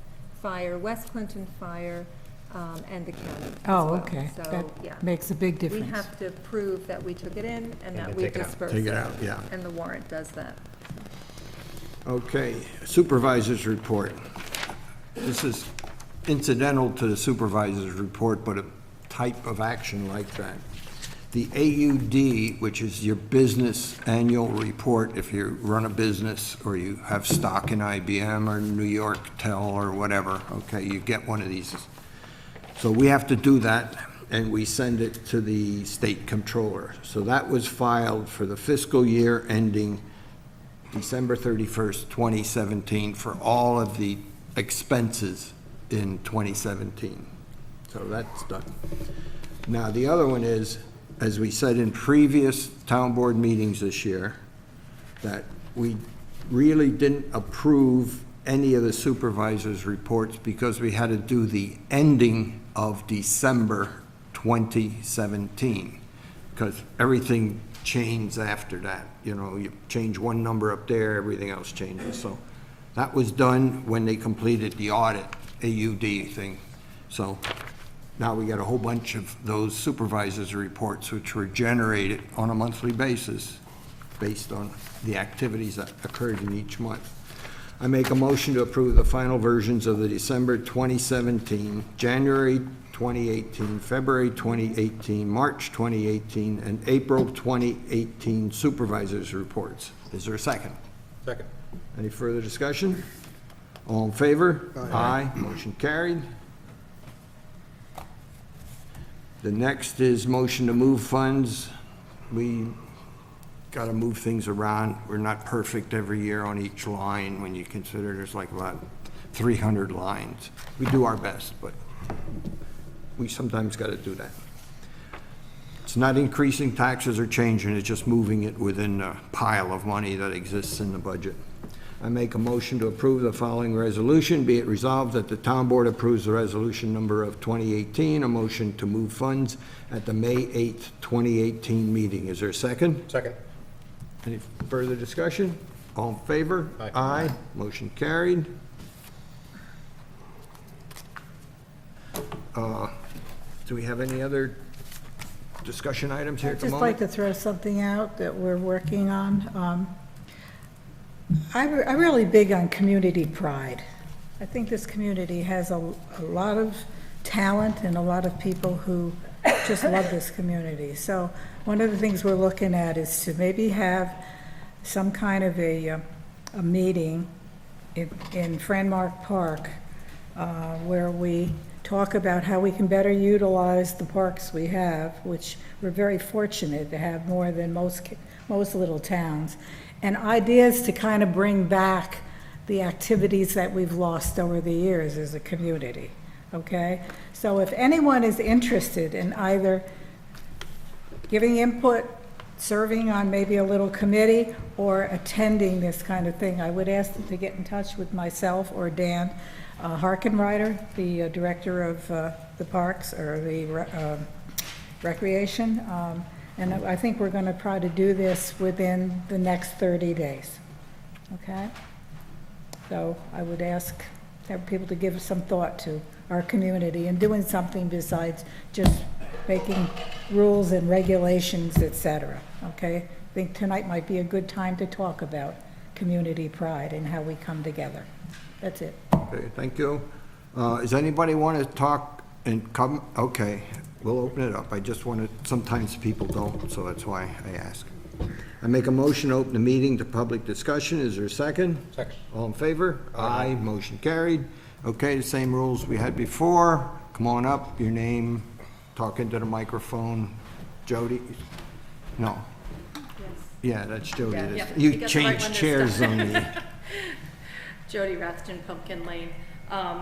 Fire, West Clinton Fire, and the county as Oh, well. okay. So, That yeah. makes a big We difference. have to prove that we took it in and that then we take it out. dispersed Take it out, yeah. And the warrant does that. Okay, supervisor's report. This is incidental to the supervisor's report, but a type of action like that. The AUD, which is your business annual report, if you run a business or you have stock in IBM or New York Tel or whatever, okay, you get one of these. So we have to do that, and we send it to the state controller. So that was filed for the fiscal year ending December 31st, 2017, for all of the expenses in 2017. So that's done. Now, the other one is, as we said in previous town board meetings this year, that we really didn't approve any of the supervisors' reports because we had to do the ending of December 2017, because everything changed after that. You know, you change one number up there, everything else changes. So that was done when they completed the audit, AUD thing. So now we got a whole bunch of those supervisors' reports, which were generated on a monthly basis based on the activities that occurred in each month. I make a motion to approve the final versions of the December 2017, January 2018, February 2018, March 2018, and April 2018 supervisors' reports. Is there a second? Second. Any further discussion? All in favor? Aye. Motion carried. The next is motion to move funds. We got to move things around. We're not perfect every year on each line when you consider there's like about 300 lines. We do our best, but we sometimes got to do that. It's not increasing taxes or changing, it's just moving it within a pile of money that exists in the budget. I make a motion to approve the following resolution. Be it resolved that the town board approves the resolution number of 2018, a motion to move funds at the May 8th, 2018 meeting. Is there a second? Second. Any further discussion? All in favor? Aye. Aye. Motion carried. Do we have any other discussion items here I'd at the just moment? like to throw something out that we're working on. I'm really big on community pride. I think this community has a lot of talent and a lot of people who just love this community. So one of the things we're looking at is to maybe have some kind of a meeting in Franmark Park where we talk about how we can better utilize the parks we have, which we're very fortunate to have more than most little towns, and ideas to kind of bring back the activities that we've lost over the years as a community, okay? So if anyone is interested in either giving input serving on maybe a little committee or attending this kind of thing, I would ask them to get in touch with myself or Dan Harkenrider, the director of the parks or the recreation. And I think we're going to try to do this within the next 30 days. Okay? So I would ask people to give some thought to our community and doing something besides just making rules and regulations, et cetera. Okay? I think tonight might be a good time to talk about community pride and how we come together. That's it. Okay, thank you. Does anybody want to talk and come? Okay, we'll open it up. I just want to, sometimes people don't, so that's why I ask. I make a motion to open the meeting to public discussion. Is there a second? Second. All in favor? Aye. Motion carried. Okay, the same rules we had before. Come on up, your name, talk into the microphone. Jody? No. Yeah, that's Jody. Yeah, That's- you You got the right changed one this chairs time. on me. Jody Rathjen, Pumpkin Lane. I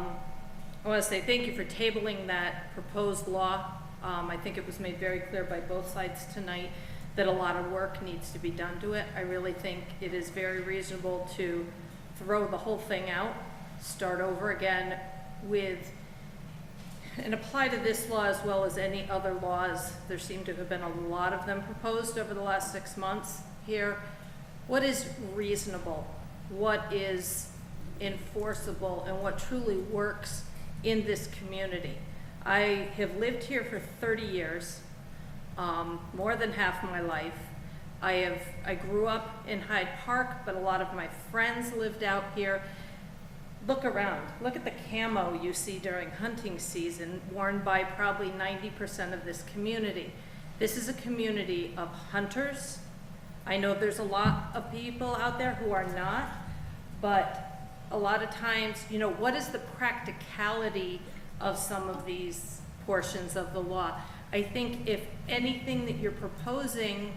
want to say thank you for tabling that proposed law. I think it was made very clear by both sides tonight that a lot of work needs to be done to it. I really think it is very reasonable to throw the whole thing out, start over again with, and apply to this law as well as any other laws. There seem to have been a lot of them proposed over the last 6 months here. What is reasonable? What is enforceable and what truly works in this community? I have lived here for 30 years, more than half my life. I grew up in Hyde Park, but a lot of my friends lived out here. Look around, look at the camo you see during hunting season, worn by probably 90% of this community. This is a community of hunters. I know there's a lot of people out there who are not, but a lot of times, you know, what is the practicality of some of these portions of the law? I think if anything that you're proposing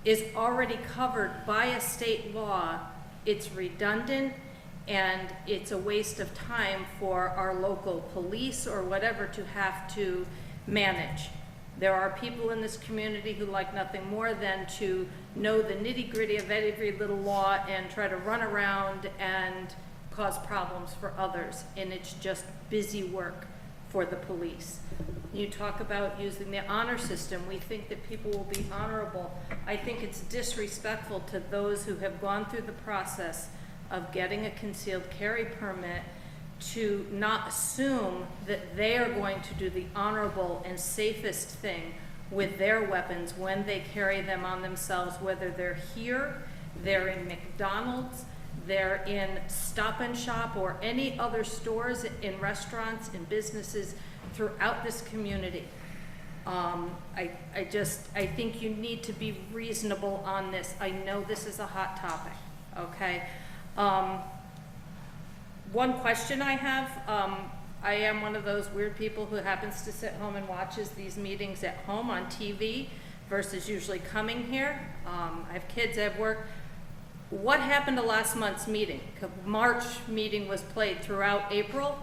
is already covered by a state law, it's redundant and it's a waste of time for our local police or whatever to have to manage. There are people in this community who like nothing more than to know the nitty-gritty of every little law and try to run around and cause problems for others, and it's just busy work for the police. You talk about using the honor system. We think that people will be honorable. I think it's disrespectful to those who have gone through the process of getting a concealed carry permit to not assume that they are going to do the honorable and safest thing with their weapons when they carry them on themselves, whether they're here, they're in McDonald's, they're in Stop and Shop, or any other stores, in restaurants, in businesses throughout this community. I think you need to be reasonable on this. I know this is a hot topic, okay? One question I have, I am one of those weird people who happens to sit home and watches these meetings at home on TV versus usually coming here. I have kids, I have work. What happened to last month's meeting? March meeting was played throughout April.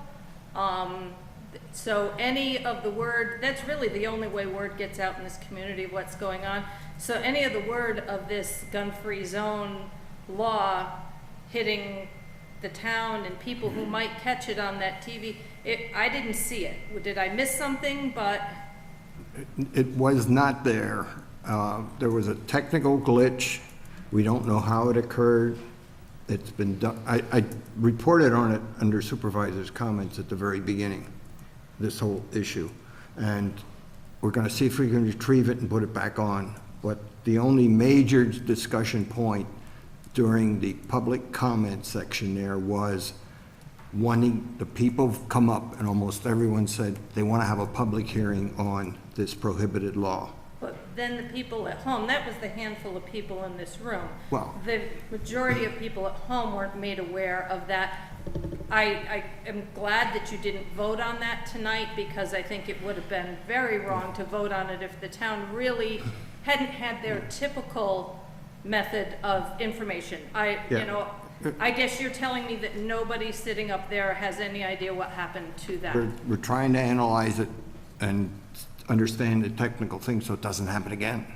So any of the word, that's really the only way word gets out in this community, what's going on. So any of the word of this gun-free zone law hitting the town and people who might catch it on that TV, I didn't see it. Did I miss something? But It was not there. There was a technical glitch. We don't know how it occurred. It's been done. I reported on it under supervisor's comments at the very beginning, this whole issue. And we're going to see if we can retrieve it and put it back on. But the only major discussion point during the public comment section there was wanting, the people come up and almost everyone said they want to have a public hearing on this prohibited law. But then the people at home, that was the handful of people in this room. Well, the majority of people at home weren't made aware of that. I am glad that you didn't vote on that tonight, because I think it would have been very wrong to vote on it if the town really hadn't had their typical method of information. You know, I guess you're telling me that nobody sitting up there has any idea what happened to that. we're trying to analyze it and understand the technical things so it doesn't happen again.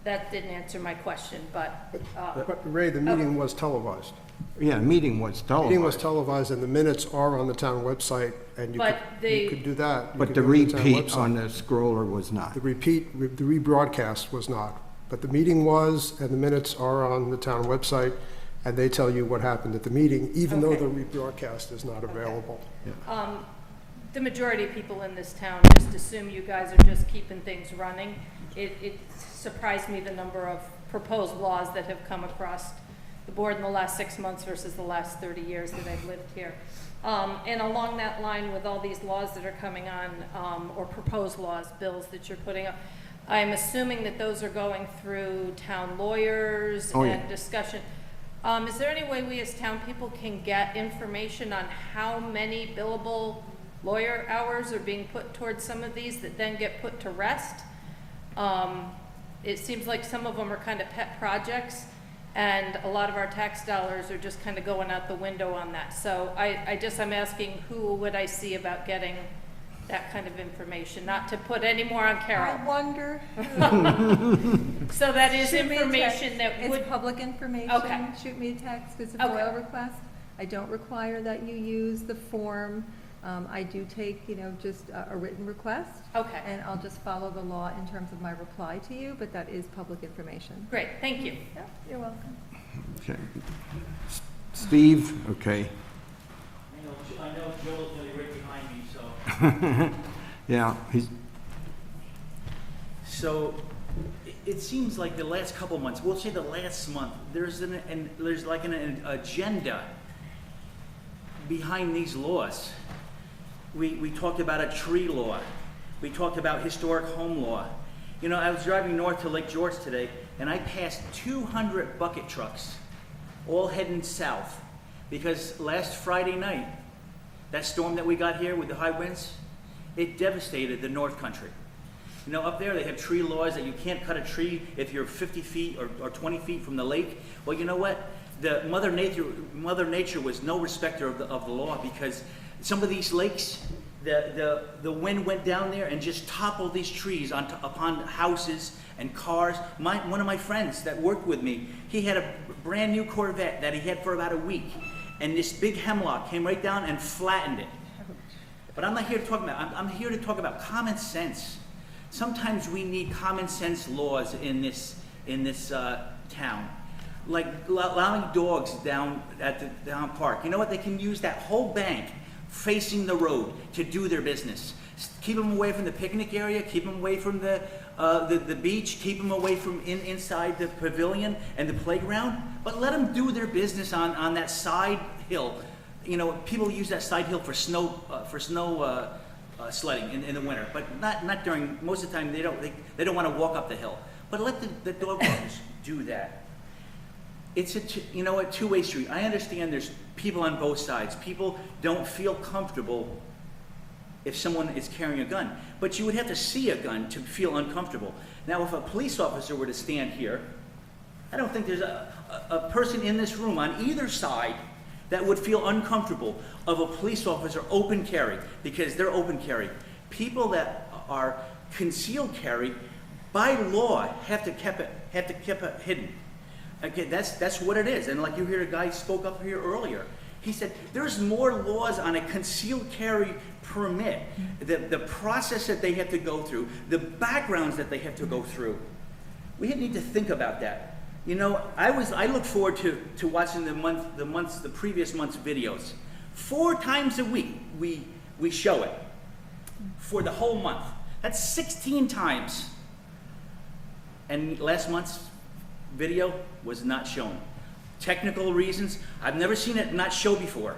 that didn't answer my question, but, But Ray, the meeting was televised. Yeah, the meeting was The meeting was televised. televised, and the minutes are on the town website, and you But you could do that. You But could the go to town repeat website. on the scroller was not. The rebroadcast was not. But the meeting was, and the minutes are on the town website, and they tell you what happened at the meeting, even though Okay. the rebroadcast is not available. the majority of people in this town just assume you guys are just keeping things running. It surprised me the number of proposed laws that have come across the board in the last 6 months versus the last 30 years that I've lived here. And along that line, with all these laws that are coming on, or proposed laws, bills that you're putting up, I'm assuming that those are going through town lawyers Oh, yeah. and discussion. Is there any way we as town people can get information on how many billable lawyer hours are being put towards some of these that then get put to rest? It seems like some of them are kind of pet projects, and a lot of our tax dollars are just kind of going out the window on that. So I'm asking, who would I see about getting that kind of information? Not to put any more on Carol. I wonder. So that is Shoot me a information text. that would. It's public information. Okay. Shoot me a text. It's a Okay. FOIL request. I don't require that you use the form. I do take, just a written request. Okay. And I'll just follow the law in terms of my reply to you, but that is public information. Great, thank you. Yeah, you're welcome. Okay. Steve, okay. I know Joel's gonna be right behind me, so. Yeah, So, it seems like the last couple of months, we'll say the last month, there's like an agenda behind these laws. We talked about a tree law. We talked about historic home law. I was driving north to Lake George today, and I passed 200 bucket trucks, all heading south, because last Friday night, that storm that we got here with the high winds, it devastated the North Country. Up there they have tree laws that you can't cut a tree if you're 50 feet or 20 feet from the lake. Well, you know what? The Mother Nature was no respecter of the law, because some of these lakes, the wind went down there and just toppled these trees upon houses and cars. One of my friends that worked with me, he had a brand new Corvette that he had for about a week, and this big hemlock came right down and flattened it. But I'm not here to talk about. I'm here to talk about common sense. Sometimes we need common sense laws in this town, like allowing dogs down at the down park. You know what? They can use that whole bank facing the road to do their business. Keep them away from the picnic area. Keep them away from the beach. Keep them away from inside the pavilion and the playground. But let them do their business on that side hill. People use that side hill for snow sledding in the winter, but not during. Most of the time they don't want to walk up the hill. But let the dog owners do that. It's a two-way street. I understand there's people on both sides. People don't feel comfortable if someone is carrying a gun, but you would have to see a gun to feel uncomfortable. Now, if a police officer were to stand here, I don't think there's a person in this room on either side that would feel uncomfortable of a police officer open carry, because they're open carry. People that are concealed carry, by law, have to keep it hidden. Okay, that's what it is. And like you hear, a guy spoke up here earlier. He said there's more laws on a concealed carry permit, the process that they have to go through, the backgrounds that they have to go through. We need to think about that. I look forward to watching the previous month's videos. 4 times a week we show it for the whole month. That's 16 times. And last month's video was not shown. Technical reasons. I've never seen it not show before.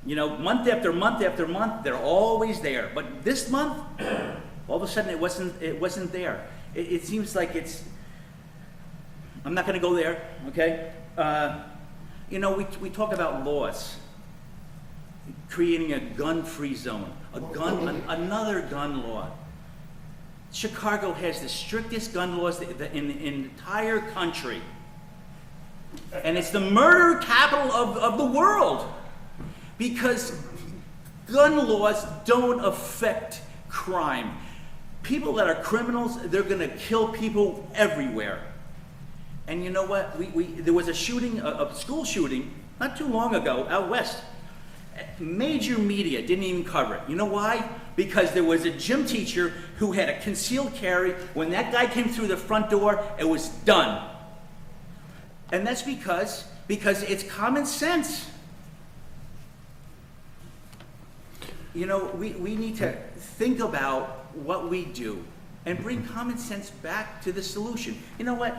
Month after month after month, they're always there. But this month, all of a sudden it wasn't there. It seems like it's. I'm not going to go there, okay? We talk about laws, creating a gun-free zone, another gun law. Chicago has the strictest gun laws in the entire country, and it's the murder capital of the world, because gun laws don't affect crime. people that are criminals, they're gonna kill people everywhere. And you know what? There was a shooting, a school shooting, not too long ago, out west. Major media didn't even cover it. You know why? Because there was a gym teacher who had a concealed carry. When that guy came through the front door, it was done. And that's because it's common sense. You know, we need to think about what we do and bring common sense back to the solution. You know what?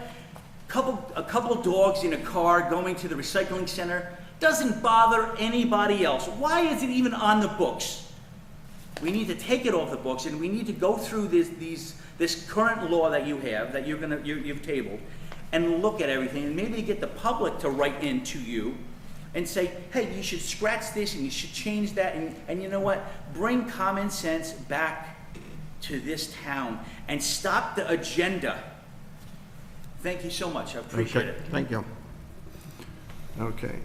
A couple dogs in a car going to the recycling center doesn't bother anybody else. Why is it even on the books? We need to take it off the books, and we need to go through this current law that you have, that you've tabled, and look at everything, and maybe get the public to write in to you and say, hey, you should scratch this and you should change that, and you know what? Bring common sense back to this town and stop the agenda. Thank you so much. I appreciate it. Thank you. Okay,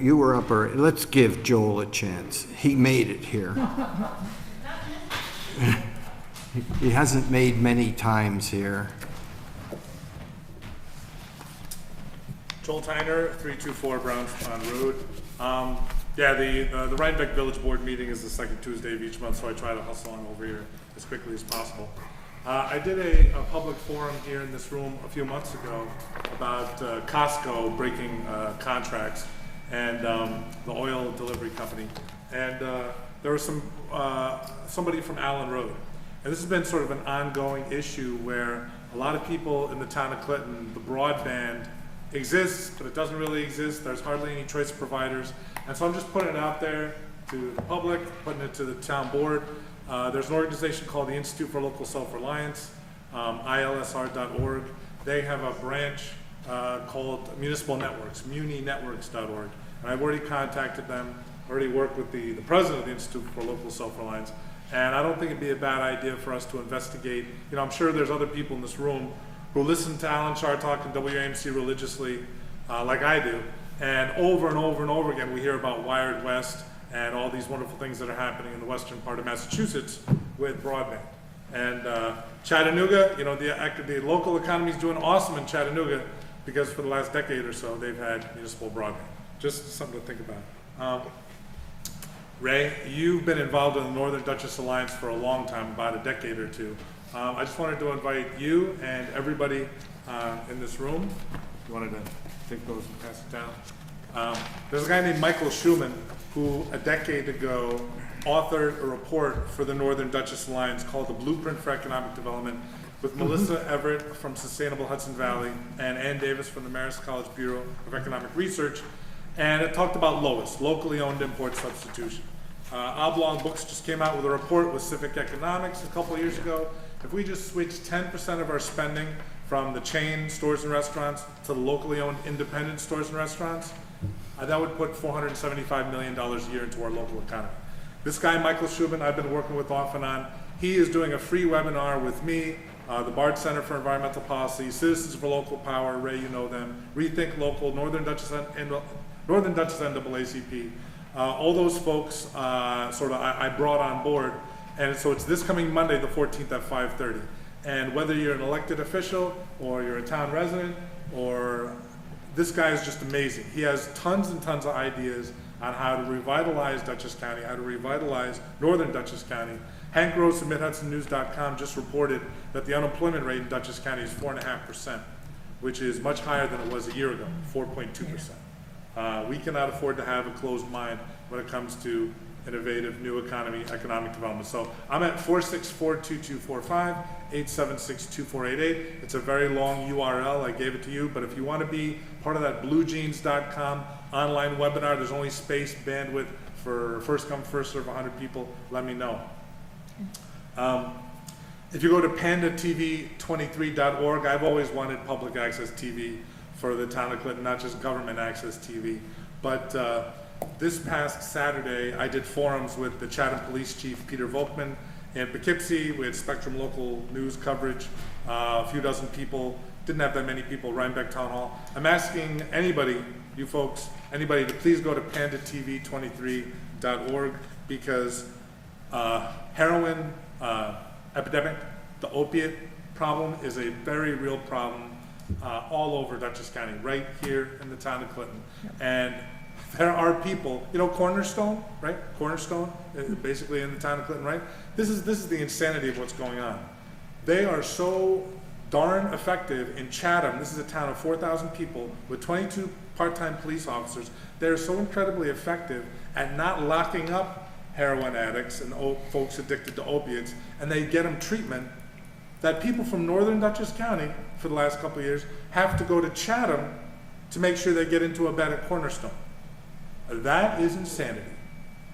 you were up early. Let's give Joel a chance. He made it here. He hasn't made many times here. Joel Tyner, 324 Brown Pond Road. Yeah, the Rhinebeck Village Board meeting is the second Tuesday of each month, so I try to hustle on over here as quickly as possible. I did a public forum here in this room a few months ago about Costco breaking contracts and the oil delivery company. And there was somebody from Allen Road. And this has been sort of an ongoing issue where a lot of people in the town of Clinton, the broadband exists, but it doesn't really exist. There's hardly any choice providers. And so I'm just putting it out there to the public, putting it to the town board. There's an organization called the Institute for Local Self-Reliance, ilsr.org. They have a branch called Municipal Networks, muninetworks.org. And I've already contacted them, already worked with the president of the Institute for Local Self-Reliance. And I don't think it'd be a bad idea for us to investigate. You know, I'm sure there's other people in this room who listen to Alan Chartock and WAMC religiously, like I do. And over and over again, we hear about Wired West and all these wonderful things that are happening in the western part of Massachusetts with broadband. And Chattanooga, you know, the local economy is doing awesome in Chattanooga because for the last decade or so, they've had municipal broadband. Just something to think about. Ray, you've been involved in the Northern Dutchess Alliance for a long time, about a decade or two. I just wanted to invite you and everybody in this room. You wanted to take those and pass it down. There's a guy named Michael Schumann who a decade ago authored a report for the Northern Dutchess Alliance called The Blueprint for Economic Development with Melissa Everett from Sustainable Hudson Valley and Ann Davis from the Marist College Bureau of Economic Research. And it talked about LOIS, locally owned import substitution. Oblong Books just came out with a report with Civic Economics a couple of years ago. If we just switch 10% of our spending from the chain stores and restaurants to the locally owned independent stores and restaurants, that would put $475 million a year into our local economy. This guy, Michael Schumann, I've been working with off and on. He is doing a free webinar with me, the Bard Center for Environmental Policy, Citizens for Local Power, Ray, you know them, Rethink Local, Northern Dutchess NAACP. All those folks I brought on board. And so it's this coming Monday, the 14th at 5:30. And whether you're an elected official or you're a town resident, or this guy is just amazing. He has tons and tons of ideas on how to revitalize Dutchess County, how to revitalize Northern Dutchess County. Hank Gross of MidHudsonNews.com just reported that the unemployment rate in Dutchess County is 4.5%, which is much higher than it was a year ago, 4.2%. We cannot afford to have a closed mind when it comes to innovative new economy, economic development. So I'm at 464-2245, 876-2488. It's a very long URL. I gave it to you, but if you want to be part of that bluejeans.com online webinar, there's only space, bandwidth for first come, first serve 100 people, let me know. If you go to pandatv23.org, I've always wanted public access TV for the town of Clinton, not just government access TV. But this past Saturday, I did forums with the Chatham Police Chief, Peter Volkman, in Poughkeepsie. We had Spectrum local news coverage, a few dozen people, didn't have that many people, Rhinebeck Town Hall. I'm asking anybody, you folks, anybody to please go to pandatv23.org because heroin epidemic The opiate problem is a very real problem all over Dutchess County, right here in the town of Clinton. And there are people, you know, Cornerstone, right? Cornerstone, basically in the town of Clinton, right? This is the insanity of what's going on. They are so darn effective in Chatham. This is a town of 4,000 people with 22 part-time police officers. They're so incredibly effective at not locking up heroin addicts and folks addicted to opiates, and they get them treatment, that people from northern Dutchess County for the last couple of years have to go to Chatham to make sure they get into a bed at Cornerstone. That is insanity.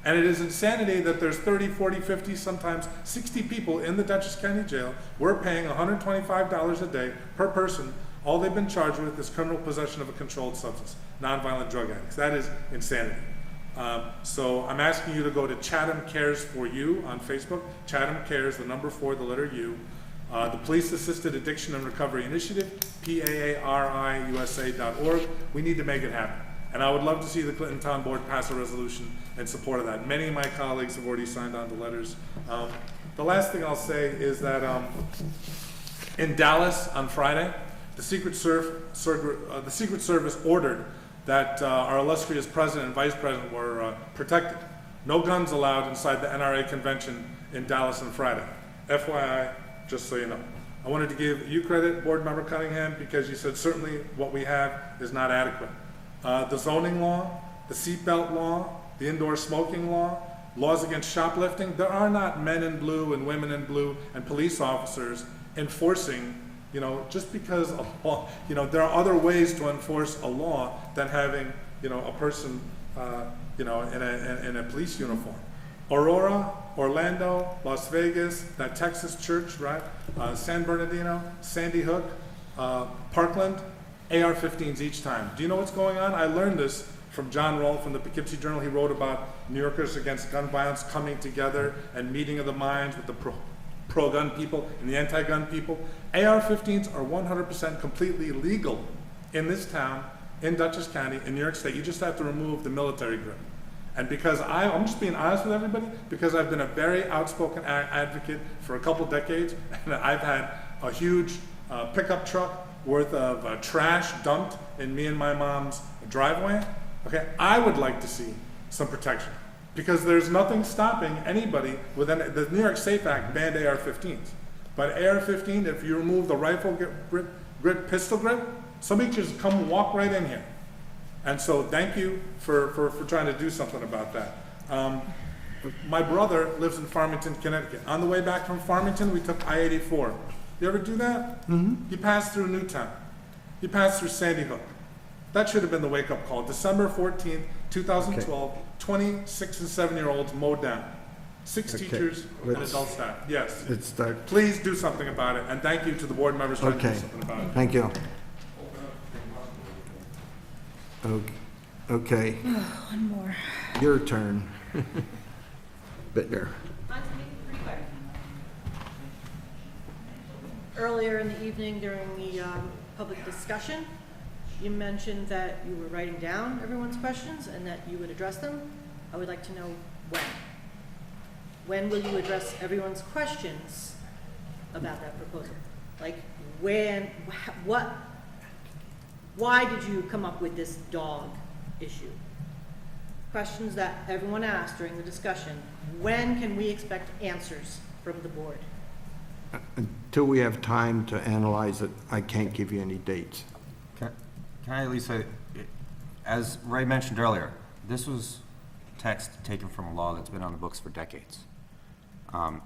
And it is insanity that there's 30, 40, 50, sometimes 60 people in the Dutchess County Jail. We're paying $125 a day per person. All they've been charged with is criminal possession of a controlled substance, nonviolent drug addicts. That is insanity. So I'm asking you to go to Chatham Cares for You on Facebook. Chatham Cares, the number 4, the letter U. The Police Assisted Addiction and Recovery Initiative, PAARIUSA.org. We need to make it happen. And I would love to see the Clinton Town Board pass a resolution in support of that. Many of my colleagues have already signed on the letters. The last thing I'll say is that in Dallas on Friday, the Secret Service ordered that our illustrious president and vice president were protected. No guns allowed inside the NRA convention in Dallas on Friday. FYI, just so you know. I wanted to give you credit, Board Member Cunningham, because you said certainly what we have is not adequate. The zoning law, the seatbelt law, the indoor smoking law, laws against shoplifting, there are not men in blue and women in blue and police officers enforcing, you know, just because a law, you know, there are other ways to enforce a law than having, you know, a person, you know, in a police uniform. Aurora, Orlando, Las Vegas, that Texas church, right? San Bernardino, Sandy Hook, Parkland, AR-15s each time. Do you know what's going on? I learned this from John Roll from the Poughkeepsie Journal. He wrote about New Yorkers against gun violence coming together and meeting of the minds with the pro-gun people and the anti-gun people. AR-15s are 100% completely legal in this town, in Dutchess County, in New York State. You just have to remove the military grip. And because I'm just being honest with everybody, because I've been a very outspoken advocate for a couple decades, and I've had a huge pickup truck worth of trash dumped in me and my mom's driveway, okay, I would like to see some protection. Because there's nothing stopping anybody within the New York Safe Act banned AR-15s. But AR-15, if you remove the rifle grip, pistol grip, somebody can just come walk right in here. And so thank you for trying to do something about that. My brother lives in Farmington, Connecticut. On the way back from Farmington, we took I-84. You ever do that? Mm-hmm. You pass through Newtown. You pass through Sandy Hook. That should have been the wake-up call. December 14th, 2012, okay. 26 and 7-year-olds mowed down. 6 teachers and adult staff. Yes. Please do something about it. And thank you to the board members trying to do something about it. Thank you. Okay. One more. Your turn. Bittner. Earlier in the evening during the public discussion, you mentioned that you were writing down everyone's questions and that you would address them. I would like to know when. When will you address everyone's questions about that proposal? Like when, what, why did you come up with this dog issue? Questions that everyone asked during the discussion. When can we expect answers from the board? Until we have time to analyze it, I can't give you any dates. Can I at least say, as Ray mentioned earlier, this was text taken from a law that's been on the books for decades.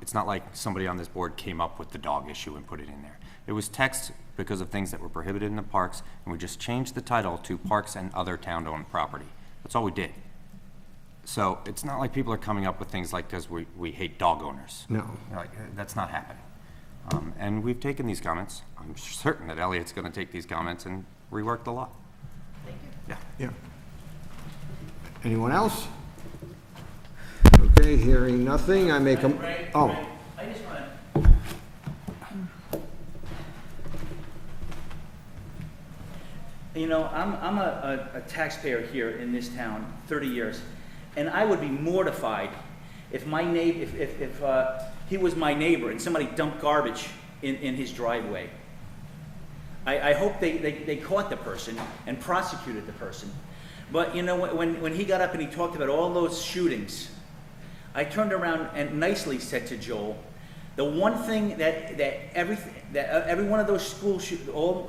It's not like somebody on this board came up with the dog issue and put it in there. It was text because of things that were prohibited in the parks, and we just changed the title to Parks and Other Town-Owned Property. That's all we did. So it's not like people are coming up with things like because we hate dog owners. No. You know, that's not happening. And we've taken these comments. I'm certain that Elliot's going to take these comments and rework the law. Thank you. Yeah. Anyone else? Okay, hearing nothing, I make a... Oh. I just want to... You know, I'm a taxpayer here in this town, 30 years, and I would be mortified if my neighbor, if he was my neighbor and somebody dumped garbage in his driveway. I hope they caught the person and prosecuted the person. But you know, when he got up and he talked about all those shootings, I turned around and nicely said to Joel, the one thing that every one of those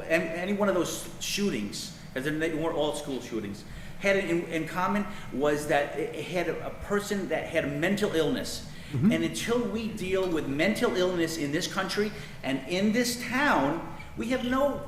any one of those shootings, because they weren't all school shootings, had in common was that it had a person that had a mental illness. And until we deal with mental illness in this country and in this town, we have no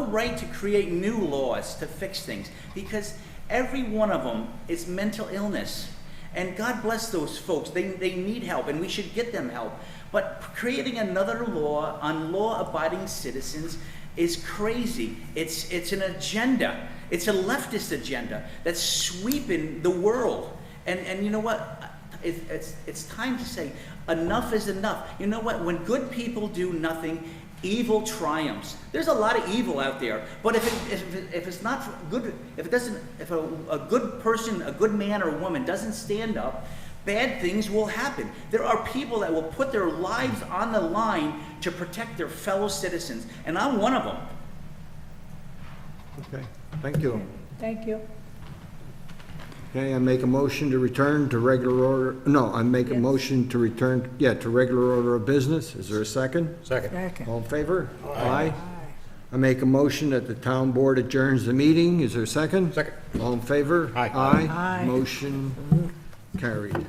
right to create new laws to fix things, because every one of them is mental illness. And God bless those folks. They need help, and we should get them help. But creating another law on law-abiding citizens is crazy. It's an agenda. It's a leftist agenda that's sweeping the world. And you know what? It's time to say enough is enough. You know what? When good people do nothing, evil triumphs. There's a lot of evil out there, but if it's not good, if a good person, a good man or woman doesn't stand up, bad things will happen. There are people that will put their lives on the line to protect their fellow citizens, and I'm one of them. Okay, thank you. Thank you. Okay, I make a motion to return to regular order, no, I make a motion to return, to regular order of business. Is there a second? Second. All in favor? Aye. I make a motion that the town board adjourns the meeting. Is there a second? Second. All in favor? Aye. Aye. Aye. Motion carried.